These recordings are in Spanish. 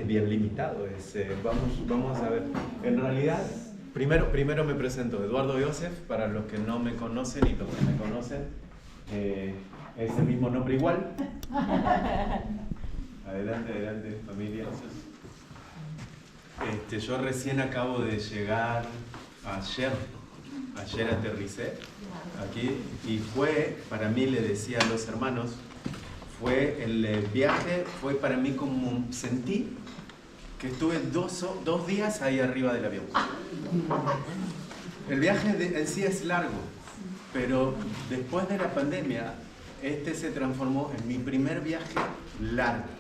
bien limitado. Vamos a ver. En realidad, primero me presento. Eduardo Joseph, para los que no me conocen y los que me conocen, es el mismo nombre igual. Adelante, familia. Yo recién acabo de llegar ayer aterricé aquí y para mí, le decía a los hermanos, el viaje fue para mí como sentí que estuve dos días ahí arriba del avión. El viaje en sí es largo, pero después de la pandemia, se transformó en mi primer viaje largo.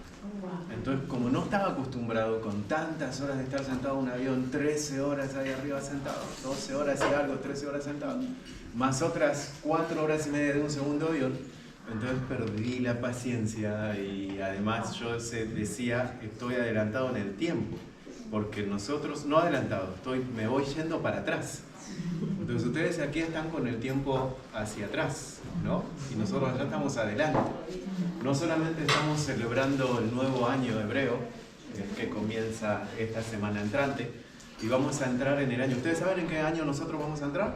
Entonces, como no estaba acostumbrado con tantas horas de estar sentado en un avión, 13 horas ahí arriba sentado, 12 horas y algo, 13 horas sentado, más otras 4 horas y media de un segundo avión, entonces perdí la paciencia y además yo decía, estoy adelantado en el tiempo, porque nosotros, no adelantado, me voy yendo para atrás. Entonces ustedes aquí están con el tiempo hacia atrás, ¿no? Y nosotros allá estamos adelante. No solamente estamos celebrando el nuevo año hebreo, que comienza esta semana entrante, y vamos a entrar en el año. ¿Ustedes saben en qué año nosotros vamos a entrar?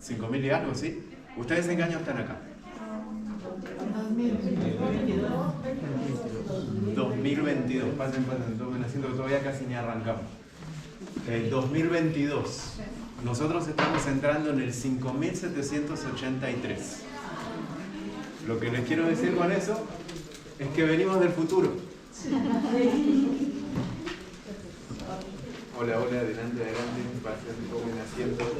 5.000 y algo, ¿sí? ¿Ustedes en qué año están acá? 2022. Pasen, me siento que todavía casi ni arrancamos. 2022. Nosotros estamos entrando en el 5783. Lo que les quiero decir con eso es que venimos del futuro. Hola, adelante, pasen, tomen asiento.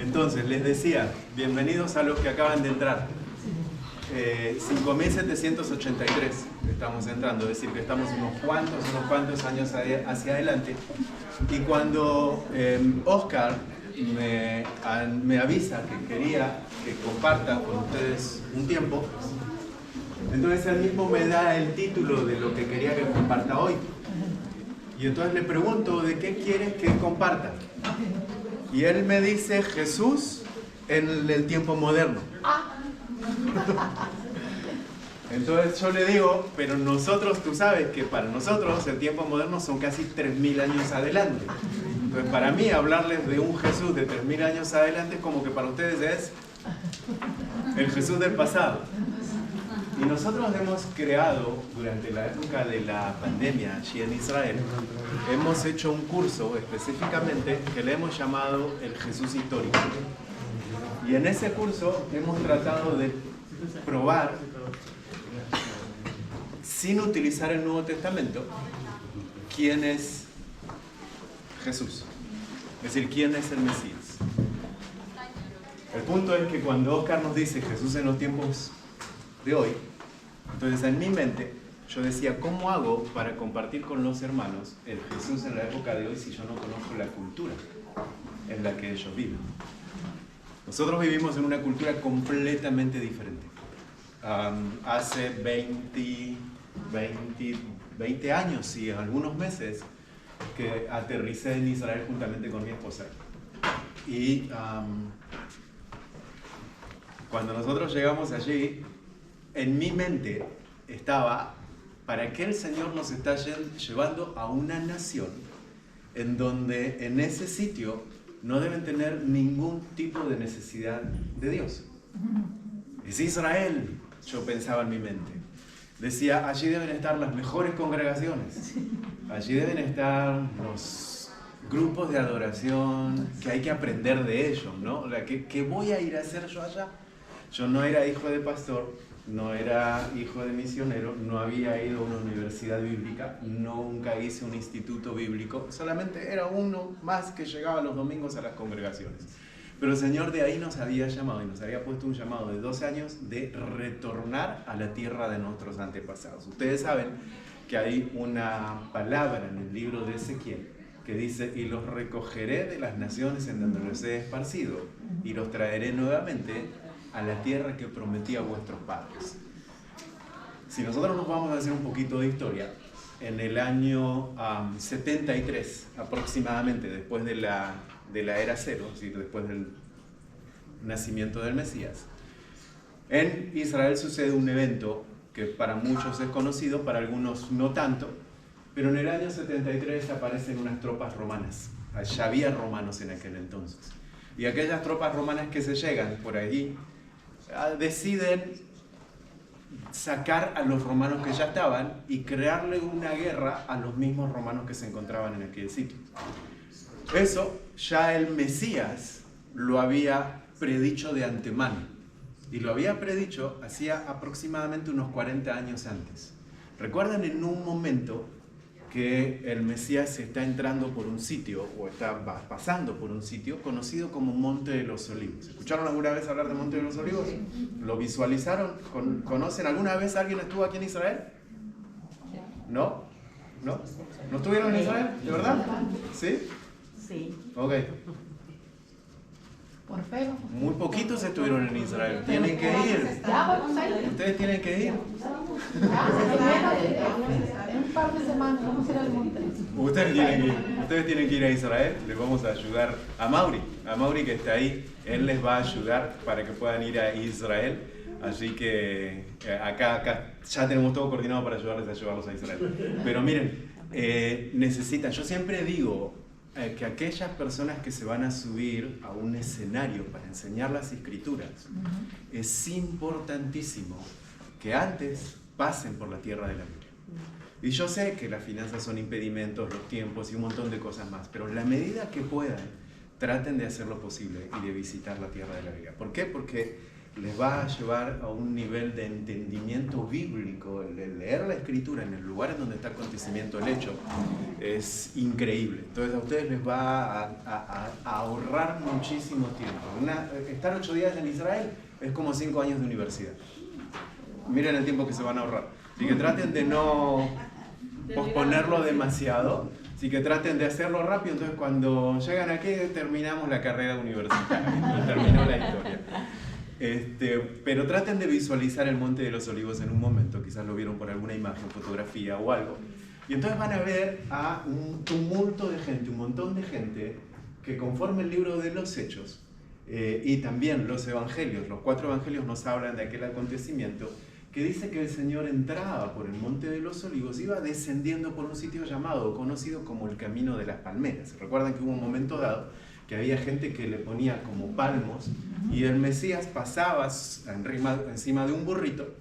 Entonces, les decía, bienvenidos a los que acaban de entrar. 5.783 estamos entrando, es decir, que estamos unos cuantos años hacia adelante. Y cuando Oscar me avisa que quería que comparta con ustedes un tiempo, entonces él mismo me da el título de lo que quería que comparta hoy. Y entonces le pregunto, ¿de qué quieres que comparta? Y él me dice, Jesús en el tiempo moderno. Entonces yo le digo, pero nosotros, tú sabes que para nosotros el tiempo moderno son casi 3.000 años adelante. Entonces para mí hablarles de un Jesús de 3.000 años adelante es como que para ustedes es el Jesús del pasado. Y nosotros hemos creado, durante la época de la pandemia allí en Israel, hemos hecho un curso específicamente que le hemos llamado el Jesús histórico. Y en ese curso hemos tratado de probar, sin utilizar el Nuevo Testamento, quién es Jesús. Es decir, quién es el Mesías. El punto es que cuando Oscar nos dice Jesús en los tiempos de hoy, entonces en mi mente yo decía, ¿cómo hago para compartir con los hermanos el Jesús en la época de hoy si yo no conozco la cultura en la que ellos viven? Nosotros vivimos en una cultura completamente diferente. Hace 20 años y algunos meses que aterricé en Israel juntamente con mi esposa. Y cuando nosotros llegamos allí, en mi mente estaba, ¿para qué el Señor nos está llevando a una nación en donde en ese sitio no deben tener ningún tipo de necesidad de Dios? Es Israel, yo pensaba en mi mente. Decía, allí deben estar las mejores congregaciones, allí deben estar los grupos de adoración que hay que aprender de ellos, ¿no? ¿Qué voy a ir a hacer yo allá? Yo no era hijo de pastor, no era hijo de misionero, no había ido a una universidad bíblica, nunca hice un instituto bíblico, solamente era uno más que llegaba los domingos a las congregaciones. Pero el Señor de ahí nos había llamado y nos había puesto un llamado de 12 años de retornar a la tierra de nuestros antepasados. Ustedes saben que hay una palabra en el libro de Ezequiel que dice, y los recogeré de las naciones en donde los he esparcido y los traeré nuevamente a la tierra que prometí a vuestros padres. Si nosotros nos vamos a hacer un poquito de historia, en el año 73 aproximadamente, después de la era cero, es decir, después del nacimiento del Mesías, en Israel sucede un evento que para muchos es conocido, para algunos no tanto, pero en el año 73 aparecen unas tropas romanas. Ya había romanos en aquel entonces. Y aquellas tropas romanas que se llegan por allí deciden sacar a los romanos que ya estaban y crearle una guerra a los mismos romanos que se encontraban en aquel sitio. Eso ya el Mesías lo había predicho de antemano. Y lo había predicho hacía aproximadamente unos 40 años antes. ¿Recuerdan en un momento que el Mesías está entrando por un sitio, o está pasando por un sitio, conocido como Monte de los Olivos? ¿Escucharon alguna vez hablar de Monte de los Olivos? ¿Lo visualizaron? ¿Conocen? ¿Alguna vez alguien estuvo aquí en Israel? ¿No? ¿No? ¿No estuvieron en Israel? ¿De verdad? ¿Sí? Sí. Ok. Por fe. Muy poquitos estuvieron en Israel. Tienen que ir. Ustedes tienen que ir. En un par de semanas vamos a ir al monte. Ustedes tienen que ir a Israel. Les vamos a ayudar a Mauri que está ahí. Él les va a ayudar para que puedan ir a Israel. Así que acá ya tenemos todo coordinado para ayudarles a llevarlos a Israel. Pero miren, necesitan, yo siempre digo que aquellas personas que se van a subir a un escenario para enseñar las escrituras, es importantísimo que antes pasen por la tierra de la Biblia. Y yo sé que las finanzas son impedimentos, los tiempos y un montón de cosas más, pero en la medida que puedan, traten de hacer lo posible y de visitar la tierra de la Biblia. ¿Por qué? Porque les va a llevar a un nivel de entendimiento bíblico. El leer la escritura en el lugar en donde está el acontecimiento, el hecho, es increíble. Entonces a ustedes les va a ahorrar muchísimo tiempo. Estar 8 días en Israel es como 5 años de universidad. Miren el tiempo que se van a ahorrar. Así que traten de no posponerlo demasiado. Así que traten de hacerlo rápido. Entonces cuando llegan aquí terminamos la carrera universitaria. Terminó la historia. Pero traten de visualizar el Monte de los Olivos en un momento, quizás lo vieron por alguna imagen, fotografía o algo, y entonces van a ver a un tumulto de gente, un montón de gente que conforme el libro de los Hechos y también los Evangelios, los 4 Evangelios nos hablan de aquel acontecimiento que dice que el Señor entraba por el Monte de los Olivos, iba descendiendo por un sitio llamado, conocido como el Camino de las Palmeras. Recuerdan que hubo un momento dado que había gente que le ponía como palmos y el Mesías pasaba encima de un burrito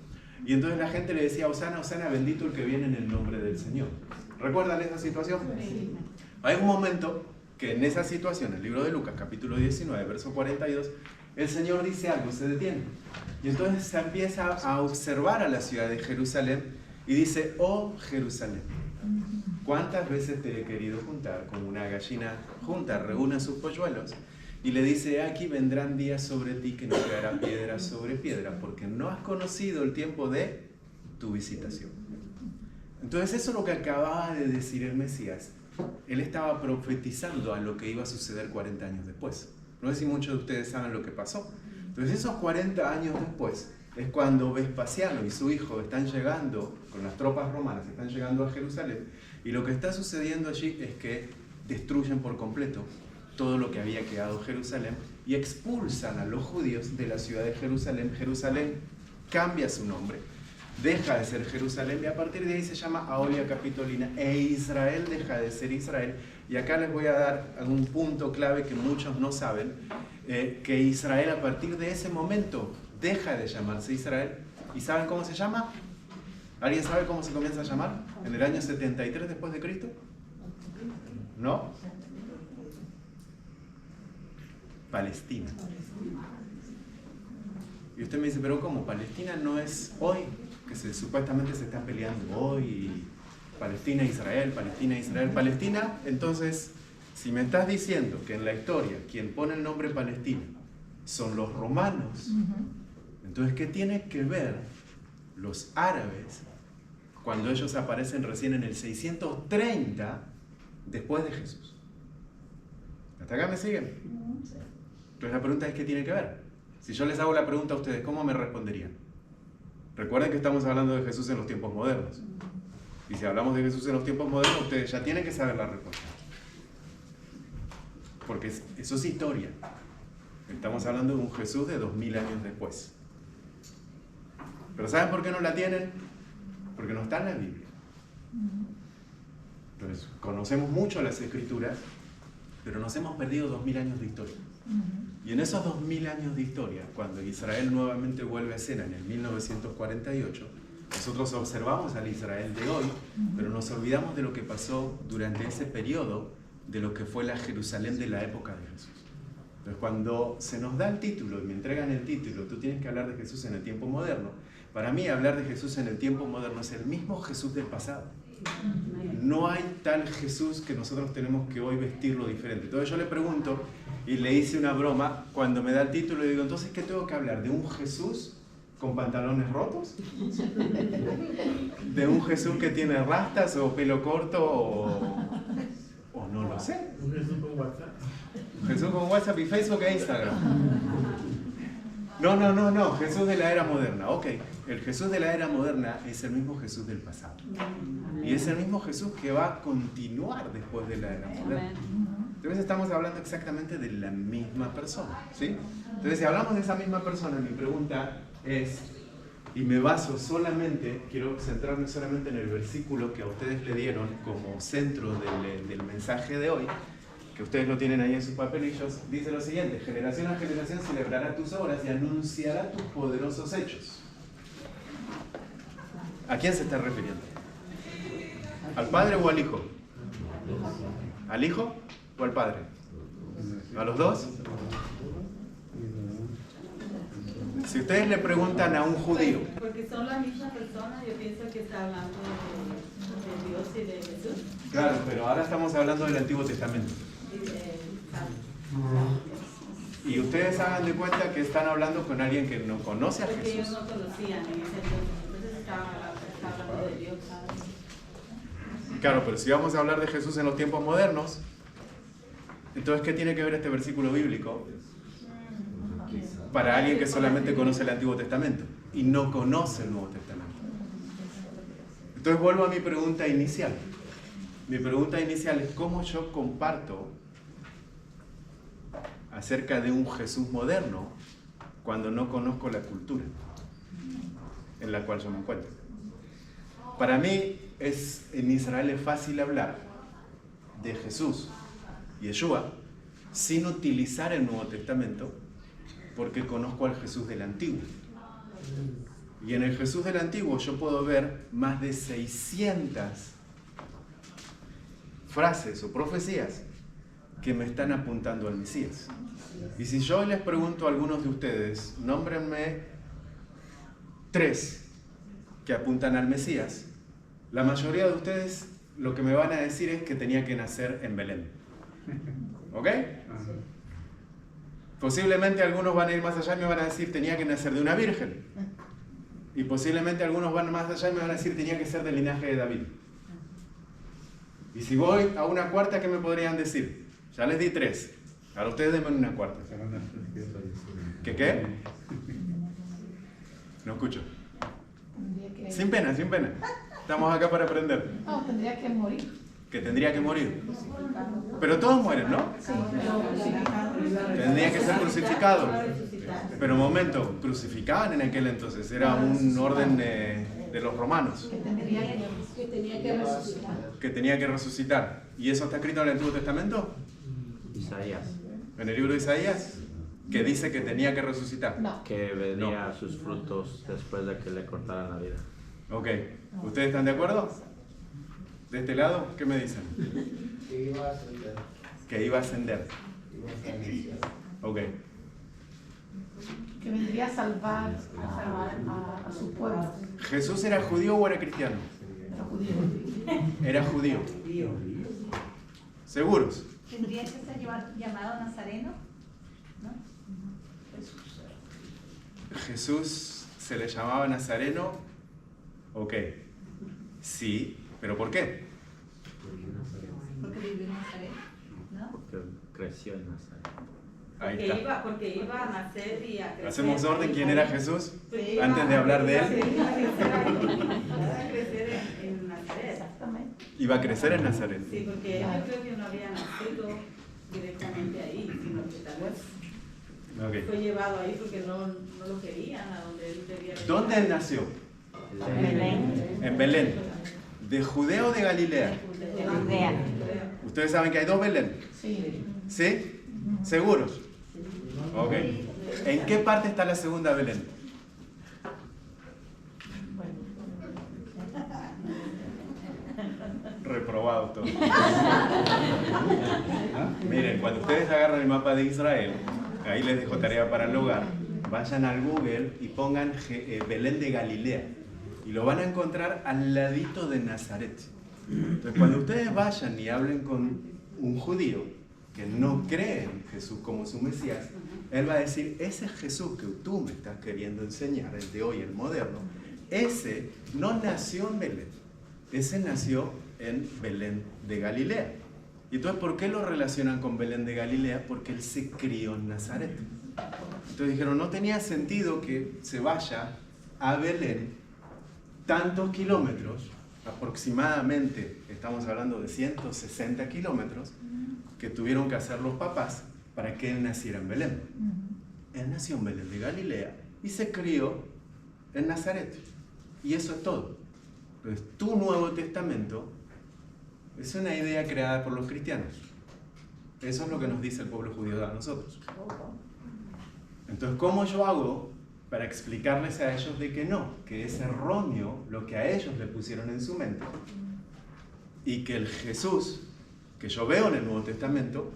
y entonces la gente le decía: Hosana, Hosana, bendito el que viene en el nombre del Señor. ¿Recuerdan esa situación? Sí. Hay un momento que en esa situación, el libro de Lucas, capítulo 19, verso 42, el Señor dice algo, se detiene. Y entonces se empieza a observar a la ciudad de Jerusalén y dice: oh Jerusalén, ¿cuántas veces te he querido juntar como una gallina junta reúne sus polluelos? Y le dice: aquí vendrán días sobre ti que no quedará piedra sobre piedra, porque no has conocido el tiempo de tu visitación. Entonces eso es lo que acababa de decir el Mesías. Él estaba profetizando a lo que iba a suceder 40 años después. No sé si muchos de ustedes saben lo que pasó. Entonces esos 40 años después es cuando Vespasiano y su hijo están llegando, con las tropas romanas, están llegando a Jerusalén, y lo que está sucediendo allí es que destruyen por completo todo lo que había quedado Jerusalén y expulsan a los judíos de la ciudad de Jerusalén. Jerusalén cambia su nombre, deja de ser Jerusalén y a partir de ahí se llama Aolia Capitolina, e Israel deja de ser Israel. Y acá les voy a dar algún punto clave que muchos no saben, que Israel a partir de ese momento deja de llamarse Israel. ¿Y saben cómo se llama? ¿Alguien sabe cómo se comienza a llamar? ¿En el año 73 después de Cristo? ¿No? Palestina. Y usted me dice: pero ¿cómo? Palestina no es hoy, que supuestamente se están peleando hoy, Palestina, Israel, Palestina, Israel, Palestina. Entonces, si me estás diciendo que en la historia quien pone el nombre Palestina son los romanos, entonces ¿qué tiene que ver los árabes cuando ellos aparecen recién en el 630 después de Jesús? ¿Hasta acá me siguen? Entonces la pregunta es: ¿qué tiene que ver? Si yo les hago la pregunta a ustedes, ¿cómo me responderían? Recuerden que estamos hablando de Jesús en los tiempos modernos. Y si hablamos de Jesús en los tiempos modernos, ustedes ya tienen que saber la respuesta. Porque eso es historia. Estamos hablando de un Jesús de 2000 años después. Pero ¿saben por qué no la tienen? Porque no está en la Biblia. Entonces, conocemos mucho las Escrituras, pero nos hemos perdido 2000 años de historia. Y en esos 2000 años de historia, cuando Israel nuevamente vuelve a escena en el 1948, nosotros observamos al Israel de hoy, pero nos olvidamos de lo que pasó durante ese periodo, de lo que fue la Jerusalén de la época de Jesús. Entonces, cuando se nos da el título y me entregan el título, tú tienes que hablar de Jesús en el tiempo moderno. Para mí, hablar de Jesús en el tiempo moderno es el mismo Jesús del pasado. No hay tal Jesús que nosotros tenemos que hoy vestirlo diferente. Entonces yo le pregunto, y le hice una broma, cuando me da el título, le digo, entonces, ¿qué tengo que hablar? ¿De un Jesús con pantalones rotos? ¿De un Jesús que tiene rastas o pelo corto o no lo sé? Un Jesús con WhatsApp. Jesús con WhatsApp y Facebook e Instagram. No, Jesús de la era moderna. Ok, el Jesús de la era moderna es el mismo Jesús del pasado. Y es el mismo Jesús que va a continuar después de la era moderna. Entonces estamos hablando exactamente de la misma persona, ¿sí? Entonces si hablamos de esa misma persona, mi pregunta es, y me baso solamente, quiero centrarme solamente en el versículo que a ustedes le dieron como centro del mensaje de hoy, que ustedes lo tienen ahí en sus papelillos, dice lo siguiente: generación a generación celebrará tus obras y anunciará tus poderosos hechos. ¿A quién se está refiriendo? ¿Al Padre o al Hijo? ¿Al Hijo o al Padre? ¿A los dos? Si ustedes le preguntan a un judío... Porque son la misma persona, yo pienso que está hablando de Dios y de Jesús. Claro, pero ahora estamos hablando del Antiguo Testamento. Y ustedes hagan de cuenta que están hablando con alguien que no conoce a Jesús. Porque ellos no conocían en ese entonces está hablando de Dios. Claro, pero si vamos a hablar de Jesús en los tiempos modernos, entonces ¿qué tiene que ver este versículo bíblico para alguien que solamente conoce el Antiguo Testamento y no conoce el Nuevo Testamento? Entonces vuelvo a mi pregunta inicial. Mi pregunta inicial es ¿cómo yo comparto acerca de un Jesús moderno cuando no conozco la cultura en la cual yo me encuentro? Para mí en Israel es fácil hablar de Jesús, Yeshua, sin utilizar el Nuevo Testamento, porque conozco al Jesús del Antiguo. Y en el Jesús del Antiguo yo puedo ver más de 600 frases o profecías que me están apuntando al Mesías. Y si yo les pregunto a algunos de ustedes, nómbrenme 3 que apuntan al Mesías, la mayoría de ustedes lo que me van a decir es que tenía que nacer en Belén. ¿Ok? Posiblemente algunos van a ir más allá y me van a decir tenía que nacer de una virgen. Y posiblemente algunos van más allá y me van a decir tenía que ser del linaje de David. Y si voy a una cuarta, ¿qué me podrían decir? Ya les di 3. Ahora ustedes denme una cuarta. ¿Qué? No escucho. Sin pena. Estamos acá para aprender. No, tendría que morir. Que tendría que morir. Pero todos mueren, ¿no? Sí, pero crucificado. Tendría que ser crucificado. Pero un momento, crucificaban en aquel entonces. Era un orden de los romanos. Que tenía que resucitar. Que tenía que resucitar. ¿Y eso está escrito en el Antiguo Testamento? Isaías, En el libro de Isaías, que dice que tenía que resucitar. No. que vería sus frutos después de que le cortaran la vida. Ok. ¿Ustedes están de acuerdo? ¿De este lado? ¿Qué me dicen? Que iba a ascender. Que iba a ascender. Iba a ascender. Ok. Que vendría a salvar a su pueblo. ¿Jesús era judío o era cristiano? Era judío. Era judío. ¿Seguros? ¿Tendría que ser llamado Nazareno? ¿No? ¿Jesús se le llamaba Nazareno? Ok. Sí, pero ¿por qué? Porque vivió en Nazaret, ¿no? Porque creció en Nazaret. Ahí Porque está. iba a nacer y a crecer. ¿Hacemos orden quién era Jesús? Porque iba- Antes de hablar de él. Iba a crecer en Nazaret. Exactamente. Iba a crecer en Nazaret. Sí, porque yo creo que no había nacido directamente ahí, sino que tal vez Ok. fue llevado ahí porque no lo querían a donde él debía venir. ¿Dónde él nació? Belén. En Belén. ¿De Judea o de Galilea? De Judea. Ustedes saben que hay dos Belén. Sí. ¿Sí? ¿Seguros? Ok. ¿En qué parte está la segunda Belén? Reprobado todo. Miren, cuando ustedes agarran el mapa de Israel, ahí les dejo tarea para el hogar, vayan al Google y pongan Belén de Galilea. Y lo van a encontrar al ladito de Nazaret. Entonces, cuando ustedes vayan y hablen con un judío que no cree en Jesús como su Mesías, él va a decir, ese Jesús que tú me estás queriendo enseñar, el de hoy, el moderno, ese no nació en Belén, ese nació en Belén de Galilea. Y entonces, ¿por qué lo relacionan con Belén de Galilea? Porque él se crió en Nazaret. Entonces dijeron, no tenía sentido que se vaya a Belén tantos kilómetros, aproximadamente, estamos hablando de 160 kilómetros, que tuvieron que hacer los papás para que él naciera en Belén. Él nació en Belén de Galilea y se crió en Nazaret. Y eso es todo. Entonces, tu Nuevo Testamento es una idea creada por los cristianos. Eso es lo que nos dice el pueblo judío a nosotros. Entonces, ¿cómo yo hago para explicarles a ellos de que no? Que es erróneo lo que a ellos le pusieron en su mente. Y que el Jesús que yo veo en el Nuevo Testamento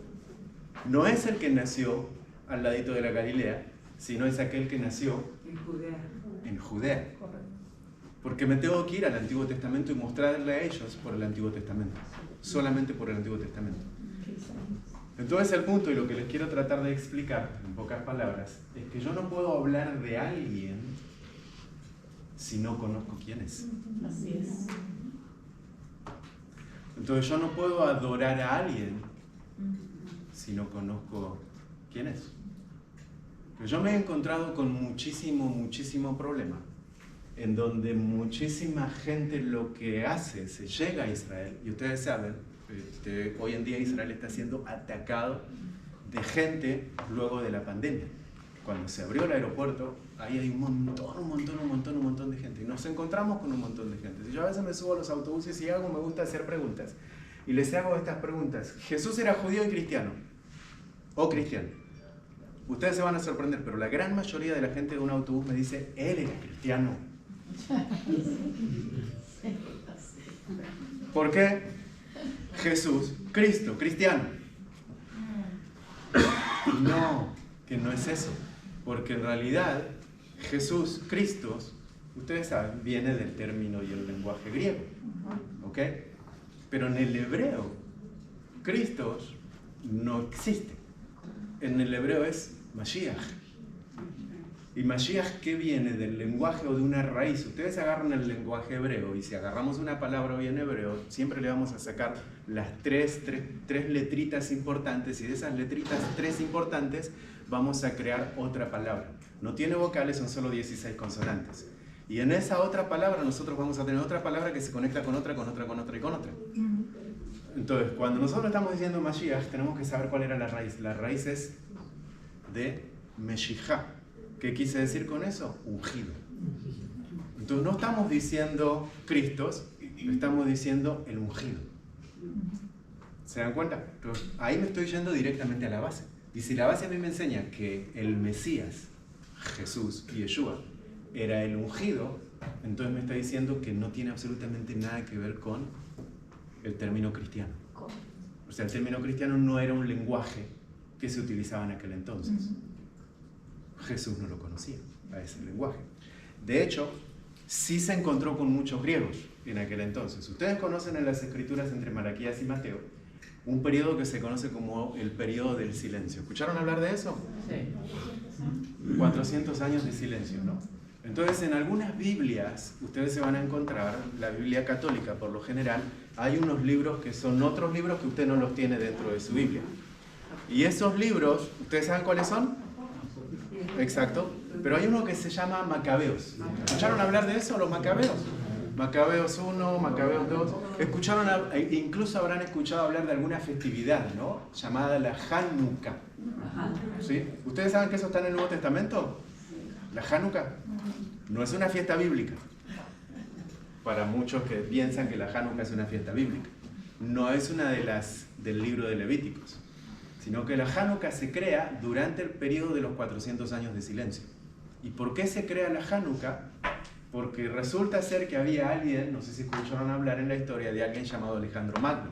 no es el que nació al ladito de la Galilea, sino es aquel que nació en Judea. Porque me tengo que ir al Antiguo Testamento y mostrarle a ellos por el Antiguo Testamento. Solamente por el Antiguo Testamento. Entonces el punto y lo que les quiero tratar de explicar en pocas palabras es que yo no puedo hablar de alguien si no conozco quién es. Así es. Entonces yo no puedo adorar a alguien si no conozco quién es. Pero yo me he encontrado con muchísimo problema, en donde muchísima gente lo que hace, se llega a Israel, y ustedes saben, hoy en día Israel está siendo atacado de gente luego de la pandemia. Cuando se abrió el aeropuerto, ahí hay un montón de gente. Y nos encontramos con un montón de gente. Y yo a veces me subo a los autobuses y me gusta hacer preguntas. Y les hago estas preguntas. ¿Jesús era judío y cristiano? ¿O cristiano? Ustedes se van a sorprender, pero la gran mayoría de la gente de un autobús me dice, él era cristiano. ¿Por qué? Jesús, Cristo, cristiano. No, que no es eso. Porque en realidad Jesús, Cristo, ustedes saben, viene del término y el lenguaje griego. ¿Ok? Pero en el hebreo, Cristo no existe. En el hebreo es Mashiach. Y Mashiach, ¿qué viene? Del lenguaje o de una raíz. Ustedes agarran el lenguaje hebreo y si agarramos una palabra hoy en hebreo, siempre le vamos a sacar las tres letritas importantes y de esas letritas tres importantes vamos a crear otra palabra. No tiene vocales, son solo 16 consonantes. Y en esa otra palabra nosotros vamos a tener otra palabra que se conecta con otra y con otra. Entonces, cuando nosotros estamos diciendo Mashiach, tenemos que saber cuál era la raíz. La raíz es de Meshijá. ¿Qué quise decir con eso? Ungido. Entonces no estamos diciendo Cristos, estamos diciendo el ungido. ¿Se dan cuenta? Entonces, ahí me estoy yendo directamente a la base. Y si la base a mí me enseña que el Mesías, Jesús, Yeshua, era el ungido, entonces me está diciendo que no tiene absolutamente nada que ver con el término cristiano. O sea, el término cristiano no era un lenguaje que se utilizaba en aquel entonces. Jesús no lo conocía, a ese lenguaje. De hecho, sí se encontró con muchos griegos en aquel entonces. Ustedes conocen en las escrituras entre Malaquías y Mateo un periodo que se conoce como el periodo del silencio. ¿Escucharon hablar de eso? Sí. 400 años de silencio, ¿no? Entonces, en algunas Biblias, ustedes se van a encontrar, la Biblia católica por lo general, hay unos libros que son otros libros que usted no los tiene dentro de su Biblia. Y esos libros, ¿ustedes saben cuáles son? Exacto. Pero hay uno que se llama Macabeos. ¿Escucharon hablar de eso, los Macabeos? Macabeos 1, Macabeos 2. Incluso habrán escuchado hablar de alguna festividad, ¿no? Llamada la Hanukkah. ¿Sí? ¿Ustedes saben que eso está en el Nuevo Testamento? La Hanukkah no es una fiesta bíblica. Para muchos que piensan que la Hanukkah es una fiesta bíblica. No es una de las del libro de Levíticos, sino que la Hanukkah se crea durante el periodo de los 400 años de silencio. ¿Y por qué se crea la Hanukkah? Porque resulta ser que había alguien, no sé si escucharon hablar en la historia, de alguien llamado Alejandro Magno.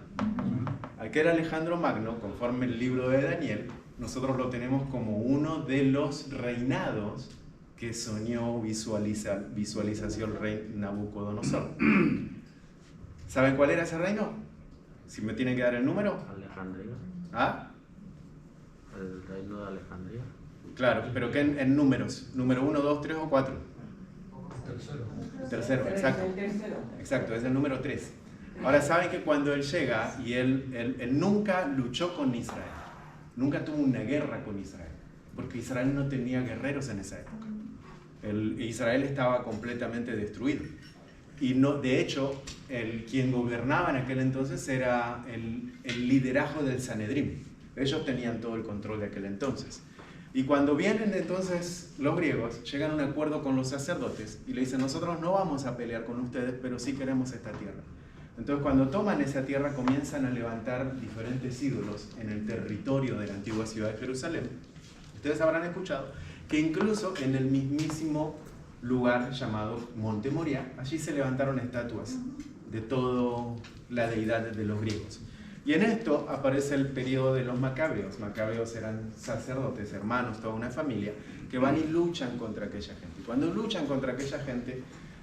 Aquel Alejandro Magno, conforme el libro de Daniel, nosotros lo tenemos como uno de los reinados que soñó, visualizació el rey Nabucodonosor. ¿Saben cuál era ese reino? Si me tienen que dar el número. Alejandría. ¿Ah? El reino de Alejandría. Claro, pero ¿qué en números? ¿Número 1, 2, 3 o 4? Tercero, exacto. Exacto, es el número 3. Ahora, saben que cuando él llega, y él nunca luchó con Israel, nunca tuvo una guerra con Israel, porque Israel no tenía guerreros en esa época. Israel estaba completamente destruido. Y no, de hecho, quien gobernaba en aquel entonces era el liderazgo del Sanedrín. Ellos tenían todo el control de aquel entonces. Y cuando vienen entonces los griegos, llegan a un acuerdo con los sacerdotes y le dicen: nosotros no vamos a pelear con ustedes, pero sí queremos esta tierra. Entonces, cuando toman esa tierra, comienzan a levantar diferentes ídolos en el territorio de la antigua ciudad de Jerusalén. Ustedes habrán escuchado que incluso en el mismísimo lugar llamado Monte Moria, allí se levantaron estatuas de toda la deidad de los griegos. Y en esto aparece el periodo de los Macabeos. Macabeos eran sacerdotes, hermanos, toda una familia, que van y luchan contra aquella gente. Y cuando luchan contra aquella gente,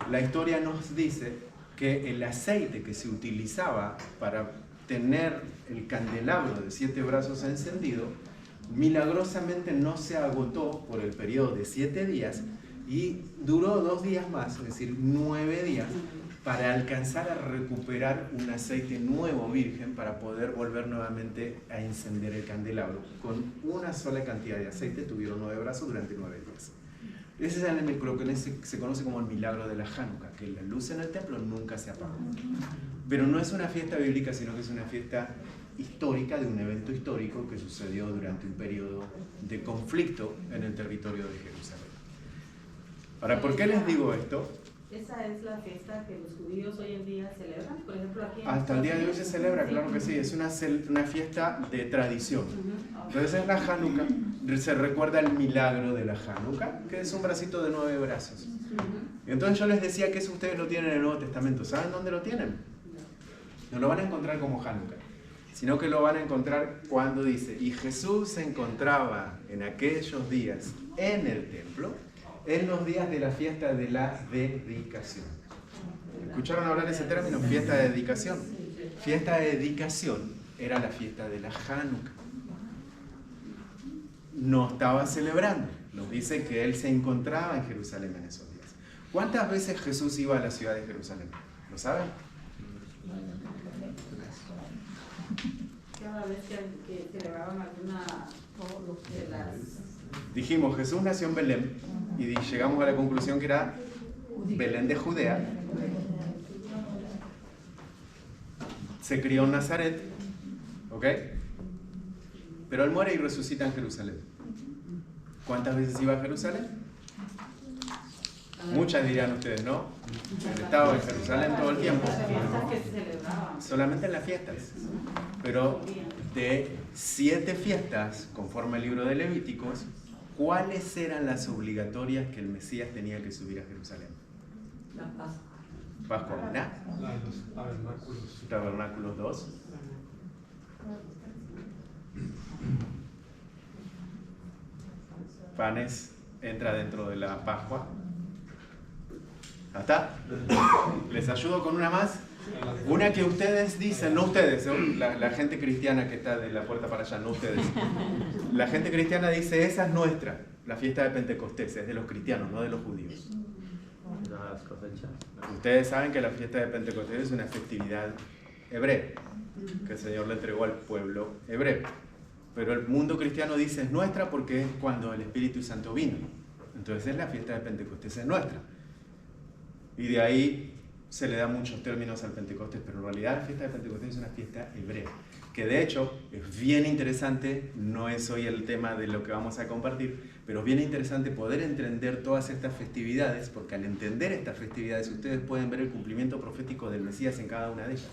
la historia nos dice que el aceite que se utilizaba para tener el candelabro de 7 brazos encendido, milagrosamente no se agotó por el periodo de 7 días y duró 2 días más, es decir, 9 días, para alcanzar a recuperar un aceite nuevo virgen para poder volver nuevamente a encender el candelabro. Con una sola cantidad de aceite tuvieron 9 brazos durante 9 días. Ese es lo que se conoce como el milagro de la Hanukkah, que la luz en el templo nunca se apagó. Pero no es una fiesta bíblica, sino que es una fiesta histórica de un evento histórico que sucedió durante un periodo de conflicto en el territorio de Jerusalén. Ahora, ¿por qué les digo esto? ¿Esa es la fiesta que los judíos hoy en día celebran? Por ejemplo, aquí en Hasta el día de hoy se celebra, ¿Sí? claro que sí, es una fiesta de tradición. Entonces es la Hanukkah, se recuerda el milagro de la Hanukkah, que es un bracito de 9 brazos. Y entonces yo les decía que eso ustedes lo tienen en el Nuevo Testamento. ¿Saben dónde lo tienen? No lo van a encontrar como Hanukkah, sino que lo van a encontrar cuando dice: y Jesús se encontraba en aquellos días en el templo, en los días de la fiesta de la dedicación. ¿Escucharon hablar de ese término? Fiesta de dedicación. Fiesta de dedicación era la fiesta de la Hanukkah. No estaba celebrando. Nos dice que él se encontraba en Jerusalén en esos días. ¿Cuántas veces Jesús iba a la ciudad de Jerusalén? ¿Lo saben? cada vez que celebraban alguna de las... Dijimos, Jesús nació en Belén y llegamos a la conclusión que era Belén de Judea. Se crió en Nazaret, ¿ok? Pero él muere y resucita en Jerusalén. ¿Cuántas veces iba a Jerusalén? Muchas dirán ustedes, ¿no? Él estaba en Jerusalén todo el tiempo. Las fiestas que se celebraban. Solamente en las fiestas. Pero de 7 fiestas, conforme al libro de Levíticos, ¿cuáles eran las obligatorias que el Mesías tenía que subir a Jerusalén? La Pascua. Pascua 1, Los tabernáculos. Tabernáculos 2, panes entra dentro de la Pascua. ¿Está? ¿Les ayudo con una más? Una que ustedes dicen, no ustedes, la gente cristiana que está de la puerta para allá, no ustedes. La gente cristiana dice, esa es nuestra, la fiesta de Pentecostés, es de los cristianos, no de los judíos. Las cosechas. Ustedes saben que la fiesta de Pentecostés es una festividad hebrea, que el Señor le entregó al pueblo hebreo. Pero el mundo cristiano dice es nuestra porque es cuando el Espíritu Santo vino. Entonces es la fiesta de Pentecostés, es nuestra. Y de ahí se le da muchos términos al Pentecostés, pero en realidad la fiesta de Pentecostés es una fiesta hebrea, que de hecho es bien interesante, no es hoy el tema de lo que vamos a compartir, pero es bien interesante poder entender todas estas festividades, porque al entender estas festividades ustedes pueden ver el cumplimiento profético del Mesías en cada una de ellas.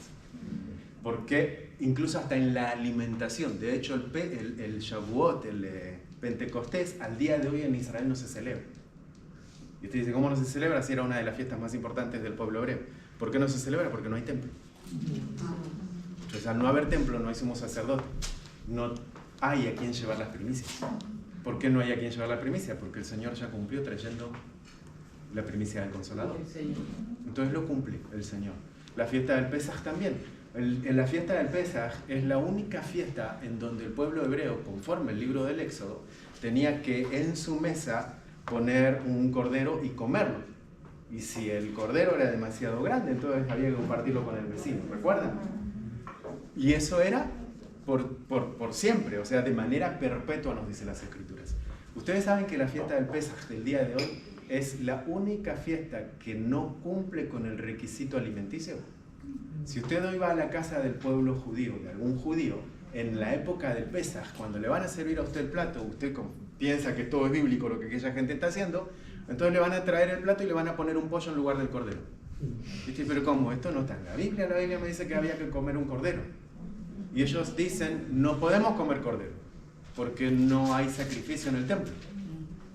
Porque incluso hasta en la alimentación, de hecho el Shavuot, el Pentecostés, al día de hoy en Israel no se celebra. Y usted dice, ¿cómo no se celebra si era una de las fiestas más importantes del pueblo hebreo? ¿Por qué no se celebra? Porque no hay templo. Entonces, al no haber templo, no hay sumo sacerdote. No hay a quien llevar las primicias. ¿Por qué no hay a quien llevar la primicia? Porque el Señor ya cumplió trayendo la primicia del Consolador. Entonces lo cumple el Señor. La fiesta del Pesaj también. En la fiesta del Pesaj es la única fiesta en donde el pueblo hebreo, conforme el libro del Éxodo, tenía que en su mesa poner un cordero y comerlo. Y si el cordero era demasiado grande, entonces había que compartirlo con el vecino, ¿recuerdan? Y eso era por siempre, o sea, de manera perpetua, nos dicen las Escrituras. Ustedes saben que la fiesta del Pesaj del día de hoy es la única fiesta que no cumple con el requisito alimenticio. Si usted hoy va a la casa del pueblo judío, de algún judío, en la época del Pesaj, cuando le van a servir a usted el plato, usted piensa que todo es bíblico lo que aquella gente está haciendo, entonces le van a traer el plato y le van a poner un pollo en lugar del cordero. Y usted, pero ¿cómo? Esto no está en la Biblia me dice que había que comer un cordero. Y ellos dicen, no podemos comer cordero, porque no hay sacrificio en el templo.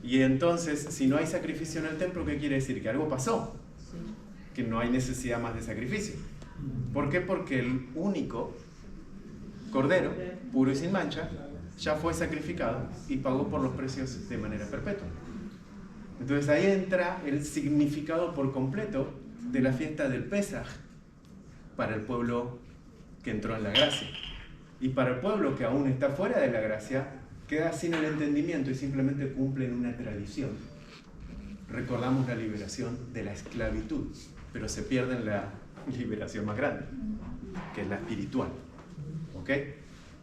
Y entonces, si no hay sacrificio en el templo, ¿qué quiere decir? Que algo pasó, que no hay necesidad más de sacrificio. ¿Por qué? Porque el único cordero, puro y sin mancha, ya fue sacrificado y pagó por los precios de manera perpetua. Entonces ahí entra el significado por completo de la fiesta del Pesaj para el pueblo que entró en la gracia. Y para el pueblo que aún está fuera de la gracia, queda sin el entendimiento y simplemente cumplen una tradición. Recordamos la liberación de la esclavitud, pero se pierde la liberación más grande, que es la espiritual. ¿Ok?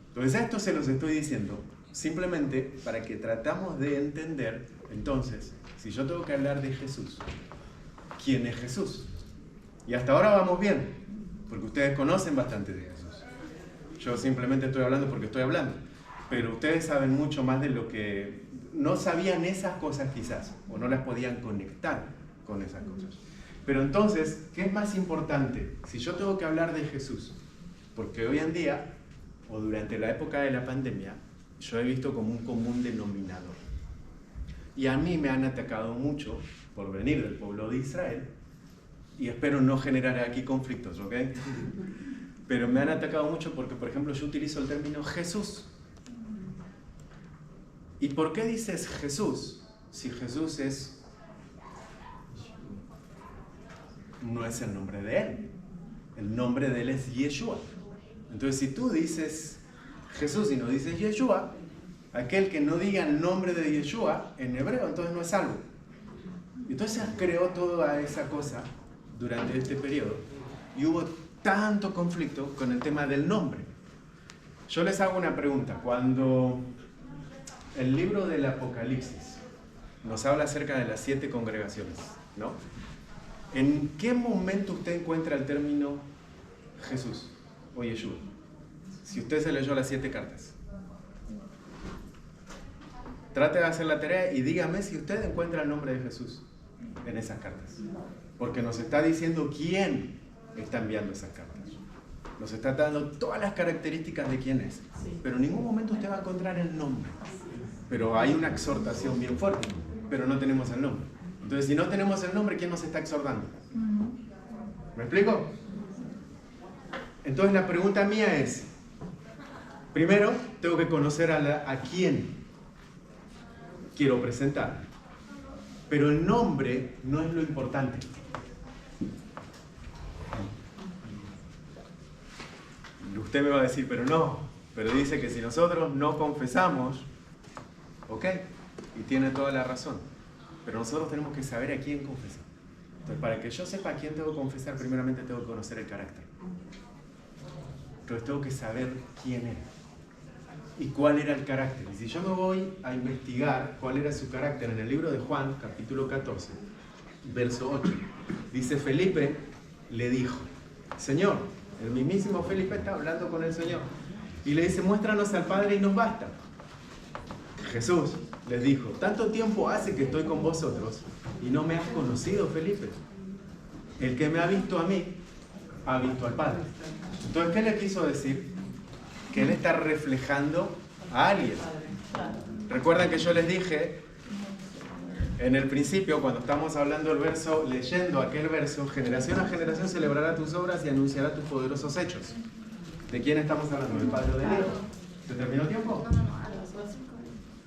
Entonces esto se los estoy diciendo simplemente para que tratamos de entender, entonces, si yo tengo que hablar de Jesús, ¿quién es Jesús? Y hasta ahora vamos bien, porque ustedes conocen bastante de Jesús. Yo simplemente estoy hablando porque estoy hablando, pero ustedes saben mucho más de lo que... No sabían esas cosas quizás, o no las podían conectar con esas cosas. Pero entonces, ¿qué es más importante? Si yo tengo que hablar de Jesús, porque hoy en día, o durante la época de la pandemia, yo he visto como un común denominador. Y a mí me han atacado mucho por venir del pueblo de Israel, y espero no generar aquí conflictos, ¿ok? Pero me han atacado mucho porque, por ejemplo, yo utilizo el término Jesús. ¿Y por qué dices Jesús? Si Jesús no es el nombre de él. El nombre de él es Yeshua. Entonces, si tú dices Jesús y no dices Yeshua, aquel que no diga el nombre de Yeshua en hebreo, entonces no es salvo. Entonces creó toda esa cosa durante este periodo y hubo tanto conflicto con el tema del nombre. Yo les hago una pregunta. Cuando el libro del Apocalipsis nos habla acerca de las 7 congregaciones, ¿no? ¿En qué momento usted encuentra el término Jesús o Yeshua? Si usted se leyó las 7 cartas. Trate de hacer la tarea y dígame si usted encuentra el nombre de Jesús en esas cartas. Porque nos está diciendo quién está enviando esas cartas. Nos está dando todas las características de quién es. Pero en ningún momento usted va a encontrar el nombre. Pero hay una exhortación bien fuerte, pero no tenemos el nombre. Entonces, si no tenemos el nombre, ¿quién nos está exhortando? ¿Me explico? Entonces, la pregunta mía es, primero, tengo que conocer a quién quiero presentar. Pero el nombre no es lo importante. Usted me va a decir, pero dice que si nosotros no confesamos, ok, y tiene toda la razón, pero nosotros tenemos que saber a quién confesar. Entonces, para que yo sepa a quién tengo que confesar, primeramente tengo que conocer el carácter. Entonces tengo que saber quién es. y cuál era el carácter. Y si yo me voy a investigar cuál era su carácter en el libro de Juan, capítulo 14, verso 8, dice: Felipe le dijo, Señor, el mismísimo Felipe está hablando con el Señor, y le dice: muéstranos al Padre y nos basta. Jesús les dijo: tanto tiempo hace que estoy con vosotros y no me has conocido, Felipe. El que me ha visto a mí, ha visto al Padre. Entonces, ¿qué le quiso decir? Que él está reflejando a alguien. Recuerdan que yo les dije en el principio, cuando estamos hablando del verso, leyendo aquel verso: generación a generación celebrará tus obras y anunciará tus poderosos hechos. ¿De quién estamos hablando? ¿Del Padre o del Hijo? ¿Se terminó el tiempo? No, a las 5.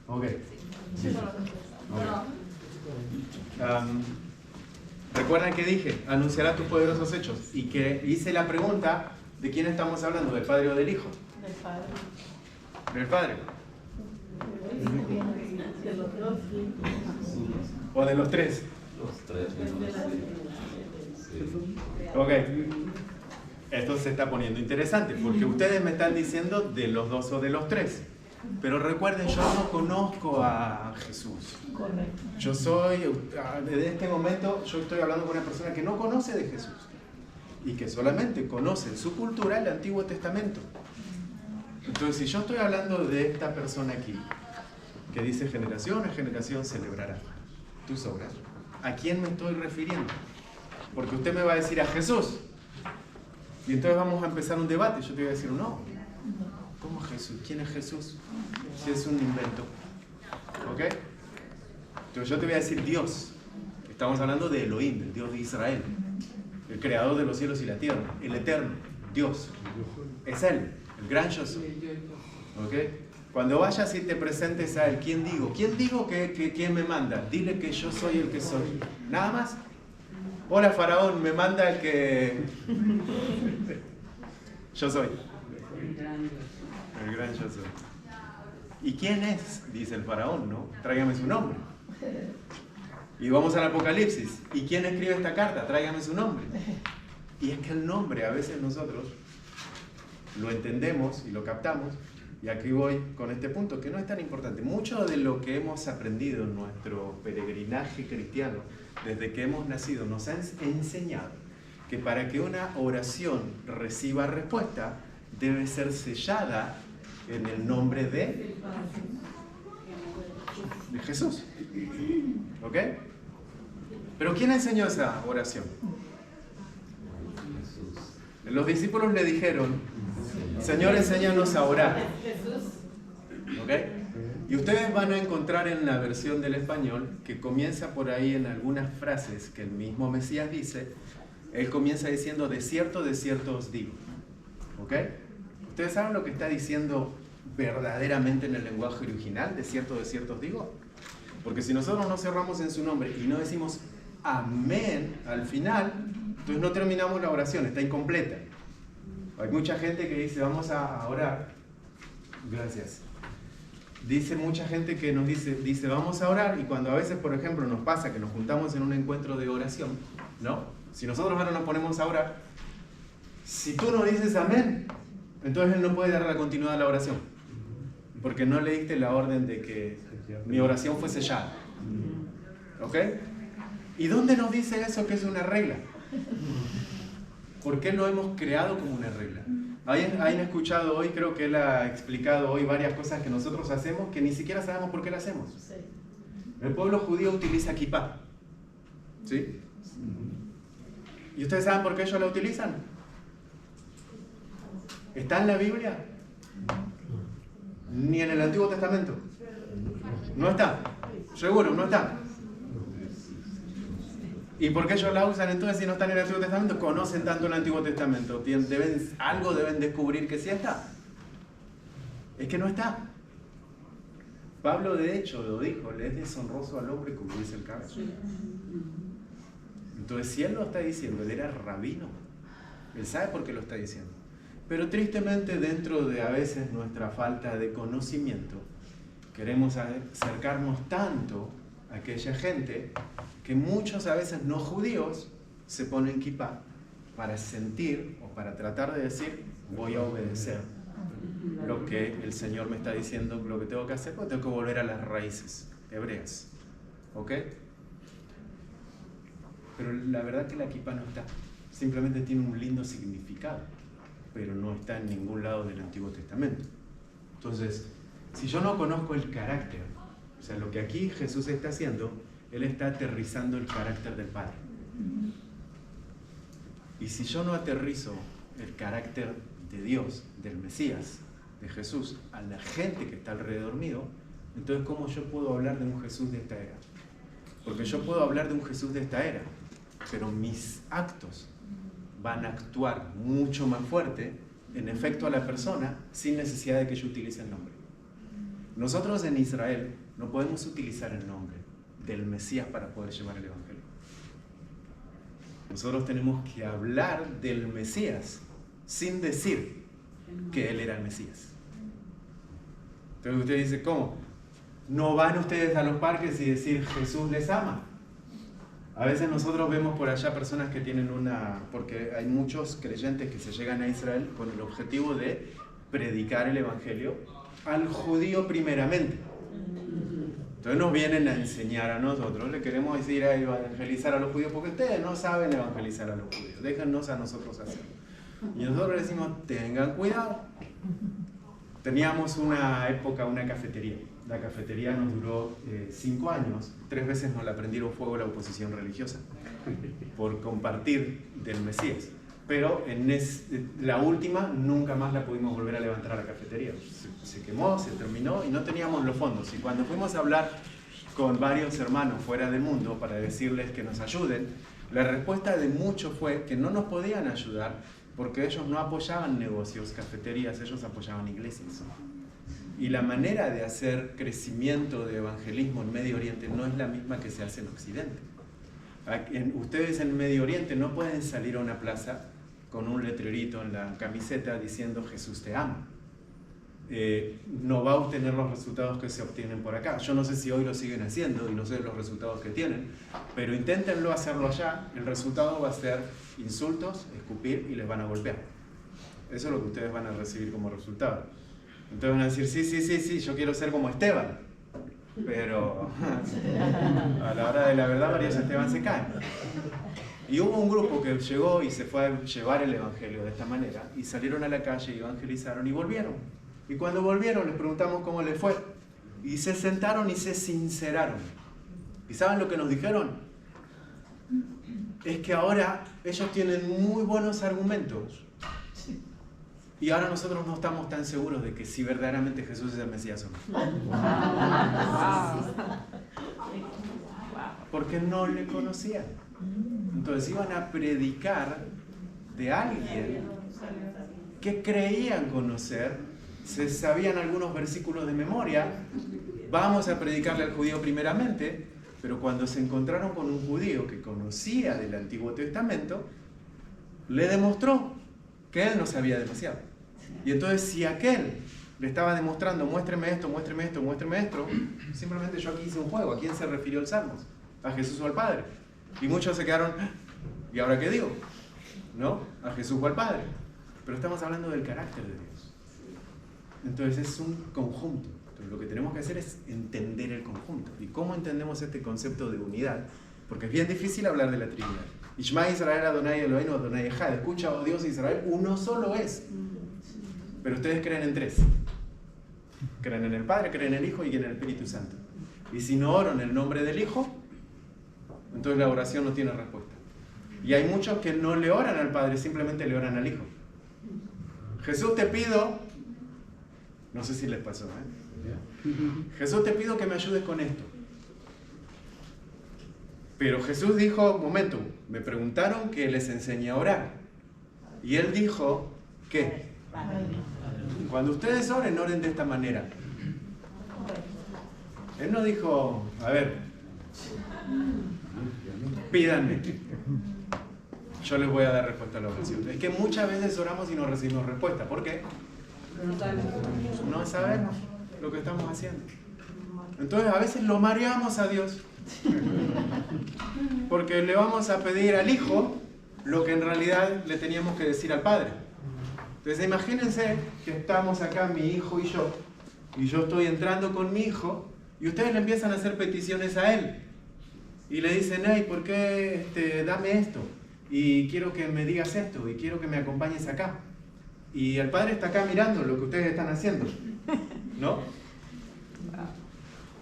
Ok. Sí, solo ¿Recuerdan que dije? Anunciará tus poderosos hechos. Y que hice la pregunta: ¿de quién estamos hablando? ¿Del Padre o del Hijo? Del Padre. ¿Del Padre? De los dos. ¿O de los tres? Ok. Esto se está poniendo interesante, porque ustedes me están diciendo de los dos o de los tres. Pero recuerden, yo no conozco a Jesús. Correcto. Yo soy, desde este momento, yo estoy hablando con una persona que no conoce de Jesús y que solamente conoce en su cultura el Antiguo Testamento. Entonces, si yo estoy hablando de esta persona aquí, que dice generación a generación celebrará tus obras, ¿a quién me estoy refiriendo? Porque usted me va a decir: a Jesús. Y entonces vamos a empezar un debate. Yo te voy a decir: no. ¿Cómo Jesús? ¿Quién es Jesús? Si es un invento. ¿Ok? Entonces yo te voy a decir Dios. Estamos hablando de Elohim, el Dios de Israel, el creador de los cielos y la tierra, el eterno, Dios. Es Él, el gran yo soy. ¿Ok? Cuando vayas y te presentes a Él, ¿quién digo? ¿Quién digo que quién me manda? Dile que yo soy el que soy. Nada más. Hola, Faraón, me manda el que yo soy. El gran yo soy. ¿Y quién es? Dice el Faraón, ¿no? Tráigame su nombre. Y vamos al Apocalipsis. ¿Y quién escribe esta carta? Tráigame su nombre. Y es que el nombre a veces nosotros lo entendemos y lo captamos. Y aquí voy con este punto, que no es tan importante. Mucho de lo que hemos aprendido en nuestro peregrinaje cristiano, desde que hemos nacido, nos han enseñado que para que una oración reciba respuesta, debe ser sellada en el nombre de Jesús. ¿Ok? Pero ¿quién enseñó esa oración? Los discípulos le dijeron: Señor, enséñanos a orar. ¿Ok? Y ustedes van a encontrar en la versión del español que comienza por ahí en algunas frases que el mismo Mesías dice. Él comienza diciendo: de cierto os digo. ¿Ok? ¿Ustedes saben lo que está diciendo verdaderamente en el lenguaje original? De cierto os digo. Porque si nosotros no cerramos en su nombre y no decimos amén al final, entonces no terminamos la oración, está incompleta. Hay mucha gente que dice: vamos a orar. Gracias. Dice mucha gente que nos dice vamos a orar, y cuando a veces, por ejemplo, nos pasa que nos juntamos en un encuentro de oración, ¿no? Si nosotros ahora nos ponemos a orar, si tú no dices amén, entonces él no puede dar la continuidad a la oración, porque no le diste la orden de que mi oración fue sellada. ¿Ok? ¿Y dónde nos dice eso que es una regla? ¿Por qué lo hemos creado como una regla? Han escuchado hoy, creo que él ha explicado hoy varias cosas que nosotros hacemos que ni siquiera sabemos por qué las hacemos. El pueblo judío utiliza kippah. ¿Sí? ¿Y ustedes saben por qué ellos la utilizan? ¿Está en la Biblia? Ni en el Antiguo Testamento. No está. Seguro, no está. ¿Y por qué ellos la usan entonces si no están en el Antiguo Testamento? Conocen tanto el Antiguo Testamento. Algo deben descubrir que sí está. Es que no está. Pablo de hecho lo dijo: le es deshonroso al hombre cubrirse el cabello. Entonces, si él lo está diciendo, él era rabino. Él sabe por qué lo está diciendo. Pero tristemente, dentro de a veces nuestra falta de conocimiento, queremos acercarnos tanto a aquella gente que muchos a veces no judíos se ponen kippah para sentir o para tratar de decir: voy a obedecer lo que el Señor me está diciendo, lo que tengo que hacer, pues tengo que volver a las raíces hebreas. ¿Ok? Pero la verdad que la kippah no está. Simplemente tiene un lindo significado, pero no está en ningún lado del Antiguo Testamento. Entonces, si yo no conozco el carácter, o sea, lo que aquí Jesús está haciendo, Él está aterrizando el carácter del Padre. Y si yo no aterrizo el carácter de Dios, del Mesías, de Jesús, a la gente que está alrededor mío, entonces ¿cómo yo puedo hablar de un Jesús de esta era? Porque yo puedo hablar de un Jesús de esta era, pero mis actos van a actuar mucho más fuerte en efecto a la persona sin necesidad de que yo utilice el nombre. Nosotros en Israel no podemos utilizar el nombre del Mesías para poder llevar el Evangelio. Nosotros tenemos que hablar del Mesías sin decir que Él era el Mesías. Entonces usted dice, ¿cómo? ¿No van ustedes a los parques y decir Jesús les ama? A veces nosotros vemos por allá personas que tienen porque hay muchos creyentes que se llegan a Israel con el objetivo de predicar el Evangelio al judío primeramente. Entonces nos vienen a enseñar a nosotros, le queremos decir a evangelizar a los judíos, porque ustedes no saben evangelizar a los judíos, déjennos a nosotros hacerlo. Y nosotros le decimos, tengan cuidado. Teníamos una época, una cafetería. La cafetería nos duró 5 años, 3 veces nos la prendieron fuego la oposición religiosa por compartir del Mesías. Pero la última nunca más la pudimos volver a levantar a la cafetería. Se quemó, se terminó y no teníamos los fondos. Y cuando fuimos a hablar con varios hermanos fuera del mundo para decirles que nos ayuden, la respuesta de muchos fue que no nos podían ayudar porque ellos no apoyaban negocios, cafeterías, ellos apoyaban iglesias. Y la manera de hacer crecimiento de evangelismo en Medio Oriente no es la misma que se hace en Occidente. Ustedes en Medio Oriente no pueden salir a una plaza con un letrerito en la camiseta diciendo Jesús te ama. No va a obtener los resultados que se obtienen por acá. Yo no sé si hoy lo siguen haciendo y no sé los resultados que tienen, pero inténtenlo hacerlo allá. El resultado va a ser insultos, escupir y les van a golpear. Eso es lo que ustedes van a recibir como resultado. Entonces van a decir, sí, yo quiero ser como Esteban. Pero a la hora de la verdad varios Esteban se caen. Y hubo un grupo que llegó y se fue a llevar el Evangelio de esta manera y salieron a la calle y evangelizaron y volvieron. Y cuando volvieron les preguntamos cómo les fue y se sentaron y se sinceraron. ¿Y saben lo que nos dijeron? Es que ahora ellos tienen muy buenos argumentos y ahora nosotros no estamos tan seguros de que si verdaderamente Jesús es el Mesías o no. Porque no le conocían. Entonces iban a predicar de alguien que creían conocer, se sabían algunos versículos de memoria, vamos a predicarle al judío primeramente, pero cuando se encontraron con un judío que conocía del Antiguo Testamento, le demostró que él no sabía demasiado. Y entonces si aquel le estaba demostrando, muéstreme esto, simplemente yo aquí hice un juego. ¿A quién se refirió el Salmos? ¿A Jesús o al Padre? Y muchos se quedaron, ¿y ahora qué digo? ¿No? ¿A Jesús o al Padre? Pero estamos hablando del carácter de Dios. Entonces es un conjunto. Entonces lo que tenemos que hacer es entender el conjunto. ¿Y cómo entendemos este concepto de unidad? Porque es bien difícil hablar de la Trinidad. Ishma Israel Adonai Eloheinu Adonai Echad. Escucha, oh Dios Israel, uno solo es. Pero ustedes creen en 3. Creen en el Padre, creen en el Hijo y en el Espíritu Santo. Y si no oro en el nombre del Hijo, entonces la oración no tiene respuesta. Y hay muchos que no le oran al Padre, simplemente le oran al Hijo. Jesús te pido, no sé si les pasó, Jesús te pido que me ayudes con esto. Pero Jesús dijo, momento, me preguntaron que les enseñe a orar. Y Él dijo, ¿qué? Cuando ustedes oren, oren de esta manera. Él no dijo, a ver, pídanme, yo les voy a dar respuesta a la oración. Es que muchas veces oramos y no recibimos respuesta. ¿Por qué? No sabemos lo que estamos haciendo. Entonces a veces lo mareamos a Dios porque le vamos a pedir al Hijo lo que en realidad le teníamos que decir al Padre. Entonces imagínense que estamos acá, mi hijo y yo estoy entrando con mi hijo, y ustedes le empiezan a hacer peticiones a él. Y le dicen, hey, ¿por qué dame esto? Y quiero que me digas esto, y quiero que me acompañes acá. Y el padre está acá mirando lo que ustedes están haciendo, ¿no?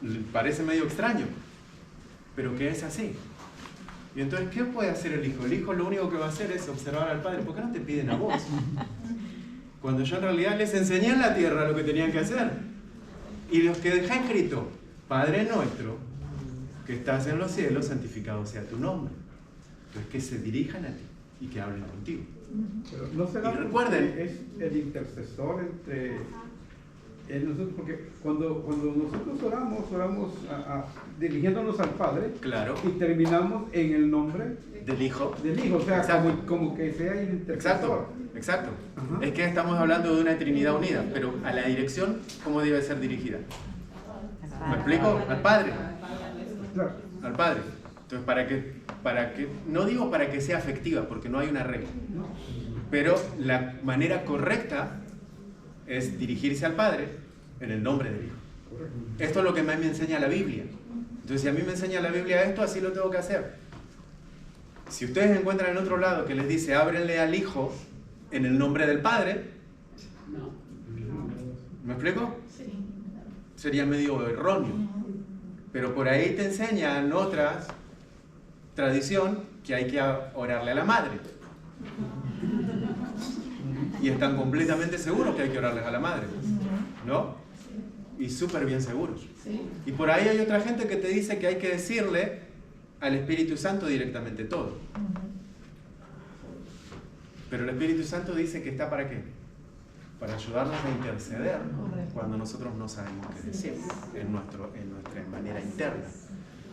Le parece medio extraño, pero que es así. Y entonces, ¿qué puede hacer el hijo? El hijo lo único que va a hacer es observar al padre. ¿Por qué no te piden a vos? Cuando yo en realidad les enseñé en la tierra lo que tenían que hacer. Y los que dejé escrito, Padre nuestro, que estás en los cielos, santificado sea tu nombre. Entonces, que se dirijan a ti y que hablen contigo. Pero no será Y recuerden, es el intercesor entre nosotros, porque cuando nosotros oramos dirigiéndonos al Padre, claro, y terminamos en el nombre del hijo. o sea, Exacto. como que sea el intercesor. Exacto. Ajá. Es que estamos hablando de una Trinidad unida, pero a la dirección, ¿cómo debe ser dirigida? ¿Me explico? Al Padre. Claro. Al Padre. Entonces, para que, no digo para que sea afectiva, porque no hay una regla, pero la manera correcta es dirigirse al Padre en el nombre del Hijo. Esto es lo que más me enseña la Biblia. Entonces, si a mí me enseña la Biblia esto, así lo tengo que hacer. Si ustedes encuentran en otro lado que les dice, ábrenle al Hijo en el nombre del Padre, ¿me explico? Sería medio erróneo. Pero por ahí te enseñan otras tradición que hay que orarle a la madre. Y están completamente seguros que hay que orarles a la madre, ¿no? Y súper bien seguros. Y por ahí hay otra gente que te dice que hay que decirle al Espíritu Santo directamente todo. Pero el Espíritu Santo dice que está ¿para qué? Para ayudarnos a interceder cuando nosotros no sabemos qué decir en nuestra manera interna.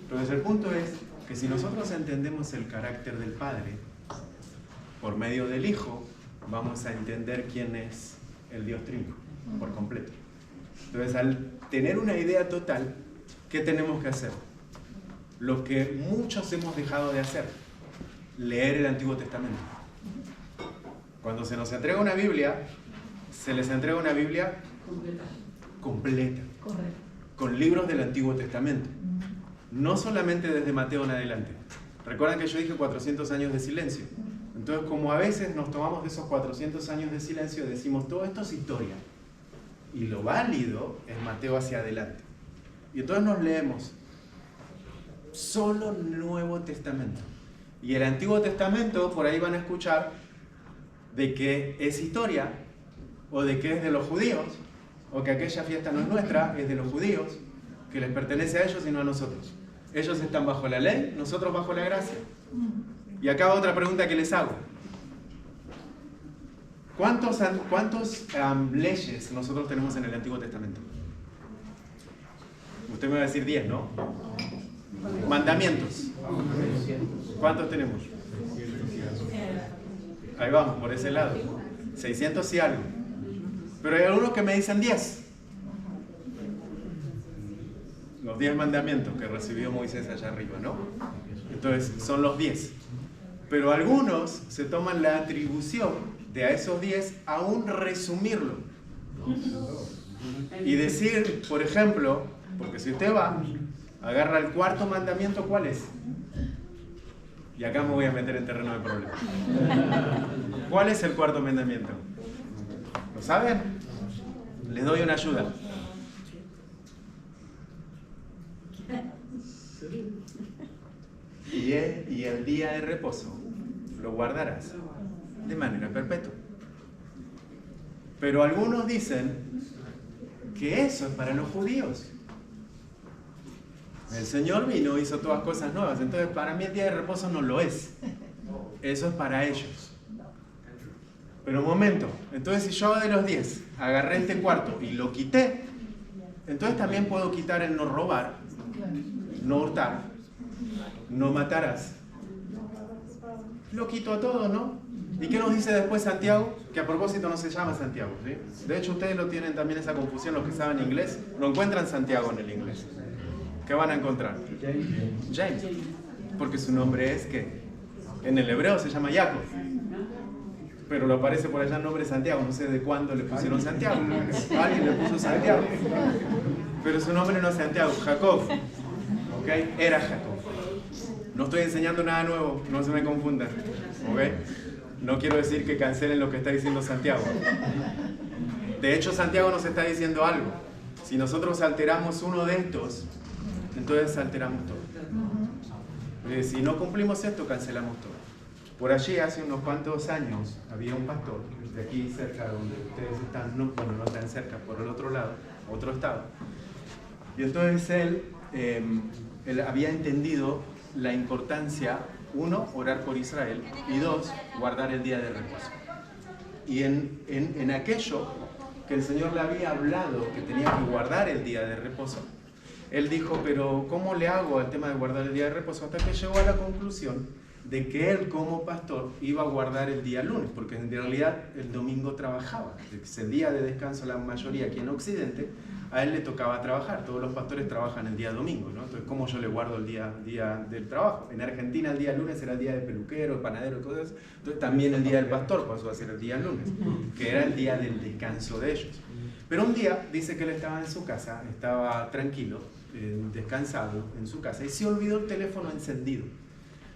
Entonces el punto es que si nosotros entendemos el carácter del Padre por medio del Hijo, vamos a entender quién es el Dios Trino por completo. Entonces, al tener una idea total, ¿qué tenemos que hacer? Lo que muchos hemos dejado de hacer: leer el Antiguo Testamento. Cuando se nos entrega una Biblia, se les entrega una Biblia completa, con libros del Antiguo Testamento. No solamente desde Mateo en adelante. Recuerdan que yo dije 400 años de silencio. Entonces, como a veces nos tomamos de esos 400 años de silencio, decimos, todo esto es historia. Y lo válido es Mateo hacia adelante. Y entonces nos leemos solo Nuevo Testamento. Y el Antiguo Testamento, por ahí van a escuchar de que es historia, o de que es de los judíos, o que aquella fiesta no es nuestra, es de los judíos, que les pertenece a ellos y no a nosotros. Ellos están bajo la ley, nosotros bajo la gracia. Y acá va otra pregunta que les hago. ¿Cuántos leyes nosotros tenemos en el Antiguo Testamento? Usted me va a decir 10, ¿no? Mandamientos. ¿Cuántos tenemos? Ahí vamos, por ese lado. 600 y algo. Pero hay algunos que me dicen 10. Los 10 mandamientos que recibió Moisés allá arriba, ¿no? Entonces, son los 10. Pero algunos se toman la atribución de a esos 10 aún resumirlo. Y decir, por ejemplo, porque si usted va, agarra el cuarto mandamiento, ¿cuál es? Y acá me voy a meter en terreno de problemas. ¿Cuál es el cuarto mandamiento? ¿Lo saben? Les doy una ayuda. Y el día de reposo lo guardarás de manera perpetua. Pero algunos dicen que eso es para los judíos. El Señor vino, hizo todas cosas nuevas. Entonces, para mí el día de reposo no lo es. Eso es para ellos. Pero un momento, entonces si yo de los 10 agarré este cuarto y lo quité, entonces también puedo quitar el no robar, no hurtar, no matarás. Lo quito a todo, ¿no? ¿Y qué nos dice después Santiago? Que a propósito no se llama Santiago, ¿sí? De hecho, ustedes lo tienen también esa confusión, los que saben inglés, no encuentran Santiago en el inglés. ¿Qué van a encontrar? James. Porque su nombre es, ¿qué? En el hebreo se llama Jacob. pero lo aparece por allá el nombre Santiago, no sé de cuándo le pusieron Santiago, alguien le puso Santiago, pero su nombre no es Santiago, Jacob, ¿ok? Era Jacob. No estoy enseñando nada nuevo, no se me confundan, ¿ok? No quiero decir que cancelen lo que está diciendo Santiago. De hecho, Santiago nos está diciendo algo. Si nosotros alteramos uno de estos, entonces alteramos todo. Si no cumplimos esto, cancelamos todo. Por allí, hace unos cuantos años, había un pastor, de aquí cerca donde ustedes están, no tan cerca, por el otro lado, otro estado. Y entonces él había entendido la importancia, uno, orar por Israel, y dos, guardar el día de reposo. Y en aquello que el Señor le había hablado, que tenía que guardar el día de reposo, él dijo, pero ¿cómo le hago al tema de guardar el día de reposo? Hasta que llegó a la conclusión de que él como pastor iba a guardar el día lunes, porque en realidad el domingo trabajaba. Ese día de descanso, la mayoría aquí en Occidente, a él le tocaba trabajar. Todos los pastores trabajan el día domingo, ¿no? Entonces, ¿cómo yo le guardo el día del trabajo? En Argentina el día lunes era el día de peluquero, panadero y cosas. Entonces también el día del pastor pasó a ser el día lunes, que era el día del descanso de ellos. Pero un día dice que él estaba en su casa, estaba tranquilo, descansado en su casa, y se olvidó el teléfono encendido.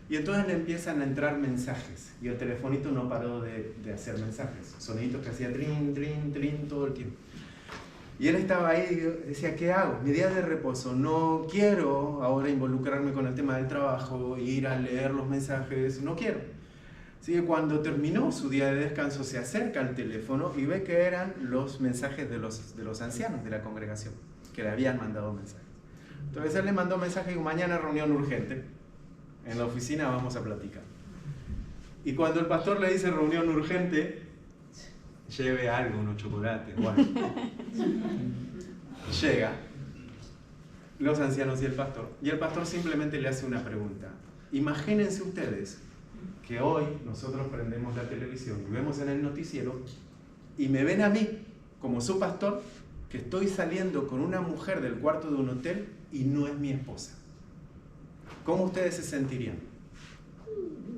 Y entonces le empiezan a entrar mensajes, y el telefonito no paró de hacer mensajes, soniditos que hacía trin, trin, trin todo el tiempo. Y él estaba ahí y decía, ¿qué hago? Mi día de reposo, no quiero ahora involucrarme con el tema del trabajo, ir a leer los mensajes, no quiero. Así que cuando terminó su día de descanso se acerca al teléfono y ve que eran los mensajes de los ancianos de la congregación, que le habían mandado mensajes. Entonces él le mandó mensaje y dijo, mañana reunión urgente, en la oficina vamos a platicar. Y cuando el pastor le dice reunión urgente, lleve algo, unos chocolates o algo. Llega los ancianos y el pastor simplemente le hace una pregunta. Imagínense ustedes que hoy nosotros prendemos la televisión y vemos en el noticiero y me ven a mí, como su pastor, que estoy saliendo con una mujer del cuarto de un hotel y no es mi esposa. ¿Cómo ustedes se sentirían?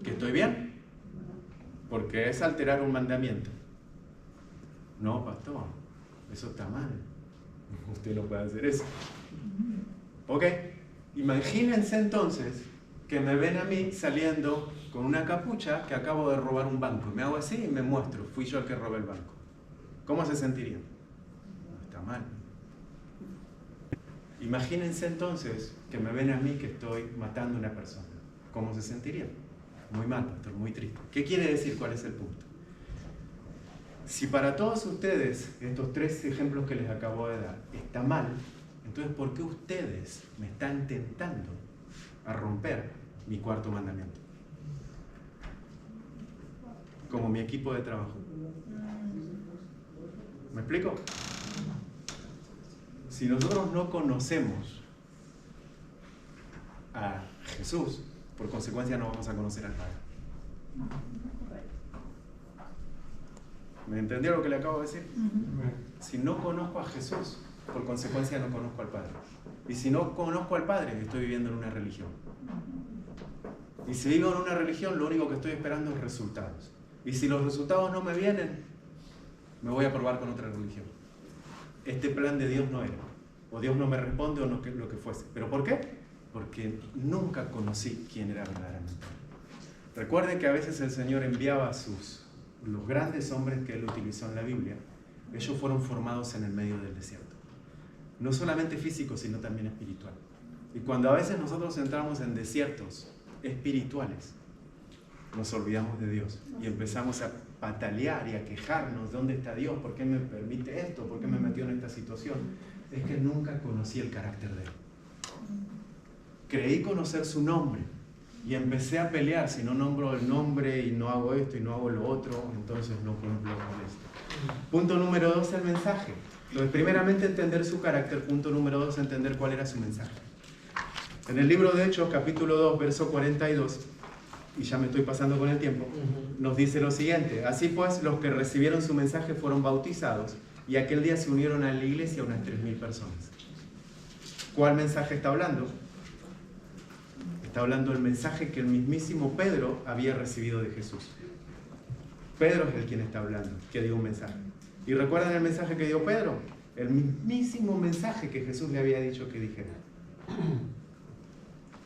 ¿Que estoy bien? Porque es alterar un mandamiento. No, pastor, eso está mal. Usted no puede hacer eso. ¿Ok? Imagínense entonces que me ven a mí saliendo con una capucha que acabo de robar un banco. Me hago así y me muestro. Fui yo el que robé el banco. ¿Cómo se sentirían? No, está mal. Imagínense entonces que me ven a mí que estoy matando a una persona. ¿Cómo se sentirían? Muy mal, pastor, muy triste. ¿Qué quiere decir? ¿Cuál es el punto? Si para todos ustedes estos tres ejemplos que les acabo de dar está mal, entonces ¿por qué ustedes me están tentando a romper mi cuarto mandamiento? Como mi equipo de trabajo. ¿Me explico? Si nosotros no conocemos a Jesús, por consecuencia no vamos a conocer al Padre. ¿Me entendió lo que le acabo de decir? Si no conozco a Jesús, por consecuencia no conozco al Padre. Y si no conozco al Padre, estoy viviendo en una religión. Y si vivo en una religión, lo único que estoy esperando es resultados. Y si los resultados no me vienen, me voy a probar con otra religión. Este plan de Dios no era. O Dios no me responde o no, lo que fuese. ¿Pero por qué? Porque nunca conocí quién era verdaderamente. Recuerden que a veces el Señor enviaba a los grandes hombres que Él utilizó en la Biblia. Ellos fueron formados en el medio del desierto. No solamente físico, sino también espiritual. Y cuando a veces nosotros entramos en desiertos espirituales, nos olvidamos de Dios y empezamos a patalear y a quejarnos. ¿Dónde está Dios? ¿Por qué me permite esto? ¿Por qué me metió en esta situación? Es que nunca conocí el carácter de Él. Creí conocer su nombre y empecé a pelear. Si no nombro el nombre y no hago esto y no hago lo otro, entonces no cumplo con esto. Punto número 2, el mensaje. Entonces, primeramente entender su carácter. Punto número 2, entender cuál era su mensaje. En el libro de Hechos, capítulo 2, verso 42, y ya me estoy pasando con el tiempo, nos dice lo siguiente: así pues, los que recibieron su mensaje fueron bautizados, y aquel día se unieron a la iglesia unas 3.000 personas. ¿Cuál mensaje está hablando? Está hablando del mensaje que el mismísimo Pedro había recibido de Jesús. Pedro es el quien está hablando, que dio un mensaje. ¿Y recuerdan el mensaje que dio Pedro? El mismísimo mensaje que Jesús le había dicho que dijera.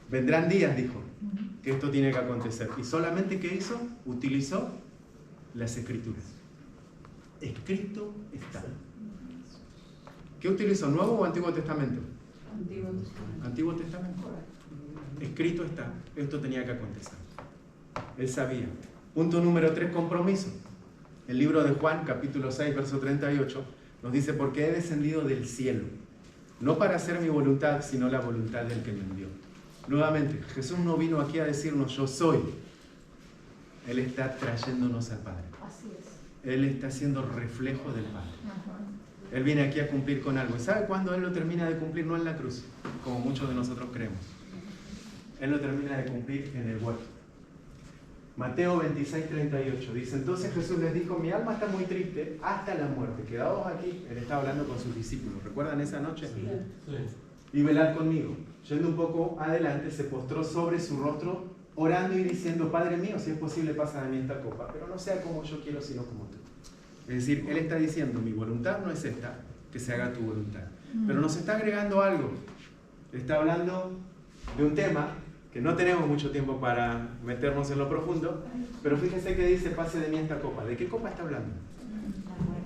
Vendrán días, dijo, que esto tiene que acontecer. ¿Y solamente qué hizo? Utilizó las Escrituras. Escrito está. ¿Qué utilizó? ¿Nuevo o Antiguo Testamento? Antiguo Testamento. Escrito está. Esto tenía que acontecer. Él sabía. Punto número 3, compromiso. El libro de Juan, capítulo 6, verso 38, nos dice, porque he descendido del cielo, no para hacer mi voluntad, sino la voluntad del que me envió. Nuevamente, Jesús no vino aquí a decirnos yo soy. Él está trayéndonos al Padre. Así es. Él está siendo reflejo del Padre. Ajá. Él viene aquí a cumplir con algo. ¿Y sabe cuándo Él lo termina de cumplir? No en la cruz, como muchos de nosotros creemos. Él lo termina de cumplir en el huerto. Mateo 26, 38 dice, entonces Jesús les dijo, mi alma está muy triste hasta la muerte. Quedaos aquí. Él estaba hablando con sus discípulos. ¿Recuerdan esa noche? Sí. Y velad conmigo. Yendo un poco adelante, se postró sobre su rostro, orando y diciendo, Padre mío, si es posible, pasa de mí esta copa, pero no sea como yo quiero, sino como tú. Es decir, Él está diciendo, mi voluntad no es esta, que se haga tu voluntad. Pero nos está agregando algo. Está hablando de un tema que no tenemos mucho tiempo para meternos en lo profundo, pero fíjense que dice, pase de mí esta copa. ¿De qué copa está hablando?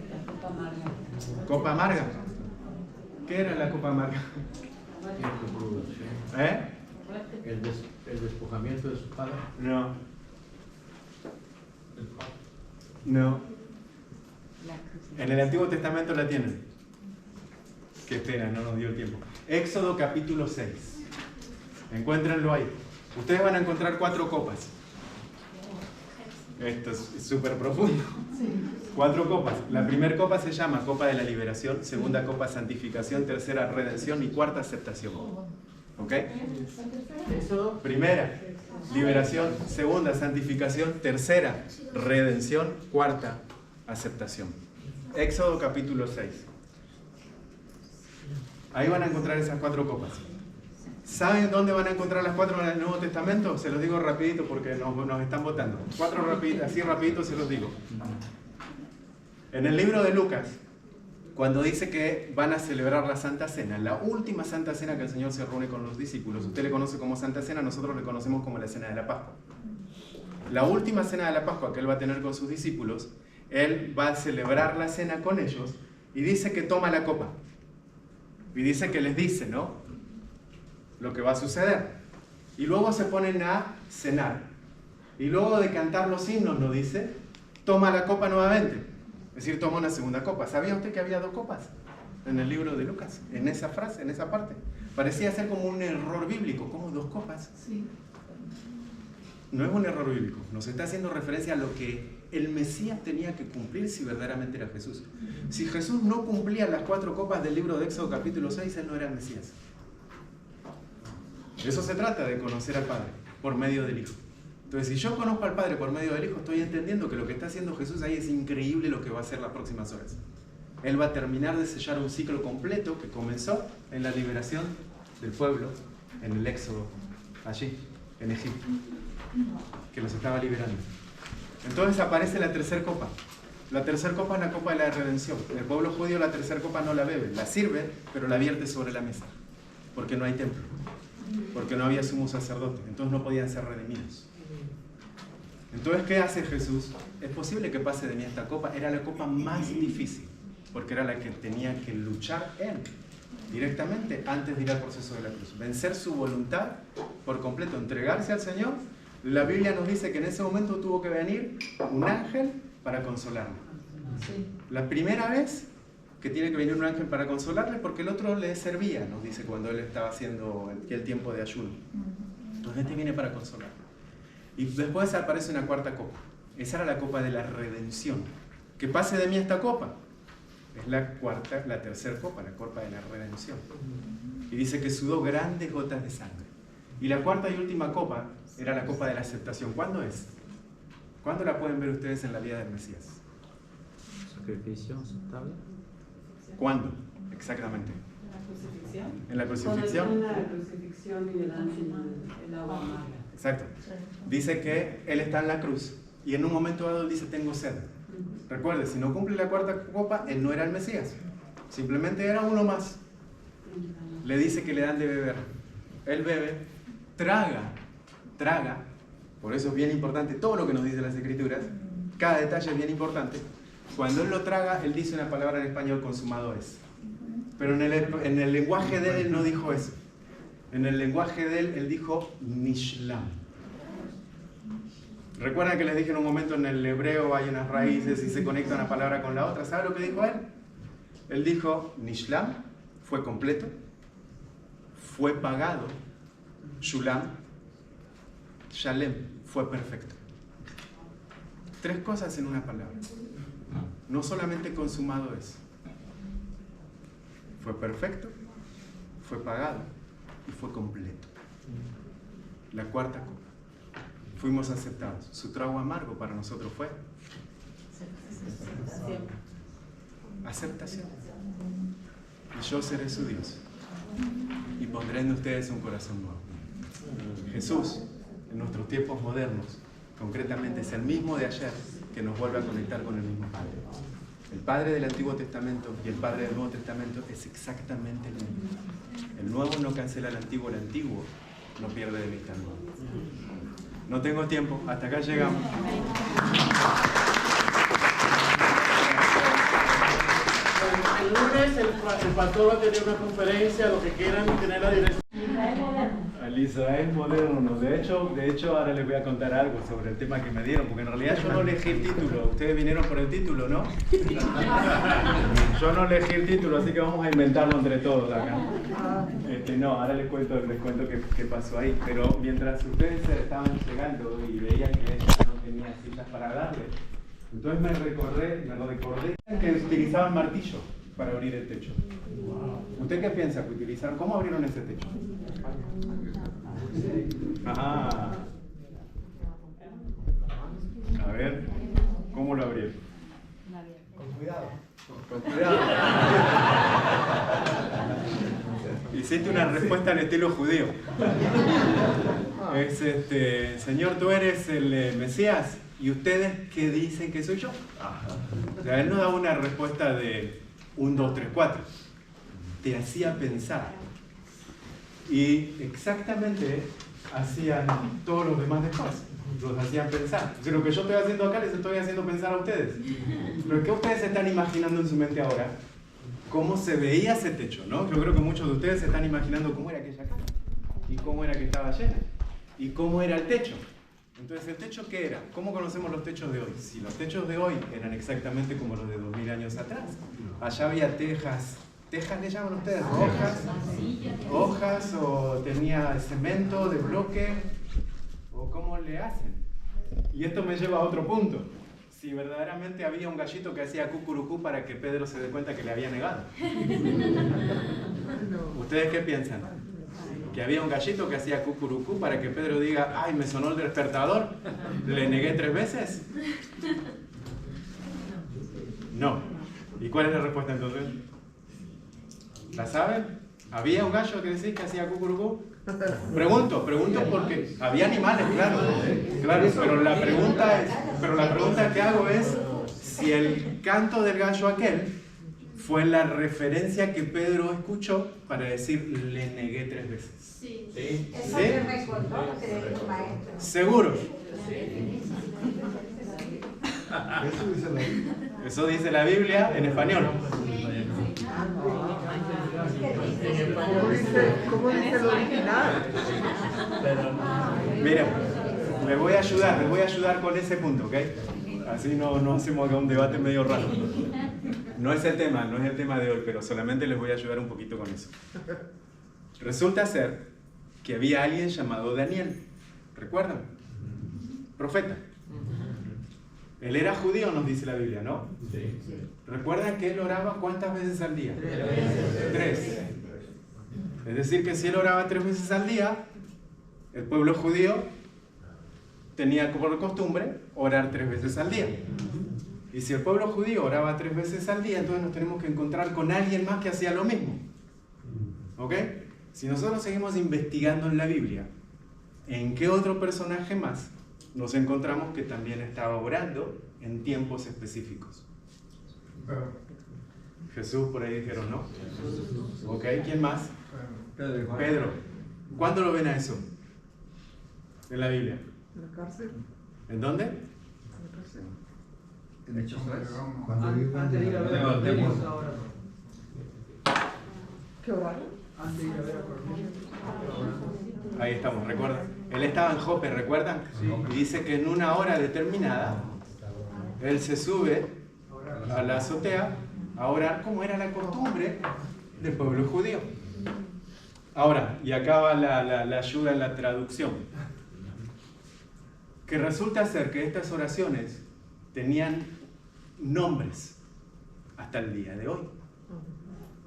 La copa amarga. ¿Copa amarga? ¿Qué era la copa amarga? ¿Eh? El despojamiento de su padre. No. No. En el Antiguo Testamento la tienen. Qué pena, no nos dio el tiempo. Éxodo capítulo 6. Encuéntrenlo ahí. Ustedes van a encontrar 4 copas. Esto es súper profundo. 4 copas. La primera copa se llama copa de la liberación, segunda copa santificación, tercera redención y cuarta aceptación. ¿Ok? Primera, liberación, segunda, santificación, tercera, redención, cuarta, aceptación. Éxodo capítulo 6. Ahí van a encontrar esas 4 copas. ¿Saben dónde van a encontrar las 4 en el Nuevo Testamento? Se los digo rapidito porque nos están votando. 4 rapiditos, así rapidito se los digo. En el libro de Lucas, cuando dice que van a celebrar la Santa Cena, la última Santa Cena que el Señor se reúne con los discípulos, usted le conoce como Santa Cena, nosotros le conocemos como la Cena de la Pascua. La última Cena de la Pascua que Él va a tener con sus discípulos, Él va a celebrar la cena con ellos y dice que toma la copa. Y dice que les dice, ¿no?, lo que va a suceder. Y luego se ponen a cenar. Y luego de cantar los himnos, nos dice, toma la copa nuevamente. Es decir, toma una segunda copa. ¿Sabía usted que había 2 copas en el libro de Lucas? En esa frase, en esa parte. Parecía ser como un error bíblico. ¿Cómo 2 copas? Sí. No es un error bíblico. Nos está haciendo referencia a lo que el Mesías tenía que cumplir si verdaderamente era Jesús. Si Jesús no cumplía las 4 copas del libro de Éxodo capítulo 6, Él no era el Mesías. De eso se trata, de conocer al Padre por medio del Hijo. Entonces, si yo conozco al Padre por medio del Hijo, estoy entendiendo que lo que está haciendo Jesús ahí es increíble lo que va a hacer las próximas horas. Él va a terminar de sellar un ciclo completo que comenzó en la liberación del pueblo, en el Éxodo, allí, en Egipto, que los estaba liberando. Entonces aparece la tercera copa. La tercera copa es la copa de la redención. El pueblo judío la tercera copa no la bebe, la sirve, pero la vierte sobre la mesa, porque no hay templo, porque no había sumo sacerdote, entonces no podían ser redimidos. Entonces, ¿qué hace Jesús? Es posible que pase de mí esta copa. Era la copa más difícil, porque era la que tenía que luchar Él directamente antes de ir al proceso de la cruz. Vencer su voluntad por completo, entregarse al Señor. La Biblia nos dice que en ese momento tuvo que venir un ángel para consolarlo. La primera vez que tiene que venir un ángel para consolarle, porque el otro le servía, nos dice, cuando él estaba haciendo el tiempo de ayuno. Entonces este viene para consolarlo. Y después aparece una cuarta copa. Esa era la copa de la redención. Que pase de mí esta copa. Es la tercera copa, la copa de la redención. Y dice que sudó grandes gotas de sangre. Y la cuarta y última copa era la copa de la aceptación. ¿Cuándo es? ¿Cuándo la pueden ver ustedes en la vida del Mesías? Sacrificio aceptable. ¿Cuándo? Exactamente. La crucifixión. En la crucifixión. La crucifixión y el agua amarga. Exacto. Dice que Él está en la cruz y en un momento dado él dice, tengo sed. Recuerde, si no cumple la cuarta copa, él no era el Mesías. Simplemente era uno más. Le dice que le dan de beber. Él bebe, traga. Por eso es bien importante todo lo que nos dicen las Escrituras. Cada detalle es bien importante. Cuando él lo traga, él dice una palabra en español, consumado es. Pero en el lenguaje de él no dijo eso. En el lenguaje de él dijo nishlam. Recuerdan que les dije en un momento, en el hebreo hay unas raíces y se conecta una palabra con la otra. ¿Sabe lo que dijo él? Él dijo nishlam, fue completo, fue pagado, shulam, shalem, fue perfecto. 3 cosas en una palabra. No solamente consumado es. Fue perfecto, fue pagado y fue completo. La cuarta copa. Fuimos aceptados. Su trago amargo para nosotros fue aceptación. Y yo seré su Dios. Y pondré en ustedes un corazón nuevo. Jesús, en nuestros tiempos modernos, concretamente es el mismo de ayer que nos vuelve a conectar con el mismo Padre. El Padre del Antiguo Testamento y el Padre del Nuevo Testamento es exactamente el mismo. El nuevo no cancela el antiguo no pierde de vista el nuevo. No tengo tiempo, hasta acá llegamos. El lunes el pastor va a tener una conferencia, lo que quieran tener la dirección. Al Israel moderno. De hecho, ahora les voy a contar algo sobre el tema que me dieron, porque en realidad yo no elegí el título. Ustedes vinieron por el título, ¿no? Yo no elegí el título, así que vamos a inventarlo entre todos acá. No, ahora les cuento qué pasó ahí. Pero mientras ustedes estaban llegando y veían que ella no tenía sillas para darle, entonces me recordé que utilizaban martillo para abrir el techo. ¿Usted qué piensa que utilizaron? ¿Cómo abrieron ese techo? Ajá. A ver, ¿cómo lo abrieron? Con cuidado. Con cuidado. Hiciste una respuesta al estilo judío. Es Señor, tú eres el Mesías. ¿Y ustedes qué dicen que soy yo? O sea, él no daba una respuesta de 1, 2, 3, 4. Te hacía pensar. Y exactamente hacían todos los demás después. Los hacían pensar. O sea, lo que yo estoy haciendo acá les estoy haciendo pensar a ustedes. Pero ¿qué ustedes se están imaginando en su mente ahora? ¿Cómo se veía ese techo? ¿No? Yo creo que muchos de ustedes se están imaginando cómo era aquella casa. Y cómo era que estaba llena. Y cómo era el techo. Entonces, ¿el techo qué era? ¿Cómo conocemos los techos de hoy? Si los techos de hoy eran exactamente como los de 2000 años atrás. Allá había tejas. ¿Tejas le llaman ustedes? ¿Hojas? ¿O tenía cemento de bloque? ¿O cómo le hacen? Y esto me lleva a otro punto. Si verdaderamente había un gallito que hacía cucurucú para que Pedro se dé cuenta que le había negado. ¿Ustedes qué piensan? ¿Que había un gallito que hacía cucurucú para que Pedro diga, ay, me sonó el despertador, le negué 3 veces? No. ¿Y cuál es la respuesta entonces? ¿La saben? ¿Había un gallo que decís que hacía cucurucú? Pregunto porque había animales, claro, pero la pregunta que hago es si el canto del gallo aquel fue la referencia que Pedro escuchó para decir le negué 3 veces. Sí. ¿Sí? Eso me recordó lo que dijo el maestro. ¿Seguro? Eso dice la Biblia. Eso dice la Biblia en español. ¿Cómo dice el original? Miren, les voy a ayudar con ese punto, ¿ok? Así no hacemos acá un debate medio raro. No es el tema de hoy, pero solamente les voy a ayudar un poquito con eso. Resulta ser que había alguien llamado Daniel, ¿recuerdan? Profeta. Él era judío, nos dice la Biblia, ¿no? Sí. ¿Recuerdan que él oraba cuántas veces al día? 3. Es decir, que si él oraba 3 veces al día, el pueblo judío tenía por costumbre orar 3 veces al día. Y si el pueblo judío oraba 3 veces al día, entonces nos tenemos que encontrar con alguien más que hacía lo mismo. ¿Ok? Si nosotros seguimos investigando en la Biblia, ¿en qué otro personaje más nos encontramos que también estaba orando en tiempos específicos. Jesús, por ahí dijeron, ¿no? Ok, ¿quién más? Pedro. ¿Cuándo lo ven a eso? En la Biblia. ¿En la cárcel? ¿En dónde? ¿En la cárcel? En Hechos 3. Antes de ir a ver a Cornelio. ¿Qué oraron? Antes de ir a ver a Cornelio. Ahí estamos, ¿recuerdan? Él estaba en Jope, ¿recuerdan? Y dice que en una hora determinada, él se sube a la azotea a orar como era la costumbre del pueblo judío. Ahora, y acá va la ayuda en la traducción. Que resulta ser que estas oraciones tenían nombres hasta el día de hoy.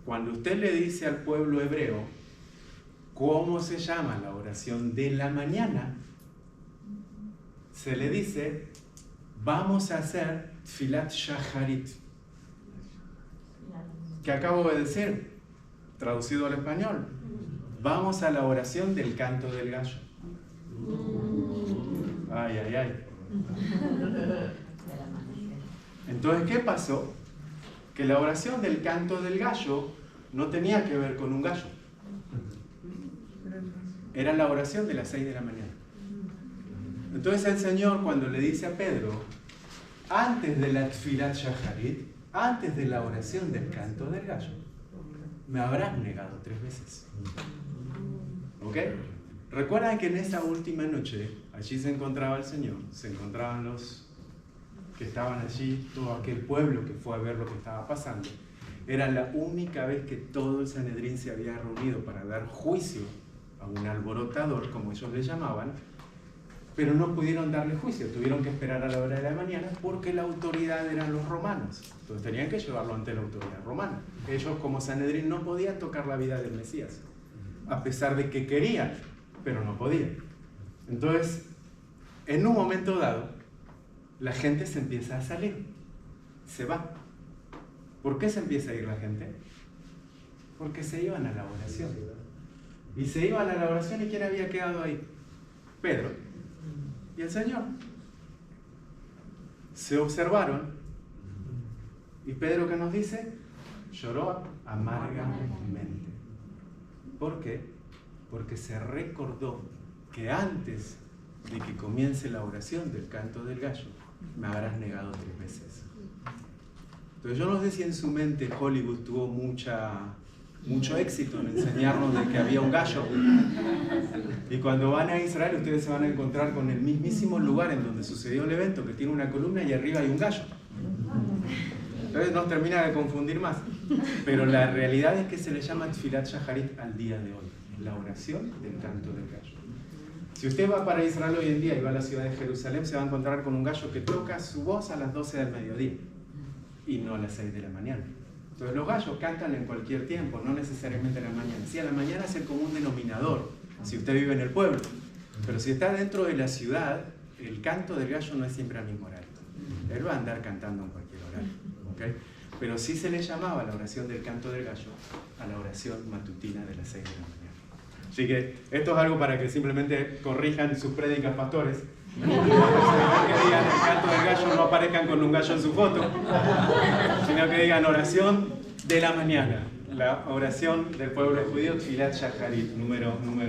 Cuando usted le dice al pueblo hebreo cómo se llama la oración de la mañana, se le dice, vamos a hacer Tfilat Shacharit. ¿Qué acabo de decir? Traducido al español. Vamos a la oración del canto del gallo. Ay, ay, ay. Entonces, ¿qué pasó? Que la oración del canto del gallo no tenía que ver con un gallo. Era la oración de las 6 de la mañana. Entonces el Señor, cuando le dice a Pedro, antes de la Tfilat Shacharit, antes de la oración del canto del gallo, me habrás negado 3 veces. ¿Ok? Recuerdan que en esa última noche, allí se encontraba el Señor, se encontraban los que estaban allí, todo aquel pueblo que fue a ver lo que estaba pasando. Era la única vez que todo el Sanedrín se había reunido para dar juicio a un alborotador, como ellos le llamaban, pero no pudieron darle juicio, tuvieron que esperar a la hora de la mañana porque la autoridad eran los romanos. Entonces tenían que llevarlo ante la autoridad romana. Ellos como Sanedrín no podían tocar la vida del Mesías, a pesar de que querían, pero no podían. Entonces, en un momento dado, la gente se empieza a salir, se va. ¿Por qué se empieza a ir la gente? Porque se iban a la oración. Y se iban a la oración, ¿y quién había quedado ahí? Pedro y el Señor. Se observaron, y Pedro, ¿qué nos dice? Lloró amargamente. ¿Por qué? Porque se recordó que antes de que comience la oración del canto del gallo, me habrás negado 3 veces. Entonces yo no sé si en su mente Hollywood tuvo mucho éxito en enseñarnos de que había un gallo, y cuando van a Israel ustedes se van a encontrar con el mismísimo lugar en donde sucedió el evento, que tiene una columna y arriba hay un gallo. Entonces nos termina de confundir más, pero la realidad es que se le llama Tfilat Shacharit al día de hoy, la oración del canto del gallo. Si usted va para Israel hoy en día y va a la ciudad de Jerusalén, se va a encontrar con un gallo que toca su voz a las 12 del mediodía y no a las 6 de la mañana. Entonces los gallos cantan en cualquier tiempo, no necesariamente a la mañana. Sí, a la mañana es el común denominador, si usted vive en el pueblo. Pero si está dentro de la ciudad, el canto del gallo no es siempre al mismo horario. Él va a andar cantando en cualquier horario. ¿Okay? Pero sí se le llamaba la oración del canto del gallo a la oración matutina de las 6 de la mañana. Así que esto es algo para que simplemente corrijan sus prédicas, pastores. Que digan el canto del gallo, no aparezcan con un gallo en su foto, sino que digan oración de la mañana, la oración del pueblo judío, Tfilat Shacharit, número 1.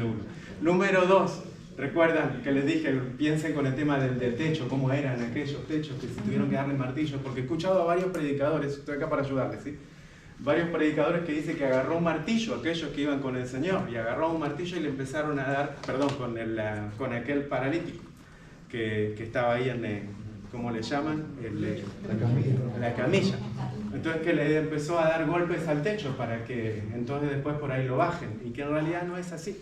Número 2, recuerdan que les dije, piensen con el tema del techo, cómo eran aquellos techos que se tuvieron que darle martillos, porque he escuchado a varios predicadores, estoy acá para ayudarles, ¿sí? Varios predicadores que dicen que agarró un martillo, aquellos que iban con el Señor, y agarró un martillo y le empezaron a dar, con aquel paralítico que estaba ahí en, ¿cómo le llaman? La camilla. Entonces que le empezó a dar golpes al techo para que entonces después por ahí lo bajen, y que en realidad no es así,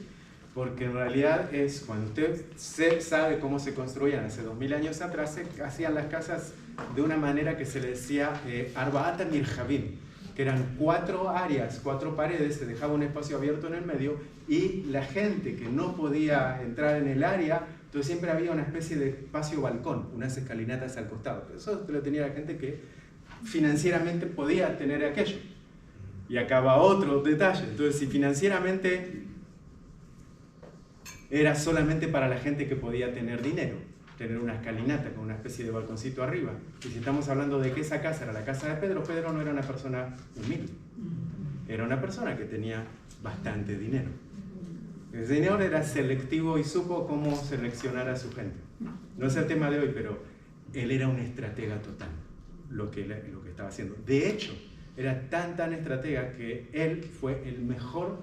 porque en realidad es cuando usted sabe cómo se construían hace 2000 años atrás, se hacían las casas de una manera que se le decía Arba'at Mirjabim, que eran 4 áreas, 4 paredes, se dejaba un espacio abierto en el medio, y la gente que no podía entrar en el área, entonces siempre había una especie de espacio balcón, unas escalinatas al costado. Eso lo tenía la gente que financieramente podía tener aquello. Y acá va otro detalle. Entonces, si financieramente era solamente para la gente que podía tener dinero, tener una escalinata con una especie de balconcito arriba. Y si estamos hablando de que esa casa era la casa de Pedro, Pedro no era una persona humilde. Era una persona que tenía bastante dinero. El Señor era selectivo y supo cómo seleccionar a su gente. No es el tema de hoy, pero Él era un estratega total, lo que estaba haciendo. De hecho, era tan estratega que Él fue el mejor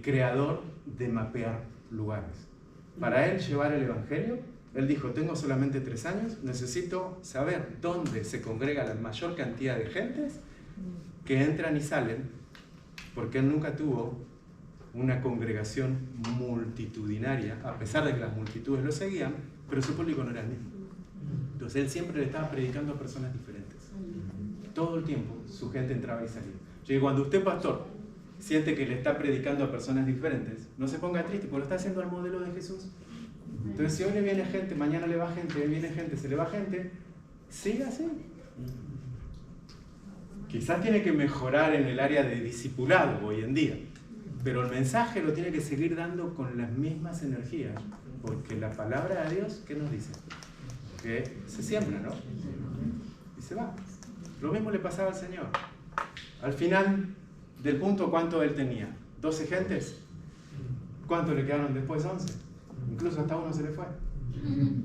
creador de mapear lugares. Para Él llevar el Evangelio, Él dijo, tengo solamente 3 años, necesito saber dónde se congrega la mayor cantidad de gentes que entran y salen, porque Él nunca tuvo una congregación multitudinaria, a pesar de que las multitudes lo seguían, pero su público no era el mismo. Entonces Él siempre le estaba predicando a personas diferentes. Todo el tiempo su gente entraba y salía. Yo digo, cuando usted, pastor, siente que le está predicando a personas diferentes, no se ponga triste, porque lo está haciendo al modelo de Jesús. Entonces si hoy le viene gente, mañana le va gente, hoy viene gente, se le va gente, siga así. Quizás tiene que mejorar en el área de discipulado hoy en día, pero el mensaje lo tiene que seguir dando con las mismas energías, porque la palabra de Dios, ¿qué nos dice? Que se siembra, ¿no? Y se va. Lo mismo le pasaba al Señor. Al final del punto, ¿cuánto Él tenía? ¿12 gentes? ¿Cuánto le quedaron después? 11. Incluso hasta uno se le fue.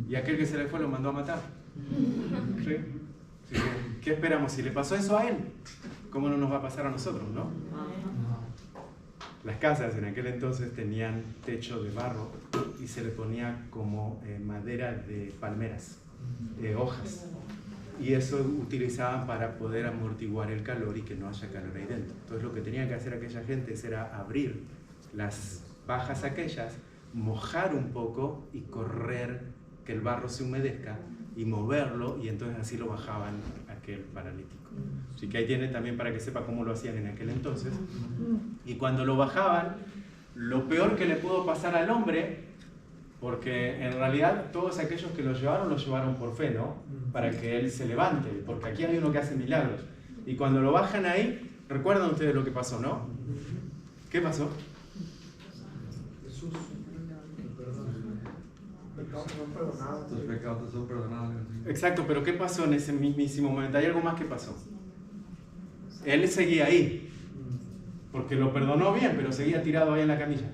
Y aquel que se le fue lo mandó a matar. ¿Sí? ¿Sí? ¿Qué esperamos? Si le pasó eso a Él, ¿cómo no nos va a pasar a nosotros, no? Las casas en aquel entonces tenían techo de barro y se le ponía como madera de palmeras, de hojas. Y eso utilizaban para poder amortiguar el calor y que no haya calor ahí dentro. Entonces lo que tenía que hacer aquella gente era abrir las pajas aquellas, mojar un poco y correr que el barro se humedezca y moverlo, y entonces así lo bajaban aquel paralítico. Así que ahí tiene también para que sepa cómo lo hacían en aquel entonces. Y cuando lo bajaban, lo peor que le pudo pasar al hombre, porque en realidad todos aquellos que lo llevaron por fe, ¿no? Para que él se levante, porque aquí hay uno que hace milagros. Y cuando lo bajan ahí, recuerdan ustedes lo que pasó, ¿no? ¿Qué pasó? Jesús, tus pecados son perdonados. Exacto, pero ¿qué pasó en ese mismísimo momento? Hay algo más que pasó. Él seguía ahí, porque lo perdonó bien, pero seguía tirado ahí en la camilla.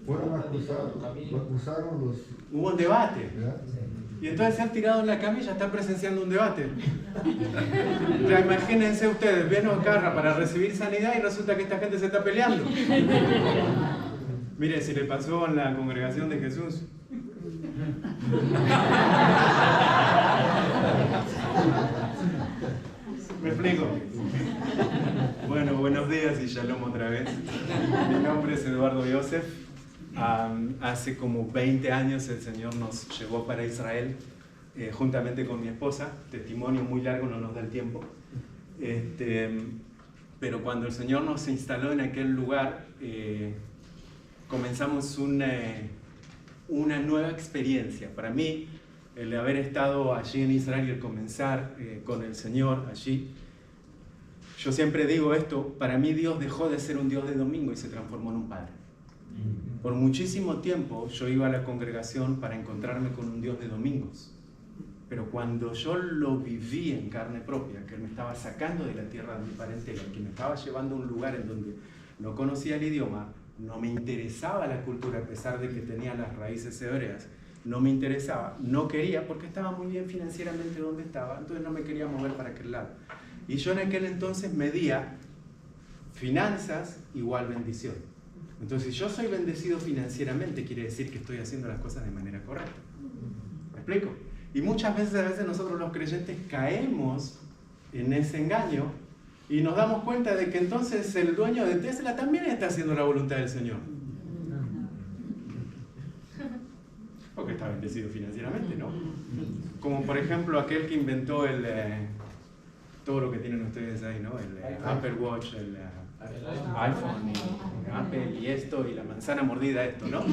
Fueron acusados, lo acusaron los... Hubo un debate. ¿verdad? Y entonces él tirado en la camilla está presenciando un debate. Ya imagínense ustedes, viene Ocarra para recibir sanidad y resulta que esta gente se está peleando. Mire, si le pasó en la congregación de Jesús. ¿Me explico? Bueno, buenos días y shalom otra vez. Mi nombre es Eduardo Yosef. Hace como 20 años el Señor nos llevó para Israel, juntamente con mi esposa. Testimonio muy largo, no nos da el tiempo. Pero cuando el Señor nos instaló en aquel lugar, comenzamos una nueva experiencia. Para mí, el de haber estado allí en Israel y el comenzar con el Señor allí, yo siempre digo esto, para mí Dios dejó de ser un Dios de domingo y se transformó en un Padre. Por muchísimo tiempo yo iba a la congregación para encontrarme con un Dios de domingos, pero cuando yo lo viví en carne propia, que Él me estaba sacando de la tierra de mi parentela, que me estaba llevando a un lugar en donde no conocía el idioma, no me interesaba la cultura a pesar de que tenía las raíces hebreas, no me interesaba, no quería porque estaba muy bien financieramente donde estaba, entonces no me quería mover para aquel lado. Y yo en aquel entonces medía finanzas igual bendición. Entonces, si yo soy bendecido financieramente, quiere decir que estoy haciendo las cosas de manera correcta. ¿Me explico? Y muchas veces nosotros los creyentes caemos en ese engaño y nos damos cuenta de que entonces el dueño de Tesla también está haciendo la voluntad del Señor. Porque está bendecido financieramente, ¿no? Como por ejemplo aquel que inventó todo lo que tienen ustedes ahí, ¿no? El Apple Watch, el iPhone, y Apple y esto, y la manzana mordida esto, ¿no?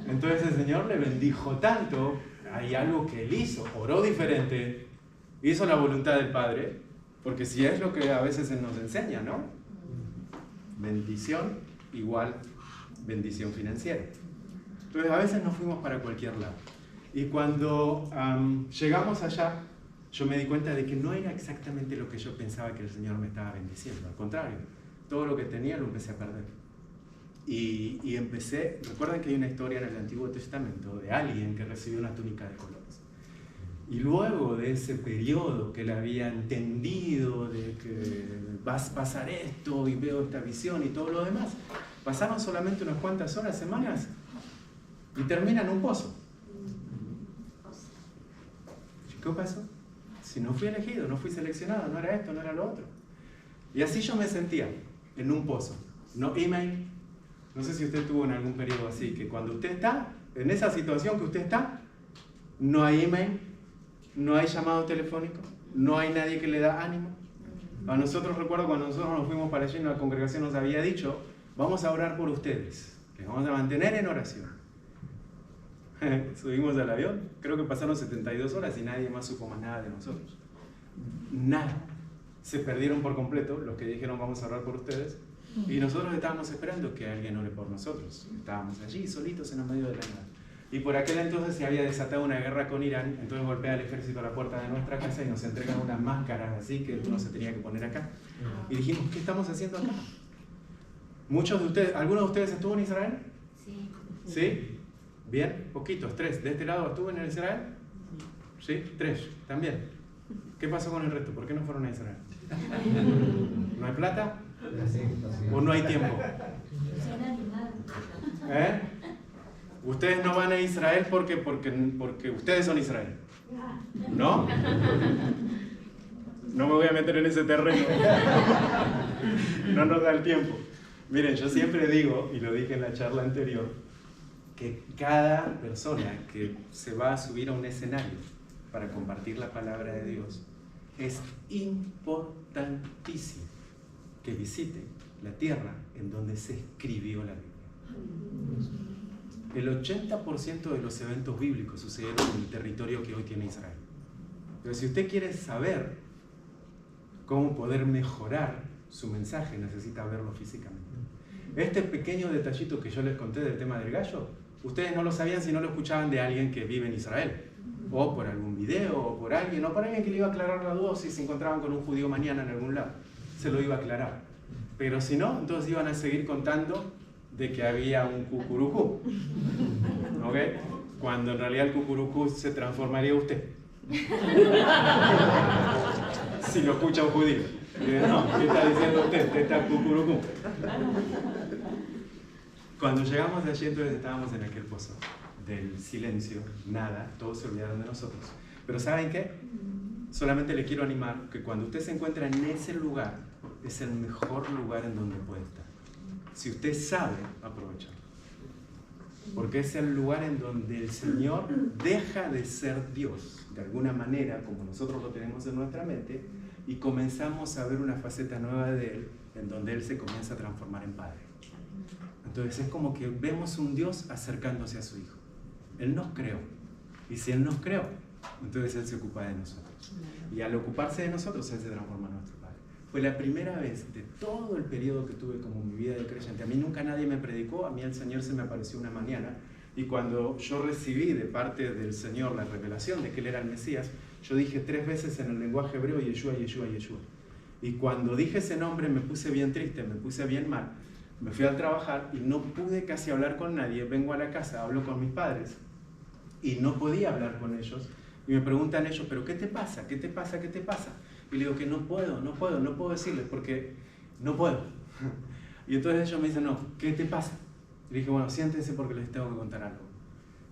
Entonces el Señor le bendijo tanto, hay algo que Él hizo, oró diferente, hizo la voluntad del Padre, porque si es lo que a veces Él nos enseña, ¿no? Bendición igual bendición financiera. Entonces a veces nos fuimos para cualquier lado. Y cuando llegamos allá, yo me di cuenta de que no era exactamente lo que yo pensaba que el Señor me estaba bendiciendo. Al contrario, todo lo que tenía lo empecé a perder. Y empecé, recuerden que hay una historia en el Antiguo Testamento de alguien que recibió una túnica de colores. Y luego de ese periodo que él había entendido de que vas a pasar esto y veo esta visión y todo lo demás, pasaron solamente unas cuantas horas, semanas, y termina en un pozo. ¿Qué pasó? Si no fui elegido, no fui seleccionado, no era esto, no era lo otro. Y así yo me sentía, en un pozo. No email. No sé si usted tuvo en algún periodo así, que cuando usted está, en esa situación que usted está, no hay email, no hay llamado telefónico, no hay nadie que le da ánimo. A nosotros, recuerdo cuando nosotros nos fuimos para allí, la congregación nos había dicho, vamos a orar por ustedes, les vamos a mantener en oración. Subimos al avión, creo que pasaron 72 horas y nadie más supo más nada de nosotros. Nada. Se perdieron por completo los que dijeron vamos a orar por ustedes. Y nosotros estábamos esperando que alguien ore por nosotros. Estábamos allí solitos en el medio de la nada. Y por aquel entonces se había desatado una guerra con Irán, entonces golpea el ejército a la puerta de nuestra casa y nos entregan unas máscaras así que uno se tenía que poner acá. Y dijimos, ¿qué estamos haciendo acá? Muchos de ustedes, ¿alguno de ustedes estuvo en Israel? Sí. ¿Sí? Bien, poquitos, 3. ¿De este lado estuvo en Israel? Sí, 3, también. ¿Qué pasó con el resto? ¿Por qué no fueron a Israel? ¿No hay plata? ¿O no hay tiempo? ¿Eh? Ustedes no van a Israel porque ustedes son Israel. ¿No? No me voy a meter en ese terreno. No nos da el tiempo. Miren, yo siempre digo, y lo dije en la charla anterior, que cada persona que se va a subir a un escenario para compartir la palabra de Dios, es importantísimo que visite la tierra en donde se escribió la Biblia. El 80% de los eventos bíblicos sucedieron en el territorio que hoy tiene Israel. Pero si usted quiere saber cómo poder mejorar su mensaje, necesita verlo físicamente. Este pequeño detallito que yo les conté del tema del gallo, ustedes no lo sabían si no lo escuchaban de alguien que vive en Israel, o por algún video, o por alguien que le iba a aclarar la duda, o si se encontraban con un judío mañana en algún lado, se lo iba a aclarar. Pero si no, entonces iban a seguir contando de que había un cucurucú, ¿ok? Cuando en realidad el cucurucú se transformaría usted. Si lo escucha un judío. No, ¿qué está diciendo usted? Usted está cucurucú. Cuando llegamos de allí, entonces estábamos en aquel pozo del silencio, nada, todos se olvidaron de nosotros. Pero ¿saben qué? Solamente le quiero animar que cuando usted se encuentra en ese lugar, es el mejor lugar en donde puede estar. Si usted sabe, aprovecharlo. Porque es el lugar en donde el Señor deja de ser Dios, de alguna manera, como nosotros lo tenemos en nuestra mente, y comenzamos a ver una faceta nueva de Él, en donde Él se comienza a transformar en Padre. Entonces es como que vemos un Dios acercándose a su Hijo. Él nos creó. Y si Él nos creó, entonces Él se ocupa de nosotros. Y al ocuparse de nosotros, Él se transforma en nuestro Padre. Fue la primera vez de todo el periodo que tuve como mi vida de creyente. A mí nunca nadie me predicó, a mí el Señor se me apareció una mañana. Y cuando yo recibí de parte del Señor la revelación de que Él era el Mesías, yo dije 3 veces en el lenguaje hebreo, Yeshua, Yeshua, Yeshua. Y cuando dije ese nombre me puse bien triste, me puse bien mal. Me fui a trabajar y no pude casi hablar con nadie. Vengo a la casa, hablo con mis padres y no podía hablar con ellos. Y me preguntan ellos, ¿pero qué te pasa? ¿Qué te pasa? ¿Qué te pasa? Y le digo que no puedo decirles porque no puedo. Y entonces ellos me dicen, no, ¿qué te pasa? Y le dije, bueno, siéntense porque les tengo que contar algo.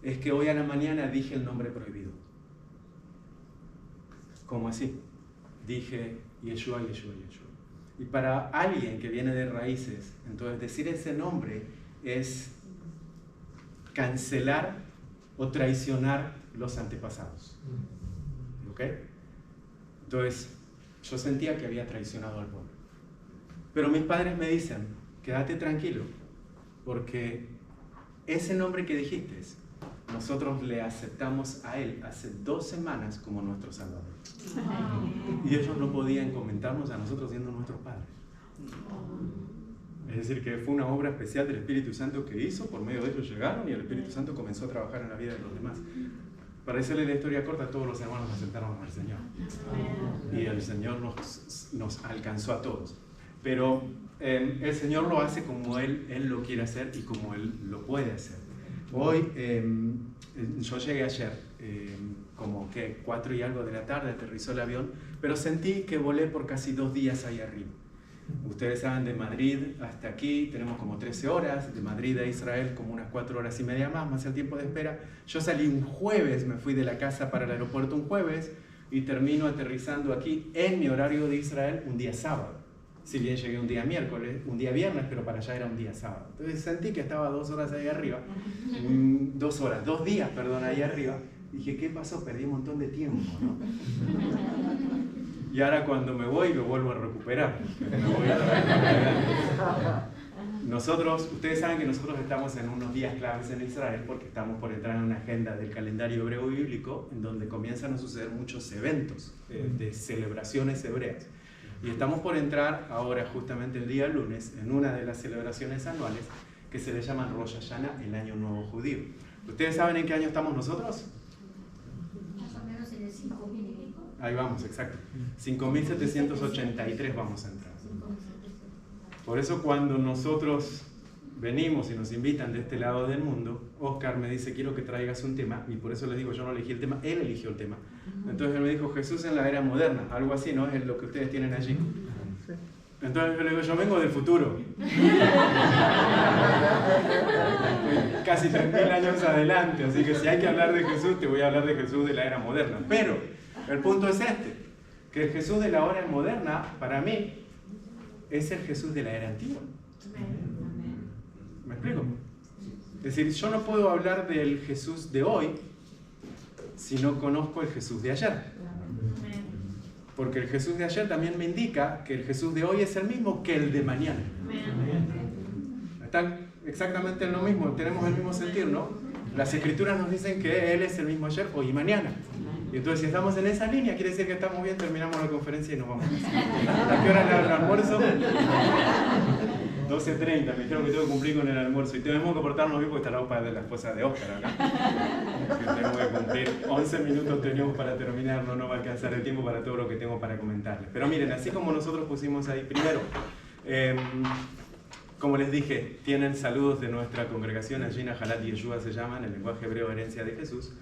Es que hoy a la mañana dije el nombre prohibido. ¿Cómo así? Dije Yeshua, Yeshua, Yeshua. Y para alguien que viene de raíces, entonces decir ese nombre es cancelar o traicionar los antepasados. ¿Ok? Entonces, yo sentía que había traicionado al pueblo. Pero mis padres me dicen, quédate tranquilo, porque ese nombre que dijiste, nosotros le aceptamos a Él hace 2 semanas como nuestro Salvador. Y ellos no podían comentarnos a nosotros siendo nuestros padres. Es decir, que fue una obra especial del Espíritu Santo que hizo, por medio de ellos llegaron y el Espíritu Santo comenzó a trabajar en la vida de los demás. Para hacerle la historia corta, todos los hermanos aceptaron al Señor. Y el Señor nos alcanzó a todos. Pero el Señor lo hace como Él lo quiere hacer y como Él lo puede hacer. Hoy, yo llegué ayer, como que 4 y algo de la tarde, aterrizó el avión, pero sentí que volé por casi 2 días ahí arriba. Ustedes saben, de Madrid hasta aquí tenemos como 13 horas, de Madrid a Israel como unas 4 horas y media más el tiempo de espera. Yo salí un jueves, me fui de la casa para el aeropuerto un jueves y termino aterrizando aquí en mi horario de Israel un día sábado. Si bien llegué un día miércoles, un día viernes, pero para allá era un día sábado. Entonces sentí que estaba 2 horas ahí arriba, 2 días, perdón, ahí arriba. Dije, ¿qué pasó? Perdí un montón de tiempo, ¿no? Y ahora cuando me voy lo vuelvo a recuperar. Nosotros, ustedes saben que nosotros estamos en unos días claves en Israel porque estamos por entrar en una agenda del calendario hebreo bíblico en donde comienzan a suceder muchos eventos de celebraciones hebreas. Y estamos por entrar ahora justamente el día lunes en una de las celebraciones anuales que se le llaman Rosh Hashanah, el Año Nuevo Judío. ¿Ustedes saben en qué año estamos nosotros? Más o menos en el 5000 y pico. Ahí vamos, exacto. 5783 vamos a entrar. Por eso cuando nosotros venimos y nos invitan de este lado del mundo, Oscar me dice, quiero que traigas un tema, y por eso les digo, yo no elegí el tema, él eligió el tema. Entonces él me dijo, Jesús en la era moderna, algo así, ¿no? Es lo que ustedes tienen allí. Entonces yo le digo, yo vengo del futuro. Casi 3000 años adelante, así que si hay que hablar de Jesús, te voy a hablar de Jesús de la era moderna. Pero el punto es este, que el Jesús de la era moderna, para mí, es el Jesús de la era antigua. ¿Me explico? Es decir, yo no puedo hablar del Jesús de hoy si no conozco el Jesús de ayer. Porque el Jesús de ayer también me indica que el Jesús de hoy es el mismo que el de mañana. Están exactamente en lo mismo, tenemos el mismo sentir, ¿no? Las Escrituras nos dicen que Él es el mismo ayer, hoy y mañana. Y entonces si estamos en esa línea, quiere decir que estamos bien, terminamos la conferencia y nos vamos. ¿A qué hora le el almuerzo? 12:30, me dijeron que tengo que cumplir con el almuerzo y tenemos que portarnos bien porque está la opa de la esposa de Oscar acá. Que tengo que cumplir, 11 minutos tenemos para terminar, no va a alcanzar el tiempo para todo lo que tengo para comentarles. Pero miren, así como nosotros pusimos ahí primero, como les dije, tienen saludos de nuestra congregación, allí Nahalat Yeshua se llama, en el lenguaje hebreo Herencia de Jesús.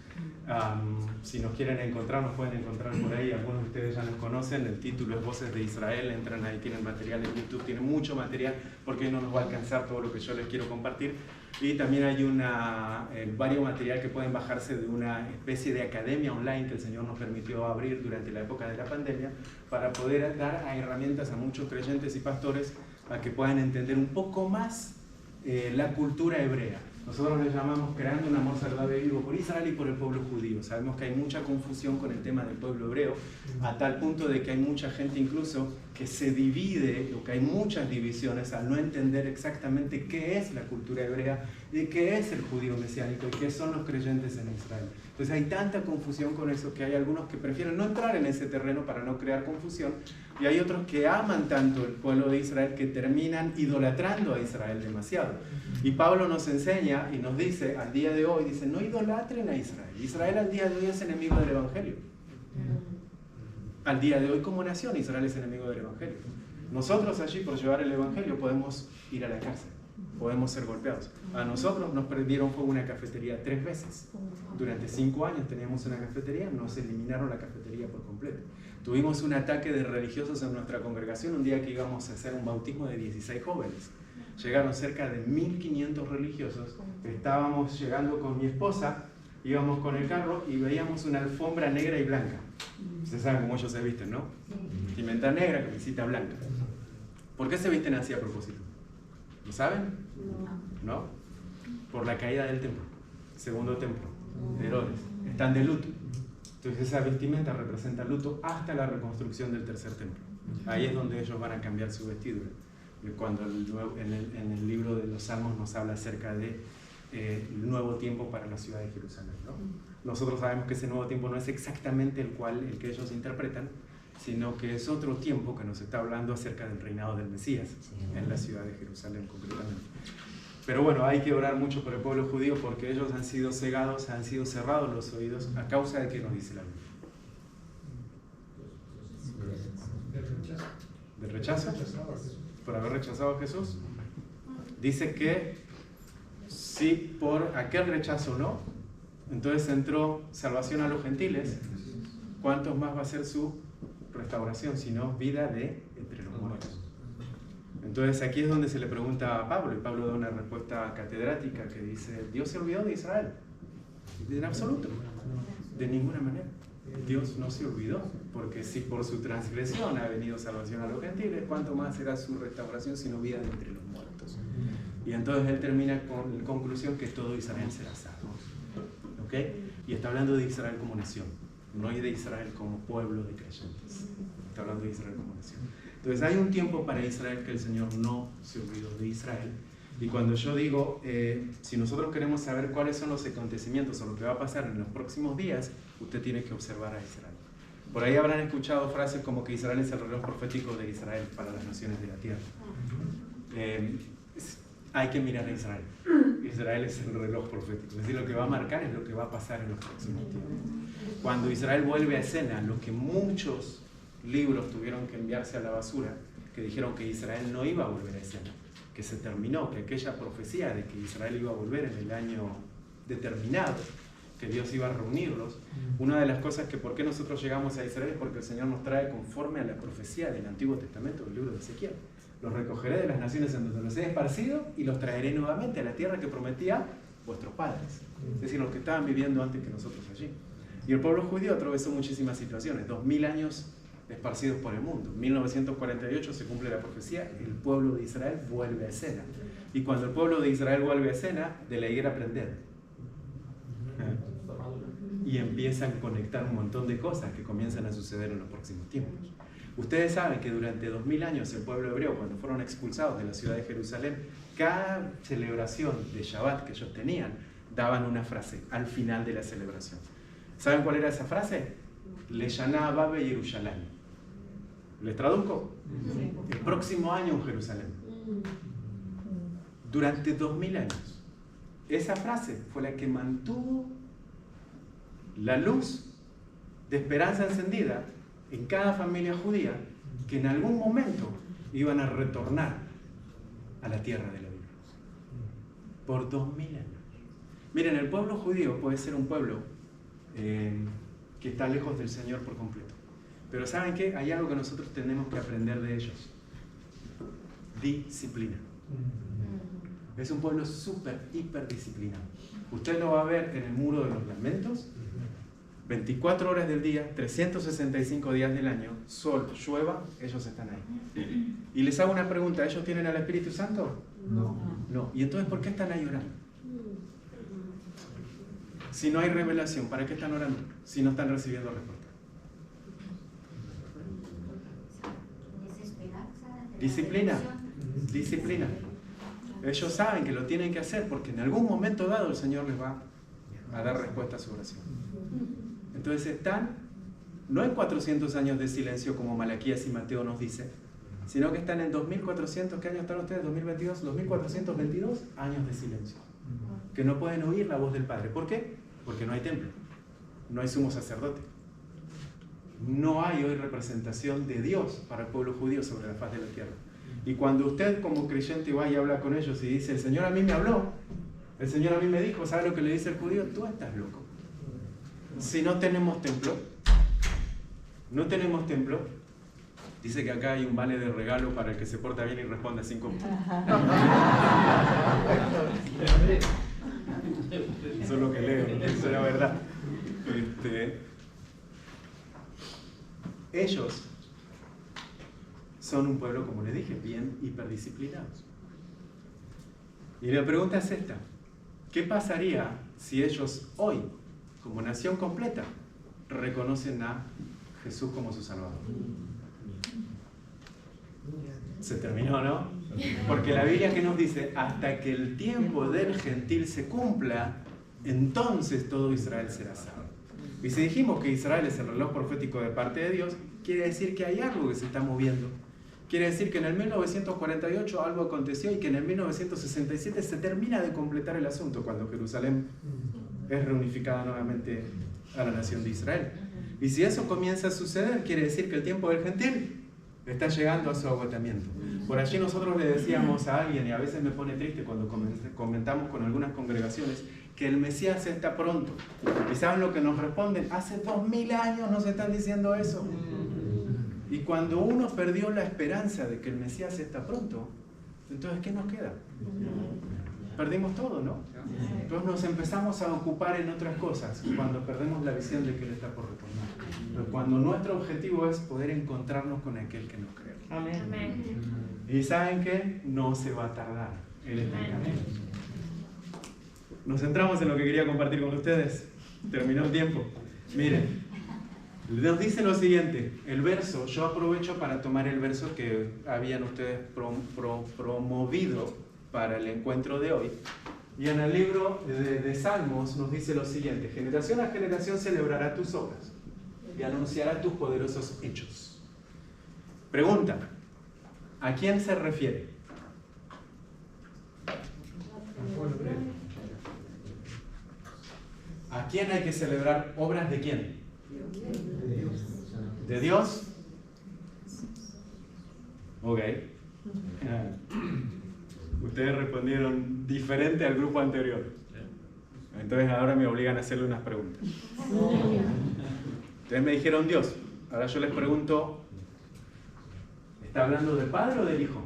Si nos quieren encontrar, nos pueden encontrar por ahí, algunos de ustedes ya nos conocen, el título es Voces de Israel, entran ahí, tienen material en YouTube, tienen mucho material porque no nos va a alcanzar todo lo que yo les quiero compartir. Y también hay varios material que pueden bajarse de una especie de academia online que el Señor nos permitió abrir durante la época de la pandemia para poder dar herramientas a muchos creyentes y pastores a que puedan entender un poco más la cultura hebrea. Nosotros le llamamos creando un amor saludable vivo por Israel y por el pueblo judío. Sabemos que hay mucha confusión con el tema del pueblo hebreo, a tal punto de que hay mucha gente incluso que se divide, o que hay muchas divisiones al no entender exactamente qué es la cultura hebrea y qué es el judío mesiánico y qué son los creyentes en Israel. Entonces hay tanta confusión con eso que hay algunos que prefieren no entrar en ese terreno para no crear confusión y hay otros que aman tanto el pueblo de Israel que terminan idolatrando a Israel demasiado. Y Pablo nos enseña y nos dice al día de hoy, dice, no idolatren a Israel. Israel al día de hoy es enemigo del Evangelio. Al día de hoy como nación Israel es enemigo del Evangelio. Nosotros allí por llevar el Evangelio podemos ir a la cárcel, podemos ser golpeados. A nosotros nos prendieron fuego una cafetería 3 veces. Durante 5 años teníamos una cafetería, nos eliminaron la cafetería por completo. Tuvimos un ataque de religiosos en nuestra congregación un día que íbamos a hacer un bautismo de 16 jóvenes. Llegaron cerca de 1500 religiosos, estábamos llegando con mi esposa, íbamos con el carro y veíamos una alfombra negra y blanca. Ustedes saben cómo ellos se visten, ¿no? Vestimenta negra, camisita blanca. ¿Por qué se visten así a propósito? ¿Lo saben? ¿No? Por la caída del templo, segundo templo, de Herodes. Están de luto. Entonces esa vestimenta representa luto hasta la reconstrucción del tercer templo. Ahí es donde ellos van a cambiar su vestidura. Cuando en el libro de los Salmos nos habla acerca de el nuevo tiempo para la ciudad de Jerusalén, ¿no? Nosotros sabemos que ese nuevo tiempo no es exactamente el que ellos interpretan, sino que es otro tiempo que nos está hablando acerca del reinado del Mesías en la ciudad de Jerusalén concretamente. Pero bueno, hay que orar mucho por el pueblo judío porque ellos han sido cegados, han sido cerrados los oídos a causa de que nos dice la Biblia. ¿Del rechazo? ¿Por haber rechazado a Jesús? Dice que si por aquel rechazo no, entonces entró salvación a los gentiles, ¿cuántos más va a ser su restauración, sino vida de entre los muertos? Entonces aquí es donde se le pregunta a Pablo, y Pablo da una respuesta catedrática que dice, ¿Dios se olvidó de Israel? En absoluto, de ninguna manera. Dios no se olvidó, porque si por su transgresión ha venido salvación a los gentiles, ¿cuánto más será su restauración sino vida de entre los muertos? Y entonces él termina con la conclusión que todo Israel será salvo. ¿Ok? Y está hablando de Israel como nación, no de Israel como pueblo de creyentes. Está hablando de Israel como nación. Entonces hay un tiempo para Israel que el Señor no se olvidó de Israel. Y cuando yo digo, si nosotros queremos saber cuáles son los acontecimientos o lo que va a pasar en los próximos días, usted tiene que observar a Israel. Por ahí habrán escuchado frases como que Israel es el reloj profético de Israel para las naciones de la tierra. Hay que mirar a Israel. Israel es el reloj profético. Es decir, lo que va a marcar es lo que va a pasar en los próximos tiempos. Cuando Israel vuelve a escena, lo que muchos libros tuvieron que enviarse a la basura, que dijeron que Israel no iba a volver a escena, que se terminó, que aquella profecía de que Israel iba a volver en el año determinado, que Dios iba a reunirlos. Una de las cosas que por qué nosotros llegamos a Israel es porque el Señor nos trae conforme a la profecía del Antiguo Testamento, del libro de Ezequiel. Los recogeré de las naciones en donde los he esparcido y los traeré nuevamente a la tierra que prometía vuestros padres, es decir, los que estaban viviendo antes que nosotros allí. Y el pueblo judío atravesó muchísimas situaciones, 2000 años esparcidos por el mundo. En 1948 se cumple la profecía, el pueblo de Israel vuelve a escena. Y cuando el pueblo de Israel vuelve a escena, de la higuera aprenden. Y empiezan a conectar un montón de cosas que comienzan a suceder en los próximos tiempos. Ustedes saben que durante 2000 años el pueblo hebreo, cuando fueron expulsados de la ciudad de Jerusalén, cada celebración de Shabbat que ellos tenían, daban una frase al final de la celebración. ¿Saben cuál era esa frase? Leshaná Babe Yerushalayim. ¿Les traduzco? El próximo año en Jerusalén. Durante 2000 años. Esa frase fue la que mantuvo la luz de esperanza encendida en cada familia judía que en algún momento iban a retornar a la tierra de la Biblia. Por 2000 años. Miren, el pueblo judío puede ser un pueblo que está lejos del Señor por completo. Pero ¿saben qué? Hay algo que nosotros tenemos que aprender de ellos. Disciplina. Es un pueblo súper, hiper disciplinado. Usted lo va a ver en el muro de los lamentos. 24 horas del día, 365 días del año, sol, llueva, ellos están ahí. Y les hago una pregunta, ¿ellos tienen al Espíritu Santo? No. ¿Y entonces por qué están ahí orando? Si no hay revelación, ¿para qué están orando? Si no están recibiendo respuesta. Disciplina. Ellos saben que lo tienen que hacer porque en algún momento dado el Señor les va a dar respuesta a su oración. Entonces están, no en 400 años de silencio como Malaquías y Mateo nos dice, sino que están en 2400, ¿qué años están ustedes? 2022, 2422 años de silencio. Que no pueden oír la voz del Padre. ¿Por qué? Porque no hay templo, no hay sumo sacerdote. No hay hoy representación de Dios para el pueblo judío sobre la faz de la tierra. Y cuando usted como creyente va y habla con ellos y dice, el Señor a mí me habló, el Señor a mí me dijo, ¿sabe lo que le dice el judío? Tú estás loco. Si no tenemos templo, dice que acá hay un vale de regalo para el que se porta bien y responde 5 minutos. Eso es lo que leo, eso es la verdad. Ellos son un pueblo, como les dije, bien hiperdisciplinados. Y la pregunta es esta: ¿qué pasaría si ellos hoy, como nación completa, reconocen a Jesús como su Salvador? Se terminó, ¿no? Porque la Biblia que nos dice, hasta que el tiempo del gentil se cumpla, entonces todo Israel será salvo. Y si dijimos que Israel es el reloj profético de parte de Dios, quiere decir que hay algo que se está moviendo. Quiere decir que en el 1948 algo aconteció y que en el 1967 se termina de completar el asunto cuando Jerusalén es reunificada nuevamente a la nación de Israel. Y si eso comienza a suceder, quiere decir que el tiempo del gentil está llegando a su agotamiento. Por allí nosotros le decíamos a alguien, y a veces me pone triste cuando comentamos con algunas congregaciones, que el Mesías está pronto. ¿Y saben lo que nos responden? Hace 2000 años nos están diciendo eso. Y cuando uno perdió la esperanza de que el Mesías está pronto, entonces ¿qué nos queda? Perdimos todo, ¿no? Entonces nos empezamos a ocupar en otras cosas cuando perdemos la visión de que Él está por retornar. Pero cuando nuestro objetivo es poder encontrarnos con aquel que nos creó. Amén. Y ¿saben qué? No se va a tardar. Él está en camino. Nos centramos en lo que quería compartir con ustedes. Terminó el tiempo. Miren, nos dice lo siguiente. El verso, yo aprovecho para tomar el verso que habían ustedes promovido para el encuentro de hoy. Y en el libro de Salmos nos dice lo siguiente: generación a generación celebrará tus obras y anunciará tus poderosos hechos. Pregunta: ¿a quién se refiere? ¿A quién hay que celebrar obras de quién? ¿De Dios? Ok. Ustedes respondieron diferente al grupo anterior. Entonces ahora me obligan a hacerle unas preguntas. Ustedes me dijeron Dios. Ahora yo les pregunto, ¿está hablando del Padre o del Hijo?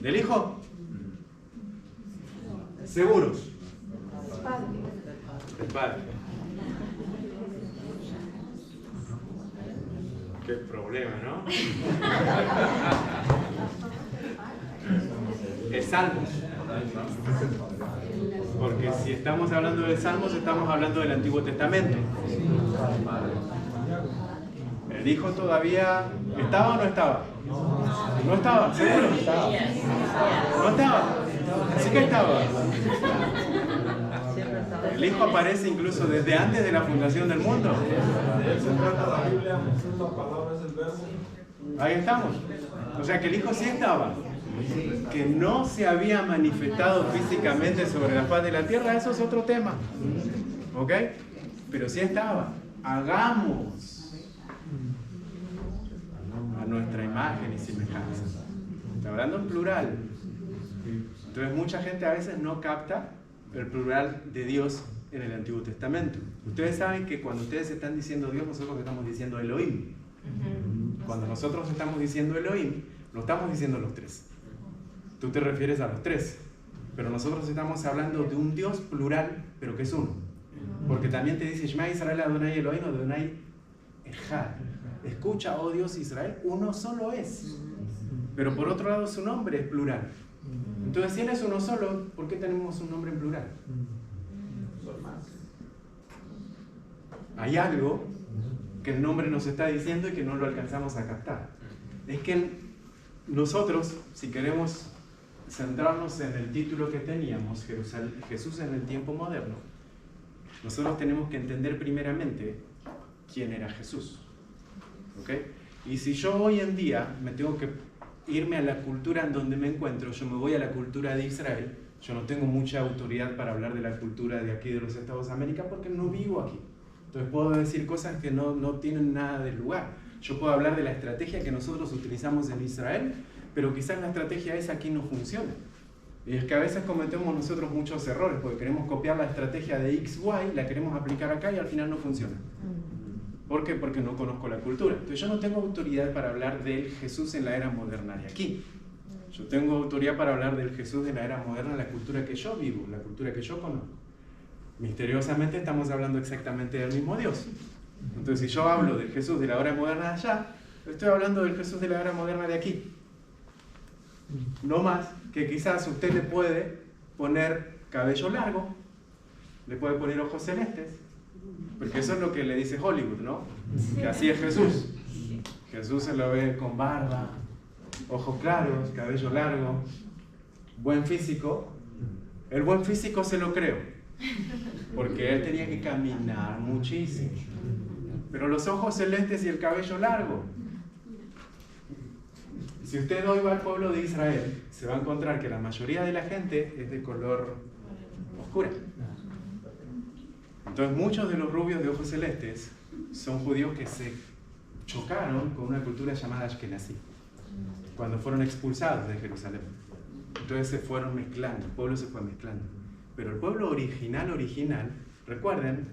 ¿Del Hijo? ¿Seguros? Del Padre. Qué problema, ¿no? Es Salmos. Porque si estamos hablando de Salmos, estamos hablando del Antiguo Testamento. ¿El Hijo todavía estaba o no estaba? ¿No estaba? ¿Seguro? ¿No estaba? Sí que estaba. El Hijo aparece incluso desde antes de la fundación del mundo. Ahí estamos. O sea que el Hijo sí estaba. Que no se había manifestado físicamente sobre la faz de la tierra, eso es otro tema. ¿Ok? Pero sí estaba. Hagamos a nuestra imagen y semejanza. Está hablando en plural. Entonces mucha gente a veces no capta el plural de Dios en el Antiguo Testamento. Ustedes saben que cuando ustedes están diciendo Dios, nosotros estamos diciendo Elohim. Cuando nosotros estamos diciendo Elohim, lo estamos diciendo los tres. Tú te refieres a los tres, pero nosotros estamos hablando de un Dios plural, pero que es uno. Porque también te dice Shema Israel Adonai Elohim, Adonai Echad. Escucha, oh Dios Israel, uno solo es. Pero por otro lado su nombre es plural. Entonces si Él es uno solo, ¿por qué tenemos un nombre en plural? Hay algo que el nombre nos está diciendo y que no lo alcanzamos a captar. Es que nosotros, si queremos centrarnos en el título que teníamos, Jesús en el tiempo moderno, nosotros tenemos que entender primeramente quién era Jesús. ¿Ok? Y si yo hoy en día me tengo que irme a la cultura en donde me encuentro, yo me voy a la cultura de Israel, yo no tengo mucha autoridad para hablar de la cultura de aquí de los Estados de América porque no vivo aquí. Entonces puedo decir cosas que no tienen nada de lugar. Yo puedo hablar de la estrategia que nosotros utilizamos en Israel, pero quizás la estrategia esa aquí no funciona. Y es que a veces cometemos nosotros muchos errores porque queremos copiar la estrategia de XY, la queremos aplicar acá y al final no funciona. ¿Por qué? Porque no conozco la cultura. Entonces yo no tengo autoridad para hablar del Jesús en la era moderna de aquí. Yo tengo autoridad para hablar del Jesús de la era moderna en la cultura que yo vivo, la cultura que yo conozco. Misteriosamente estamos hablando exactamente del mismo Dios. Entonces si yo hablo del Jesús de la era moderna de allá, estoy hablando del Jesús de la era moderna de aquí. No más que quizás usted le puede poner cabello largo, le puede poner ojos celestes, porque eso es lo que le dice Hollywood, ¿no? Que así es Jesús. Jesús se lo ve con barba, ojos claros, cabello largo, buen físico. El buen físico se lo creo, porque él tenía que caminar muchísimo. pero los ojos celestes y el cabello largo. Si usted hoy va al pueblo de Israel, se va a encontrar que la mayoría de la gente es de color oscura. Entonces muchos de los rubios de ojos celestes son judíos que se chocaron con una cultura llamada Ashkenazí, cuando fueron expulsados de Jerusalén. Entonces se fueron mezclando, el pueblo se fue mezclando. Pero el pueblo original, recuerden,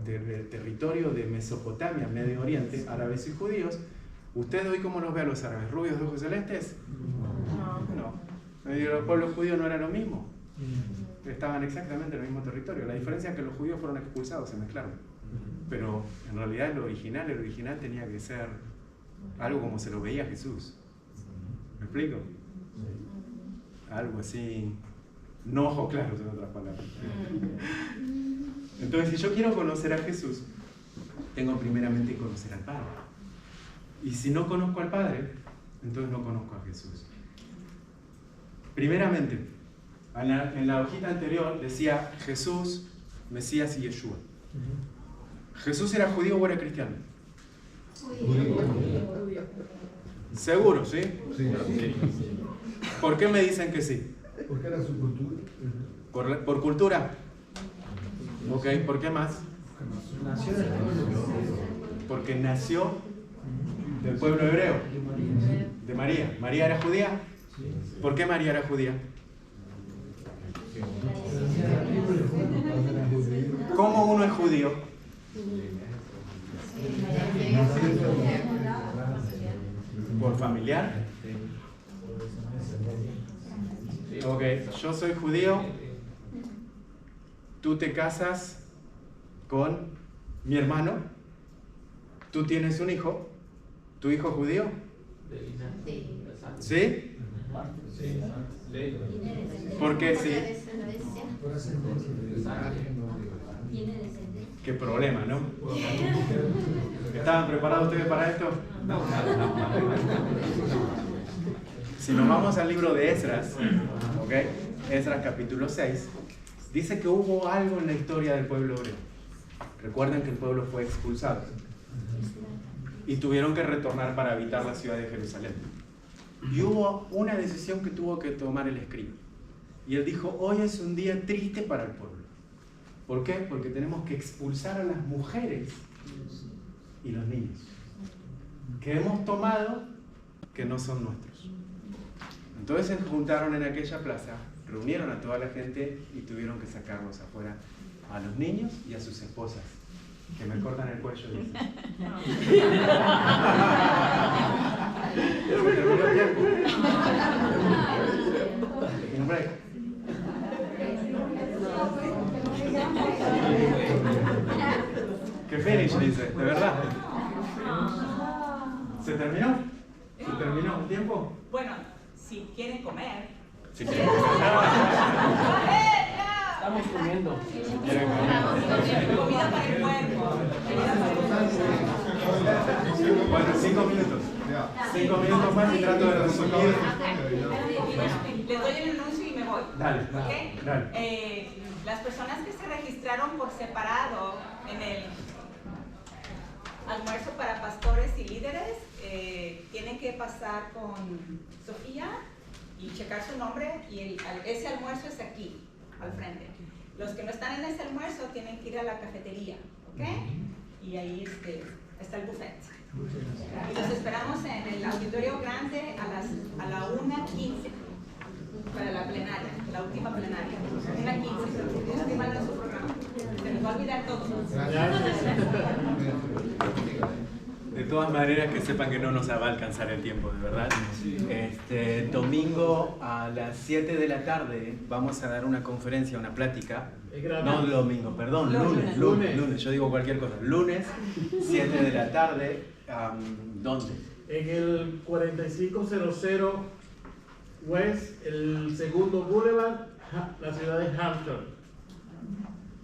el territorio de Mesopotamia, Medio Oriente, árabes y judíos. ¿Usted hoy cómo los ve a los árabes? ¿Rubios de ojos celestes? No. El pueblo judío no era lo mismo. Estaban exactamente en el mismo territorio. La diferencia es que los judíos fueron expulsados, se mezclaron. Pero en realidad el original tenía que ser algo como se lo veía Jesús. ¿Me explico? Algo así, no ojos claros, en otras palabras. Entonces, si yo quiero conocer a Jesús, tengo primeramente que conocer al Padre. Y si no conozco al Padre, entonces no conozco a Jesús. Primeramente, en la hojita anterior decía Jesús, Mesías y Yeshua. ¿Jesús era judío o era cristiano? ¿Seguro, sí? Sí. ¿Por qué me dicen que sí? Porque era su cultura. ¿Por cultura? Ok, ¿por qué más? Porque nació del pueblo hebreo, de María. ¿María era judía? ¿Por qué María era judía? ¿Cómo uno es judío? ¿Por familiar? Ok, yo soy judío, tú te casas con mi hermano, tú tienes un hijo, ¿tu hijo es judío? ¿Sí? ¿Por qué sí? Qué problema, ¿no? ¿Estaban preparados ustedes para esto? Si nos vamos al libro de Esdras, ¿ok? Esdras capítulo 6, dice que hubo algo en la historia del pueblo hebreo. Recuerden que el pueblo fue expulsado y tuvieron que retornar para habitar la ciudad de Jerusalén. Y hubo una decisión que tuvo que tomar el escriba. Y él dijo, hoy es un día triste para el pueblo. ¿Por qué? Porque tenemos que expulsar a las mujeres y los niños que hemos tomado que no son nuestros. Entonces se juntaron en aquella plaza, reunieron a toda la gente y tuvieron que sacarlos afuera a los niños y a sus esposas, que me cortan el cuello. Dicen. Se terminó el tiempo. Un break. Que finish, dice, de verdad. ¿Se terminó? ¿Se terminó un tiempo? Bueno, si quieren comer. Si quieren comer. Estamos comiendo. Si quieren comer. Comida para el cuerpo. Bueno, 5 minutos. 5 minutos más y trato de resumir. Les doy el anuncio y me voy. Dale, ¿Ok? dale. Las personas que se registraron por separado en el almuerzo para pastores y líderes tienen que pasar con Sofía y checar su nombre, y ese almuerzo es aquí, al frente. Los que no están en ese almuerzo tienen que ir a la cafetería, ¿ok? Y ahí está el buffet. Y los esperamos en el auditorio grande a la 1:15 para la plenaria, la última plenaria. 1:15. Escriban en su programa. Se les va a olvidar todo. De todas maneras, que sepan que no nos va a alcanzar el tiempo, de verdad. Domingo a las 7 de la tarde vamos a dar una conferencia, una plática. No domingo, perdón, lunes. Yo digo cualquier cosa. Lunes, 7 de la tarde. ¿Dónde? En el 4500 West, el segundo Boulevard, la ciudad de Hampton.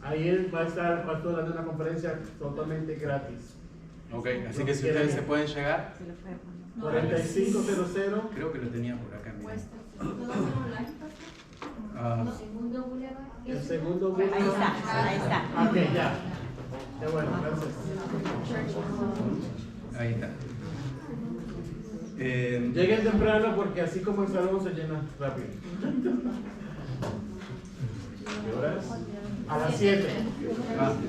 Ahí va a estar el pastor dando una conferencia totalmente gratis. Ok, así que si ustedes se pueden llegar. 4500. Creo que lo tenía por acá. Mira. Segundo Boulevard. El segundo Ahí Boulevard. está, ahí está. Ok, ya. Qué bueno, gracias. Ahí está. Lleguen temprano porque así como el salón se llena rápido. ¿Qué horas? A las 7.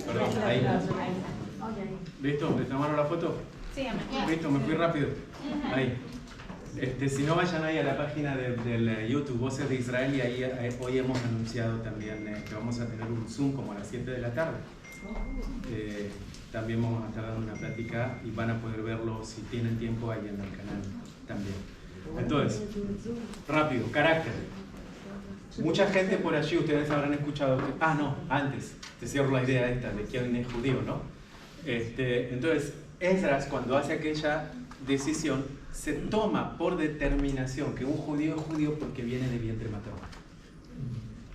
Perdón, ahí. ¿Listo? ¿Les tomaron la foto? Sí, amén. Listo, me fui rápido. Ahí. Si no, vayan ahí a la página del YouTube Voces de Israel, y ahí hoy hemos anunciado también que vamos a tener un Zoom como a las 7 de la tarde. También vamos a estar dando una plática y van a poder verlo si tienen tiempo ahí en el canal también. Entonces, rápido, carácter. Mucha gente por allí, ustedes habrán escuchado que, antes, te cierro la idea esta de quién es judío, ¿no? Entonces, Esdras, cuando hace aquella decisión, se toma por determinación que un judío es judío porque viene de vientre materno,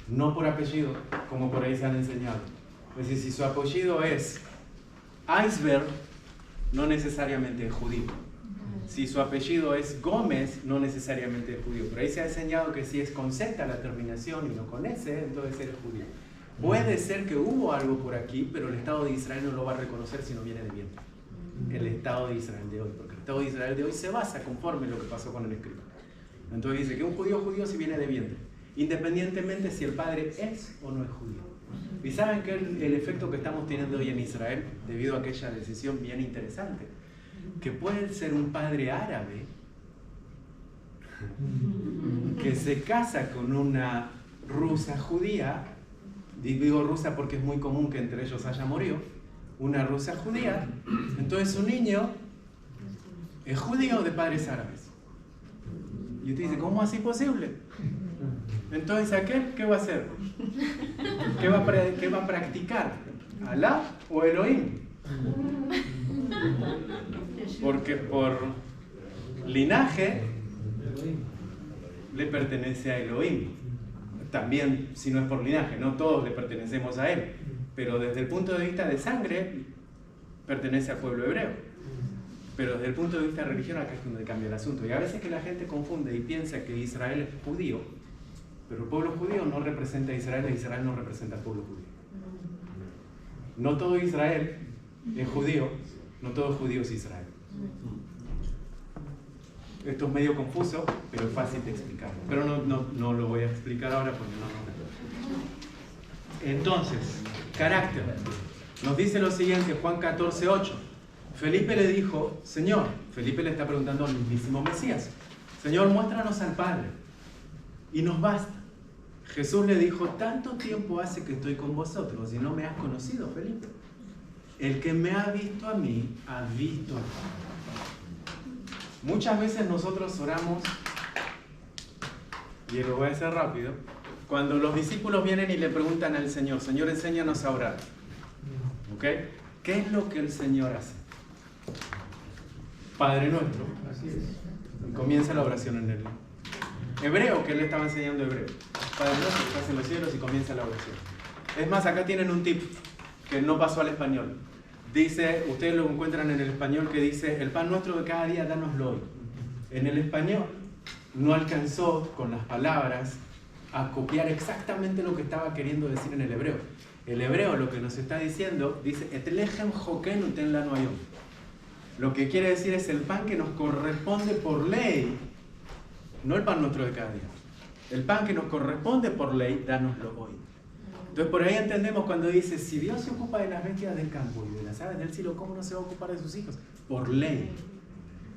no por apellido, como por ahí se han enseñado. Es decir, si su apellido es Iceberg, no necesariamente es judío. Si su apellido es Gómez, no necesariamente es judío. Por ahí se ha enseñado que si es con Z la terminación y no con S, entonces eres judío. Puede ser que hubo algo por aquí, pero el Estado de Israel no lo va a reconocer si no viene de vientre. El Estado de Israel de hoy, porque el Estado de Israel de hoy se basa conforme lo que pasó con el escrito. Entonces dice que un judío es judío si viene de vientre, independientemente si el padre es o no es judío. Y saben que el efecto que estamos teniendo hoy en Israel, debido a aquella decisión bien interesante, que puede ser un padre árabe que se casa con una rusa judía, digo rusa porque es muy común que entre ellos haya morido, una rusa judía, entonces su niño es judío de padres árabes. Y usted dice, ¿cómo así posible? Entonces, ¿aquel qué va a hacer? ¿Qué va a practicar? ¿Alá o Elohim? Porque por linaje le pertenece a Elohim. También, si no es por linaje, no todos le pertenecemos a él. Pero desde el punto de vista de sangre, pertenece al pueblo hebreo. Pero desde el punto de vista de religión, acá es donde cambia el asunto. Y a veces que la gente confunde y piensa que Israel es judío, pero el pueblo judío no representa a Israel e Israel no representa al pueblo judío. No todo Israel es judío, no todo judío es Israel. Esto es medio confuso, pero es fácil de explicar. Pero no lo voy a explicar ahora porque no. Entonces, carácter. Nos dice lo siguiente, Juan 14:8. Felipe le dijo, Señor, Felipe le está preguntando al mismísimo Mesías, Señor, muéstranos al Padre y nos basta. Jesús le dijo, tanto tiempo hace que estoy con vosotros y no me has conocido, Felipe. El que me ha visto a mí, ha visto al Padre. Muchas veces nosotros oramos, y lo voy a hacer rápido, cuando los discípulos vienen y le preguntan al Señor, Señor, enséñanos a orar. ¿Ok? ¿Qué es lo que el Señor hace? Padre nuestro. Así es. Y comienza la oración en el hebreo, que él le estaba enseñando hebreo. Padre nuestro que estás en los cielos, y comienza la oración. Es más, acá tienen un tip que no pasó al español. Dice, ustedes lo encuentran en el español, que dice, el pan nuestro de cada día, dánoslo hoy. En el español no alcanzó con las palabras a copiar exactamente lo que estaba queriendo decir en el hebreo. El hebreo lo que nos está diciendo, dice, et lechem jokenu ten lanu hayom. Lo que quiere decir es el pan que nos corresponde por ley, no el pan nuestro de cada día. El pan que nos corresponde por ley, dánoslo hoy. Entonces por ahí entendemos cuando dice, si Dios se ocupa de las bestias del campo y de las aves del cielo, ¿cómo no se va a ocupar de sus hijos? Por ley.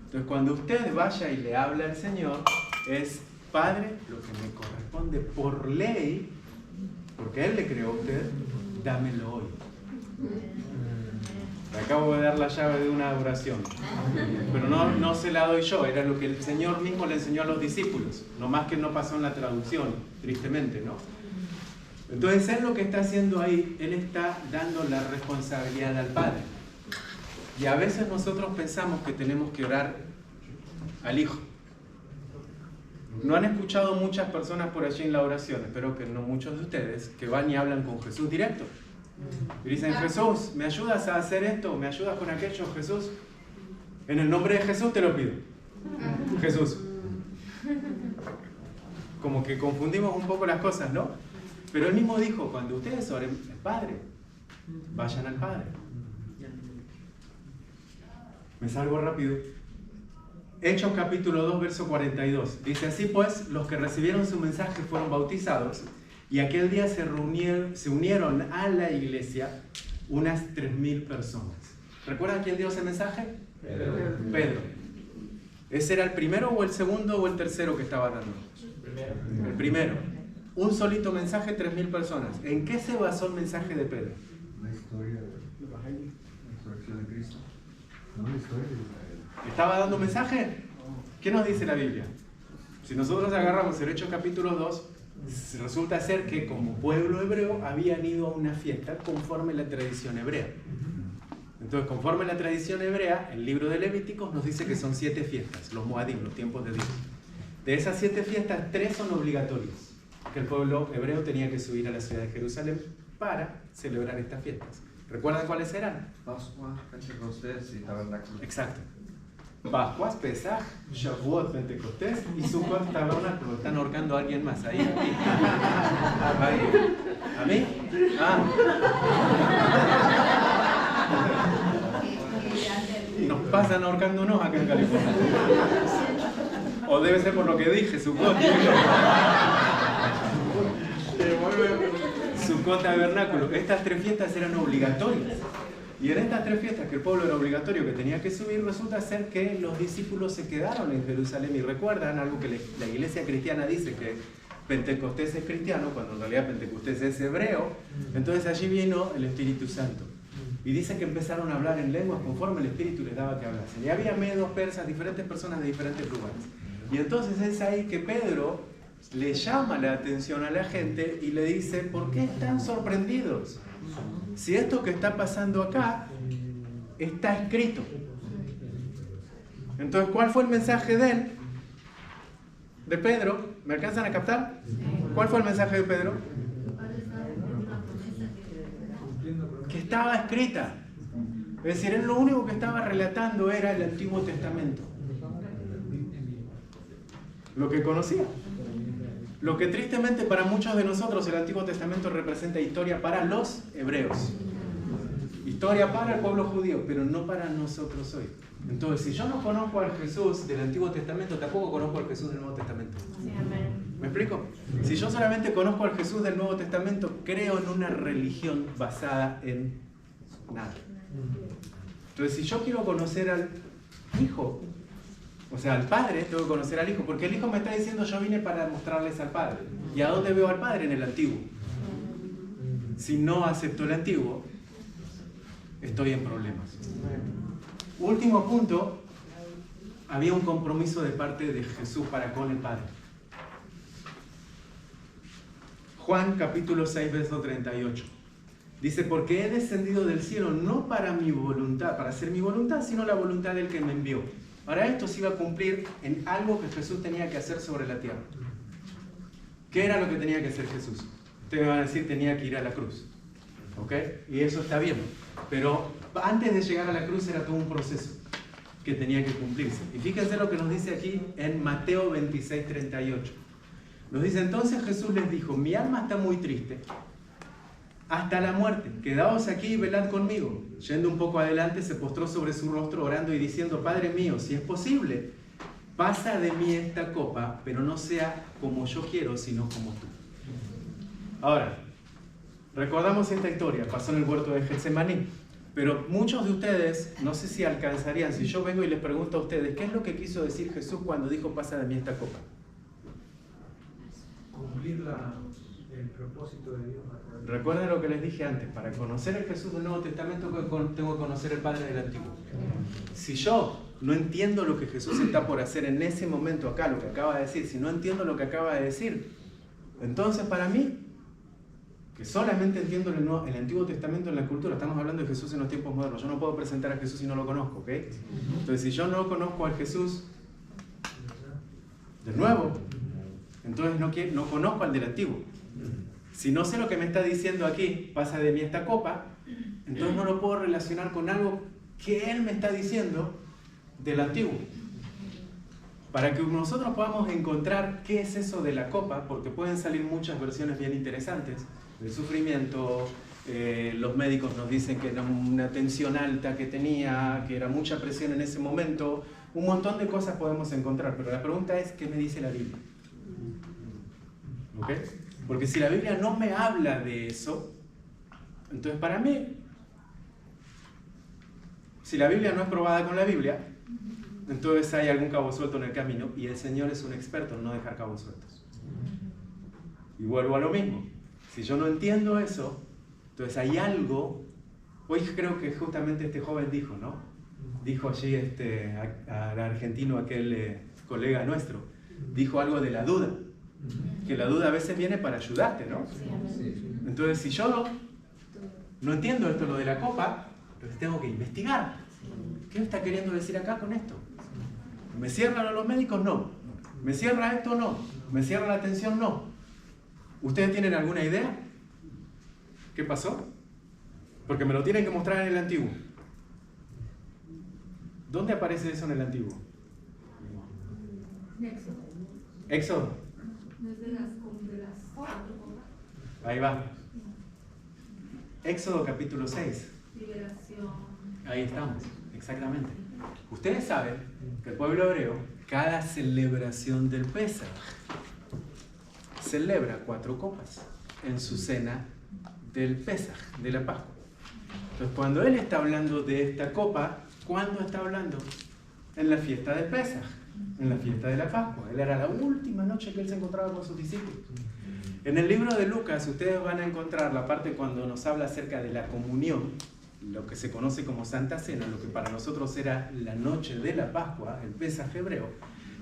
Entonces cuando usted vaya y le habla al Señor, es, Padre, lo que me corresponde por ley, porque Él le creó a usted, dámelo hoy. Le acabo de dar la llave de una oración, pero no se la doy yo, era lo que el Señor mismo le enseñó a los discípulos, no más que no pasó en la traducción, tristemente, ¿no? Entonces Él lo que está haciendo ahí, Él está dando la responsabilidad al Padre. Y a veces nosotros pensamos que tenemos que orar al Hijo. ¿No han escuchado muchas personas por allí en la oración? Espero que no muchos de ustedes, que van y hablan con Jesús directo. Y dicen, Jesús, ¿me ayudas a hacer esto? ¿Me ayudas con aquello, Jesús? En el nombre de Jesús te lo pido. Jesús. Como que confundimos un poco las cosas, ¿no? Pero Él mismo dijo, cuando ustedes oren, Padre, vayan al Padre. Me salgo rápido. Hechos capítulo 2, verso 42. Dice, así pues, los que recibieron su mensaje fueron bautizados, y aquel día se unieron a la iglesia unas 3.000 personas. ¿Recuerdan quién dio ese mensaje? Pedro. ¿Ese era el primero o el segundo o el tercero que estaba dando? El primero. Un solito mensaje, 3.000 personas. ¿En qué se basó el mensaje de Pedro? La historia de la resurrección de Cristo. No la historia de Israel. ¿Estaba dando mensaje? ¿Qué nos dice la Biblia? Si nosotros agarramos el Hechos capítulo 2, resulta ser que como pueblo hebreo habían ido a una fiesta conforme la tradición hebrea. Entonces, conforme la tradición hebrea, el libro de Levíticos nos dice que son 7 fiestas, los Moadim, los tiempos de Dios. De esas 7 fiestas, 3 son obligatorias, que el pueblo hebreo tenía que subir a la ciudad de Jerusalén para celebrar estas fiestas. ¿Recuerdan cuáles eran? Pascua, Pentecostés y Tabernáculo. Exacto. Pascuas, Pesaj, Shavuot, Pentecostés y Sukkot, Tabernáculo. Están ahorcando a alguien más ahí. Ahí. ¿A mí? Ah. Nos pasan ahorcándonos acá en California. O debe ser por lo que dije, Sukkot. Sukkot, Tabernáculo. Estas 3 fiestas eran obligatorias. Y en estas 3 fiestas que el pueblo era obligatorio, que tenía que subir, resulta ser que los discípulos se quedaron en Jerusalén y recuerdan algo que la iglesia cristiana dice, que Pentecostés es cristiano, cuando en realidad Pentecostés es hebreo. Entonces allí vino el Espíritu Santo. Y dice que empezaron a hablar en lenguas conforme el Espíritu les daba que hablasen. Y había medos, persas, diferentes personas de diferentes lugares. Y entonces es ahí que Pedro le llama la atención a la gente y le dice, ¿por qué están sorprendidos? Si esto que está pasando acá está escrito. Entonces, ¿cuál fue el mensaje de él? De Pedro. ¿Me alcanzan a captar? ¿Cuál fue el mensaje de Pedro? Que estaba escrita. Es decir, él lo único que estaba relatando era el Antiguo Testamento. Lo que conocía. Lo que tristemente para muchos de nosotros el Antiguo Testamento representa historia para los hebreos. Historia para el pueblo judío, pero no para nosotros hoy. Entonces, si yo no conozco al Jesús del Antiguo Testamento, tampoco conozco al Jesús del Nuevo Testamento. ¿Me explico? Si yo solamente conozco al Jesús del Nuevo Testamento, creo en una religión basada en nada. Entonces, si yo quiero conocer al Hijo, o sea, al Padre, tengo que conocer al Hijo, porque el Hijo me está diciendo, yo vine para mostrarles al Padre. ¿Y a dónde veo al Padre? En el Antiguo. Si no acepto el Antiguo, estoy en problemas. Último punto, había un compromiso de parte de Jesús para con el Padre. Juan capítulo 6, verso 38. Dice, porque he descendido del cielo no para mi voluntad, para hacer mi voluntad, sino la voluntad del que me envió. Ahora esto se iba a cumplir en algo que Jesús tenía que hacer sobre la tierra. ¿Qué era lo que tenía que hacer Jesús? Ustedes me van a decir, tenía que ir a la cruz. ¿Ok? Y eso está bien. Pero antes de llegar a la cruz era todo un proceso que tenía que cumplirse. Y fíjense lo que nos dice aquí en Mateo 26, 38. Nos dice, entonces Jesús les dijo, mi alma está muy triste hasta la muerte. Quedaos aquí y velad conmigo. Yendo un poco adelante, se postró sobre su rostro orando y diciendo, Padre mío, si es posible, pasa de mí esta copa, pero no sea como yo quiero, sino como tú. Ahora, recordamos esta historia, pasó en el huerto de Getsemaní, pero muchos de ustedes, no sé si alcanzarían, si yo vengo y les pregunto a ustedes, ¿qué es lo que quiso decir Jesús cuando dijo, pasa de mí esta copa? Cumplir el propósito de Dios. Recuerden lo que les dije antes, para conocer el Jesús del Nuevo Testamento tengo que conocer el Padre del Antiguo. Si yo no entiendo lo que Jesús está por hacer en ese momento acá, lo que acaba de decir, si no entiendo lo que acaba de decir, entonces para mí, que solamente entiendo el Antiguo Testamento en la cultura, estamos hablando de Jesús en los tiempos modernos, yo no puedo presentar a Jesús si no lo conozco, ¿ok? Entonces si yo no conozco al Jesús del Nuevo, entonces no conozco al del Antiguo. Si no sé lo que me está diciendo aquí, pasa de mí esta copa, entonces no lo puedo relacionar con algo que Él me está diciendo del Antiguo. Para que nosotros podamos encontrar qué es eso de la copa, porque pueden salir muchas versiones bien interesantes, del sufrimiento, Los médicos nos dicen que era una tensión alta que tenía, que era mucha presión en ese momento. Un montón de cosas podemos encontrar, pero la pregunta es, ¿qué me dice la Biblia? ¿Ok? Porque si la Biblia no me habla de eso, entonces para mí, si la Biblia no es probada con la Biblia, entonces hay algún cabo suelto en el camino, y el Señor es un experto en no dejar cabos sueltos. Y vuelvo a lo mismo. Si yo no entiendo eso, entonces hay algo. Hoy creo que justamente este joven dijo, ¿no? Dijo allí al argentino, aquel colega nuestro, dijo algo de la duda. Que la duda a veces viene para ayudarte, ¿no? Entonces, si yo no entiendo esto, lo de la copa, entonces tengo que investigar. ¿Qué me está queriendo decir acá con esto? ¿Me cierran los médicos? No. ¿Me cierra esto? No. ¿Me cierra la atención? No. ¿Ustedes tienen alguna idea? ¿Qué pasó? Porque me lo tienen que mostrar en el Antiguo. ¿Dónde aparece eso en el Antiguo? Éxodo. Ahí va. Éxodo capítulo 6. Ahí estamos, exactamente. Ustedes saben que el pueblo hebreo, cada celebración del Pesaj, celebra 4 copas en su cena del Pesaj, de la Pascua. Entonces, cuando él está hablando de esta copa, ¿cuándo está hablando? En la fiesta del Pesaj, en la fiesta de la Pascua. Él era la última noche que él se encontraba con sus discípulos. En el libro de Lucas, ustedes van a encontrar la parte cuando nos habla acerca de la comunión, lo que se conoce como Santa Cena, lo que para nosotros era la noche de la Pascua, el Pesaj hebreo.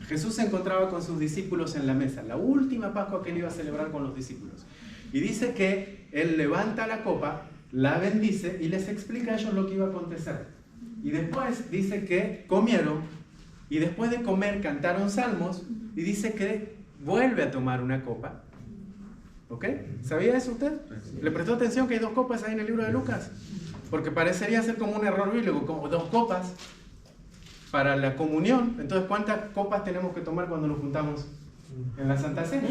Jesús se encontraba con sus discípulos en la mesa, la última Pascua que él iba a celebrar con los discípulos. Y dice que él levanta la copa, la bendice y les explica a ellos lo que iba a acontecer. Y después dice que comieron, y después de comer cantaron salmos, y dice que vuelve a tomar una copa. ¿Ok? ¿Sabía eso usted? ¿Le prestó atención que hay 2 copas ahí en el libro de Lucas? Porque parecería ser como un error bíblico, como 2 copas para la comunión. Entonces, ¿cuántas copas tenemos que tomar cuando nos juntamos en la Santa Cena?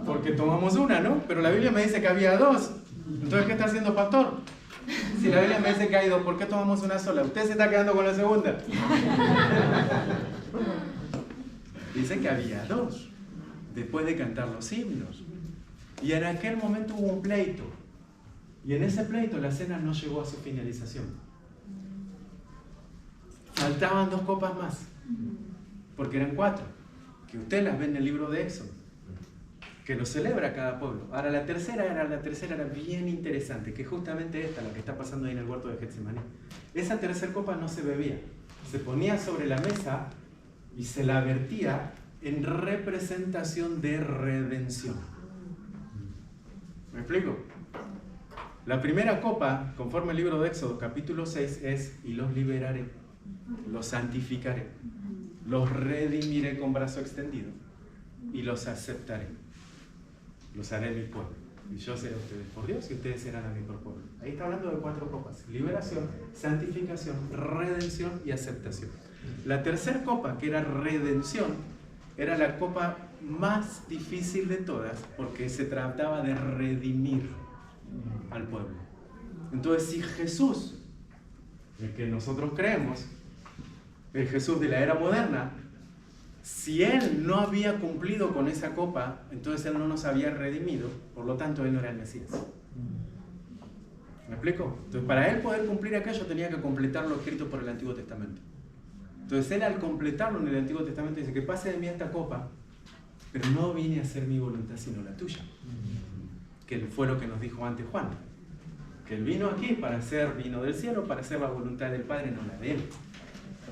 Porque tomamos una, ¿no? Pero la Biblia me dice que había 2. Entonces, ¿qué está haciendo pastor? Si la Biblia me dice que hay 2, ¿por qué tomamos una sola? Usted se está quedando con la segunda. Dice que había 2, después de cantar los himnos. Y en aquel momento hubo un pleito. Y en ese pleito la cena no llegó a su finalización. Faltaban 2 copas más. Porque eran 4. Que usted las ve en el libro de Éxodo. Que lo celebra cada pueblo. Ahora la tercera era bien interesante. Que justamente esta, la que está pasando ahí en el huerto de Getsemaní. Esa tercera copa no se bebía. Se ponía sobre la mesa y se la vertía en representación de redención. ¿Me explico? La primera copa, conforme al libro de Éxodo, capítulo 6, es: y los liberaré, los santificaré, los redimiré con brazo extendido y los aceptaré. Los haré mi pueblo. Y yo seré ustedes por Dios y ustedes serán a mi pueblo. Ahí está hablando de 4 copas: liberación, santificación, redención y aceptación. La tercera copa, que era redención, era la copa más difícil de todas porque se trataba de redimir al pueblo. Entonces, si Jesús, el que nosotros creemos, el Jesús de la era moderna, si Él no había cumplido con esa copa, entonces Él no nos había redimido, por lo tanto Él no era el Mesías. ¿Me explico? Entonces, para Él poder cumplir aquello tenía que completar lo escrito por el Antiguo Testamento. Entonces Él, al completarlo en el Antiguo Testamento, dice que pase de mí esta copa, pero no vine a hacer mi voluntad sino la tuya. Que fue lo que nos dijo antes Juan. Que Él vino aquí para hacer, vino del cielo para hacer la voluntad del Padre, no la de Él.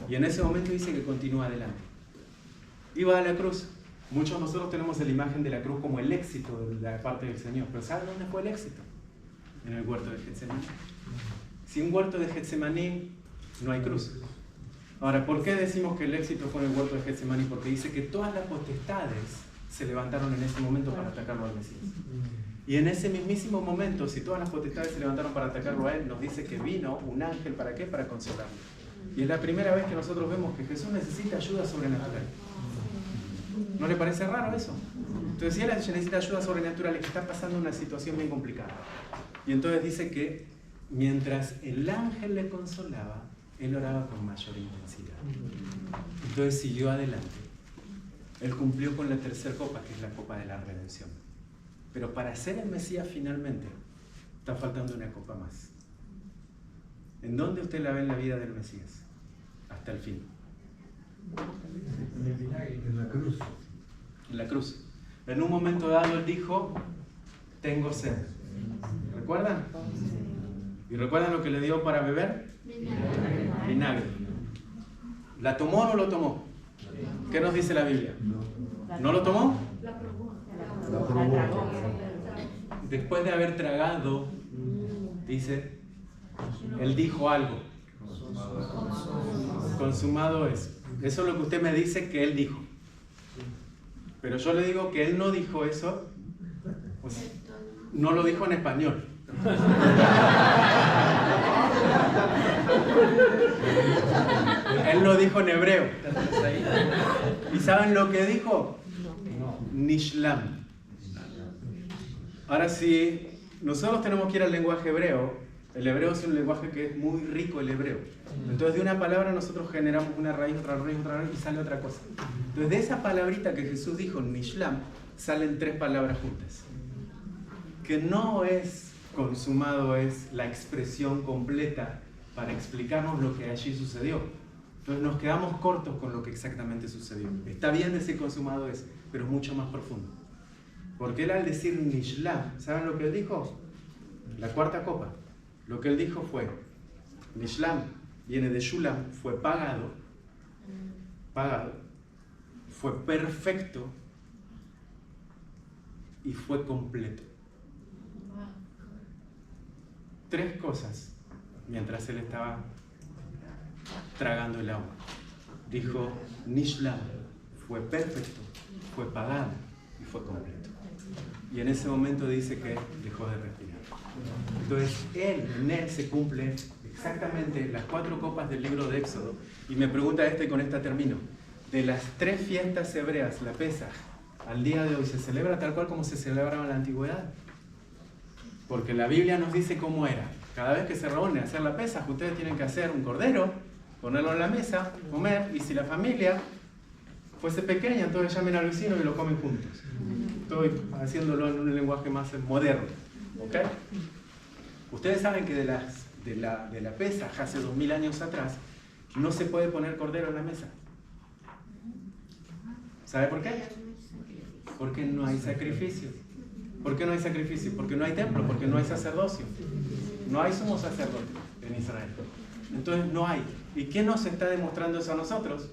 Y en ese momento dice que continúa adelante. Iba a la cruz. Muchos de nosotros tenemos la imagen de la cruz como el éxito de la parte del Señor. Pero ¿saben dónde fue el éxito? En el huerto de Getsemaní. Sin huerto de Getsemaní no hay cruz. Ahora, ¿por qué decimos que el éxito fue en el huerto de Getsemaní? Porque dice que todas las potestades se levantaron en ese momento para atacarlo al Mesías. Y en ese mismísimo momento, si todas las potestades se levantaron para atacarlo a Él, nos dice que vino un ángel, ¿para qué? Para consolarlo. Y es la primera vez que nosotros vemos que Jesús necesita ayuda sobrenatural. ¿No le parece raro eso? Entonces, si él necesita ayuda sobrenatural, es que está pasando una situación bien complicada. Y entonces dice que mientras el ángel le consolaba, él oraba con mayor intensidad. Entonces siguió adelante. Él cumplió con la tercera copa, que es la copa de la redención. Pero para ser el Mesías finalmente, está faltando una copa más. ¿En dónde usted la ve en la vida del Mesías? Hasta el fin. En la cruz. En la cruz. En un momento dado él dijo, tengo sed. ¿Recuerdan? ¿Y recuerdan lo que le dio para beber? Vinagre. ¿La tomó o no lo tomó? ¿Qué nos dice la Biblia? ¿No lo tomó? La probó. Después de haber tragado, dice, él dijo algo. Consumado es. Eso es lo que usted me dice que él dijo. Pero yo le digo que él no dijo eso, pues, no lo dijo en español. Él lo dijo en hebreo. ¿Y saben lo que dijo? Nishlam. Ahora sí, nosotros tenemos que ir al lenguaje hebreo. El hebreo es un lenguaje que es muy rico, el hebreo. Entonces de una palabra nosotros generamos una raíz, otra raíz, otra raíz y sale otra cosa. Entonces de esa palabrita que Jesús dijo, Nishlam, salen tres palabras juntas. Que no es consumado, es la expresión completa para explicarnos lo que allí sucedió. Entonces nos quedamos cortos con lo que exactamente sucedió. Está bien decir consumado es, pero es mucho más profundo. Porque él al decir Nishlam, ¿saben lo que él dijo? La cuarta copa. Lo que él dijo fue, Nishlam viene de Shulam, fue pagado, fue perfecto y fue completo. Tres cosas mientras él estaba tragando el agua. Dijo, Nishlam, fue perfecto, fue pagado y fue completo. Y en ese momento dice que dejó de respirar. Entonces, en él se cumple exactamente las 4 copas del libro de Éxodo. Y me pregunta y con esta termino. De las 3 fiestas hebreas, la Pesaj, al día de hoy, ¿se celebra tal cual como se celebraba en la antigüedad? Porque la Biblia nos dice cómo era. Cada vez que se reúnen a hacer la Pesaj, ustedes tienen que hacer un cordero, ponerlo en la mesa, comer, y si la familia fuese pequeña, entonces llamen al vecino y lo comen juntos. Estoy haciéndolo en un lenguaje más moderno. ¿Ok? Ustedes saben que de la Pesaj hace 2000 años atrás no se puede poner cordero en la mesa. ¿Sabe por qué? Porque no hay sacrificio. ¿Por qué no hay sacrificio? Porque no hay templo, porque no hay sacerdocio. No hay sumo sacerdote en Israel. Entonces no hay. ¿Y qué nos está demostrando eso a nosotros?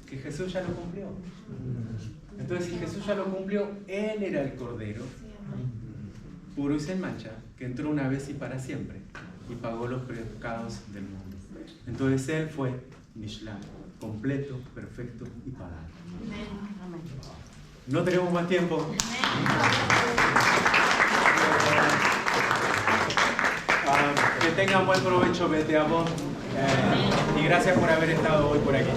Que Jesús ya lo cumplió. Entonces si Jesús ya lo cumplió, Él era el cordero puro y sin mancha, que entró una vez y para siempre y pagó los pecados del mundo. Entonces Él fue Nishlam, completo, perfecto y pagado. No tenemos más tiempo. Que tengan buen provecho, vete a vos. Y gracias por haber estado hoy por aquí.